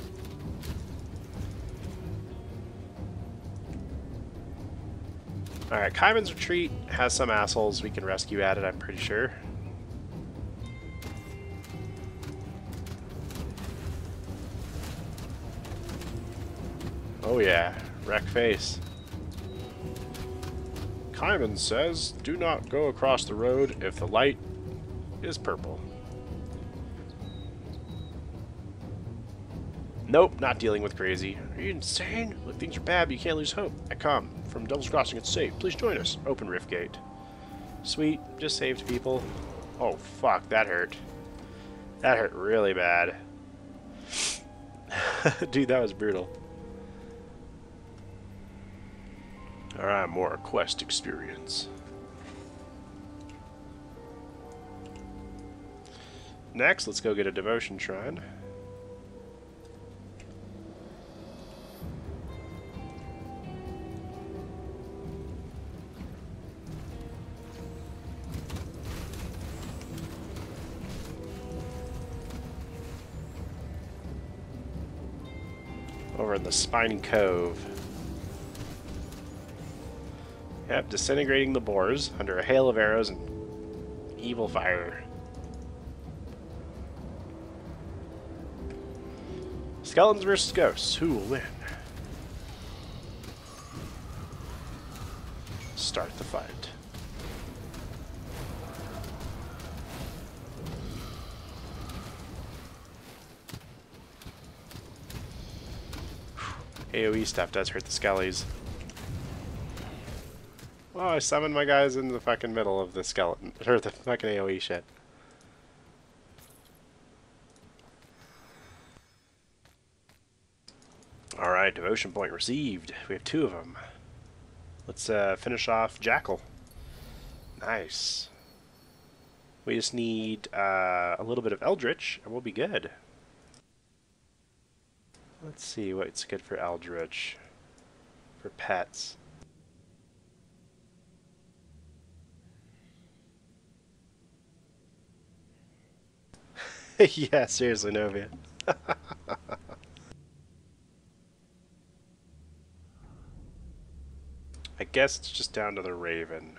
Alright, Kaiman's Retreat has some assholes we can rescue at it, I'm pretty sure. Oh yeah, wreck face. Kaiman says, do not go across the road if the light is purple. Nope, not dealing with crazy. Are you insane? Look, things are bad, but you can't lose hope. I come from Devil's Crossing. It's safe. Please join us. Open Rift Gate. Sweet, just saved people. Oh fuck, that hurt. That hurt really bad. Dude, that was brutal. Alright, more quest experience. Next, let's go get a devotion shrine. Over in the Spiny Cove. Yep, disintegrating the boars under a hail of arrows and evil fire. Skeletons versus ghosts. Who will win? Start the fight. AoE stuff does hurt the skellies. Oh, I summoned my guys in the fucking middle of the skeleton, or the fucking AoE shit. Alright, devotion point received. We have 2 of them. Let's finish off Jackal. Nice. We just need a little bit of Eldritch, and we'll be good. Let's see what's good for Eldritch. For pets. Yeah, seriously, Novia. I guess it's just down to the Raven.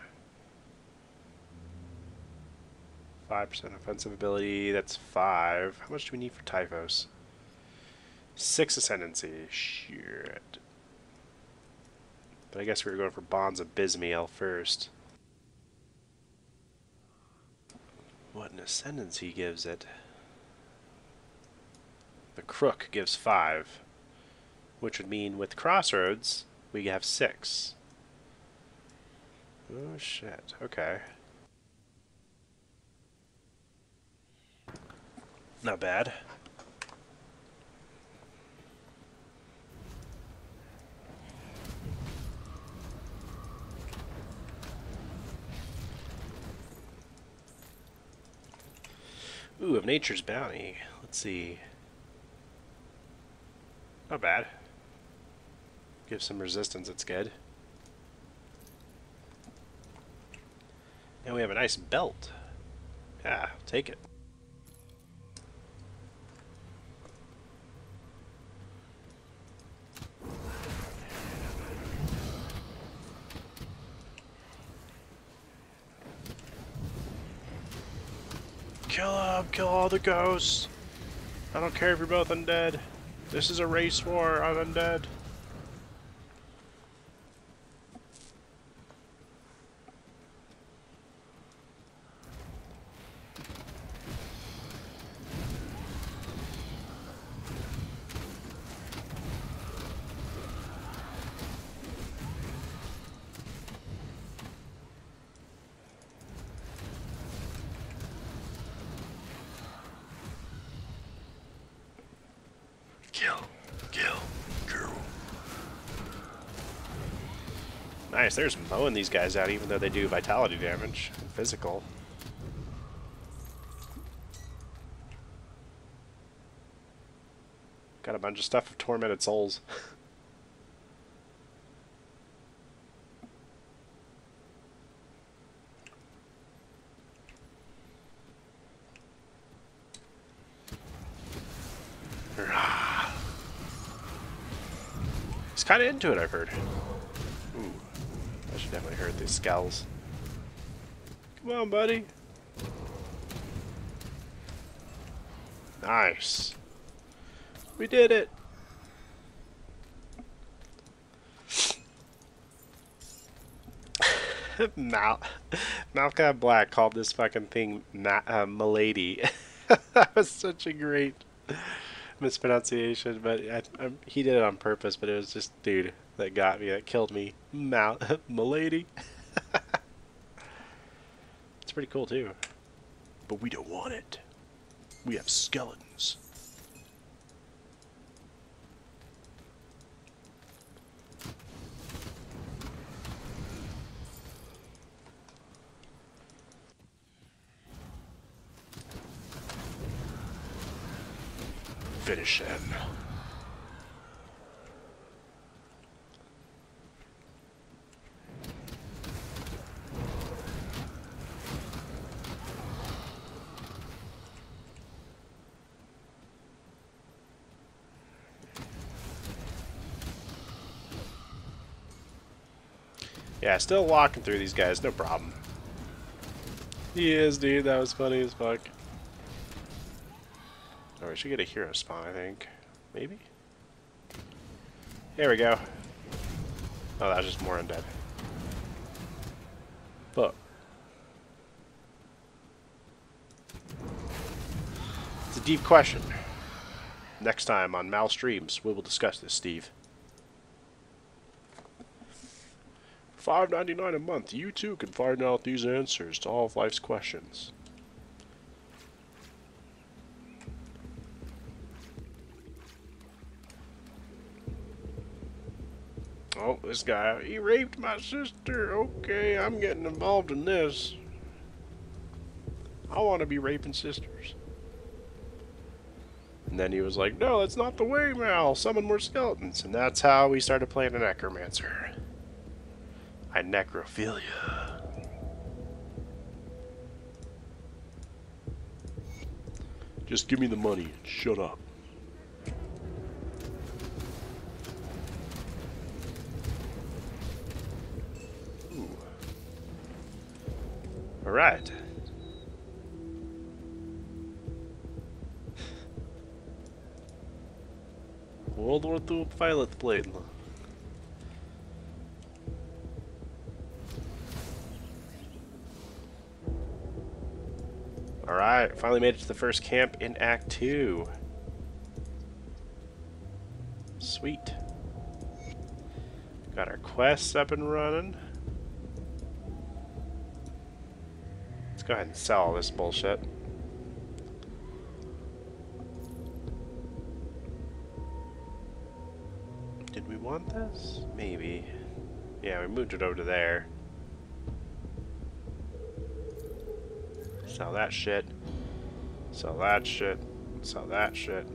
5% offensive ability, that's 5. How much do we need for Typhos? 6 Ascendancy. Shit. But I guess we were going for Bonds of Bismael first. What an Ascendancy gives it. The Crook gives 5. Which would mean with Crossroads, we have 6. Oh shit, okay. Not bad. Ooh, of Nature's Bounty. Let's see. Not bad. Give some resistance, it's good. And we have a nice belt. Yeah, take it. Kill him! Kill all the ghosts! I don't care if you're both undead. This is a race war on undead. Nice, they're just mowing these guys out even though they do vitality damage and physical. Got a bunch of stuff of tormented souls. He's kind of into it, I've heard. Ooh. I should definitely hurt these skulls. Come on, buddy. Nice. We did it. Mal Malcolm Black called this fucking thing Milady. That was such a great mispronunciation, but he did it on purpose. But it was just, dude, that got me, that killed me. Milady. It's pretty cool too. But we don't want it. We have skeletons. Finish him. Yeah, still walking through these guys, no problem. He is, dude. That was funny as fuck. Oh, we should get a hero spawn, I think. Maybe? There we go. Oh, that was just more undead. Fuck. It's a deep question. Next time on Mal Streams, we will discuss this, Steve. $5.99 a month, you too can find out these answers to all of life's questions. Oh, this guy, he raped my sister. Okay, I'm getting involved in this. I want to be raping sisters. And then he was like, no, that's not the way, Mal. Summon more skeletons. And that's how we started playing a Necromancer. I necrophilia. Just give me the money and shut up. Ooh. All right. World War II pilot plane. Alright, finally made it to the first camp in Act 2. Sweet. Got our quests up and running. Let's go ahead and sell all this bullshit. Did we want this? Maybe. Yeah, we moved it over to there. Sell that shit. Sell that shit. Sell that shit.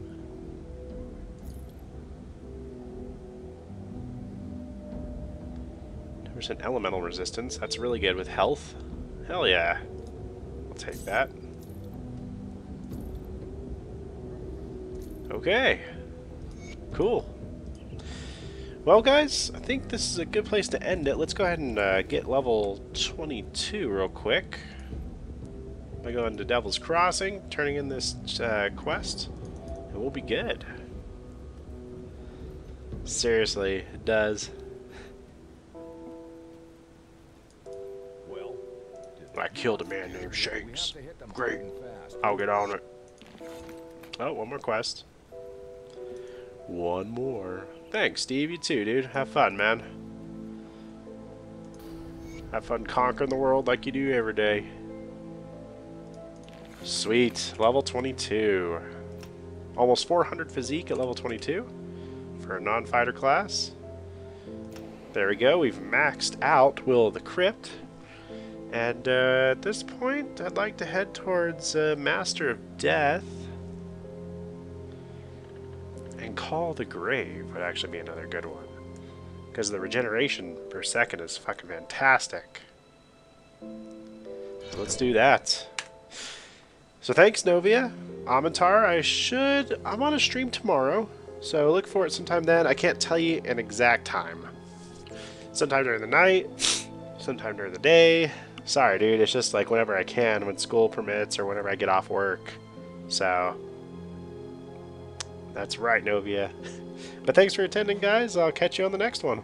There's an elemental resistance. That's really good with health. Hell yeah. I'll take that. Okay. Cool. Well, guys, I think this is a good place to end it. Let's go ahead and get level 22 real quick. By going to Devil's Crossing, turning in this quest, and we'll be good. Seriously, it does.
Well,
I killed a man named Shanks. Great. I'll get on it. Oh, one more quest. One more. Thanks, Steve. You too, dude. Have fun, man. Have fun conquering the world like you do every day. Sweet. Level 22. Almost 400 physique at level 22 for a non-fighter class. There we go. We've maxed out Will of the Crypt. And at this point, I'd like to head towards Master of Death. And Call the Grave would actually be another good one. Because the regeneration per second is fucking fantastic. So let's do that. So thanks, Novia. Amintar, I'm on a stream tomorrow, so look for it sometime then. I can't tell you an exact time. Sometime during the night, sometime during the day. Sorry, dude, it's just like whenever I can, when school permits, or whenever I get off work. So, that's right, Novia. But thanks for attending, guys. I'll catch you on the next one.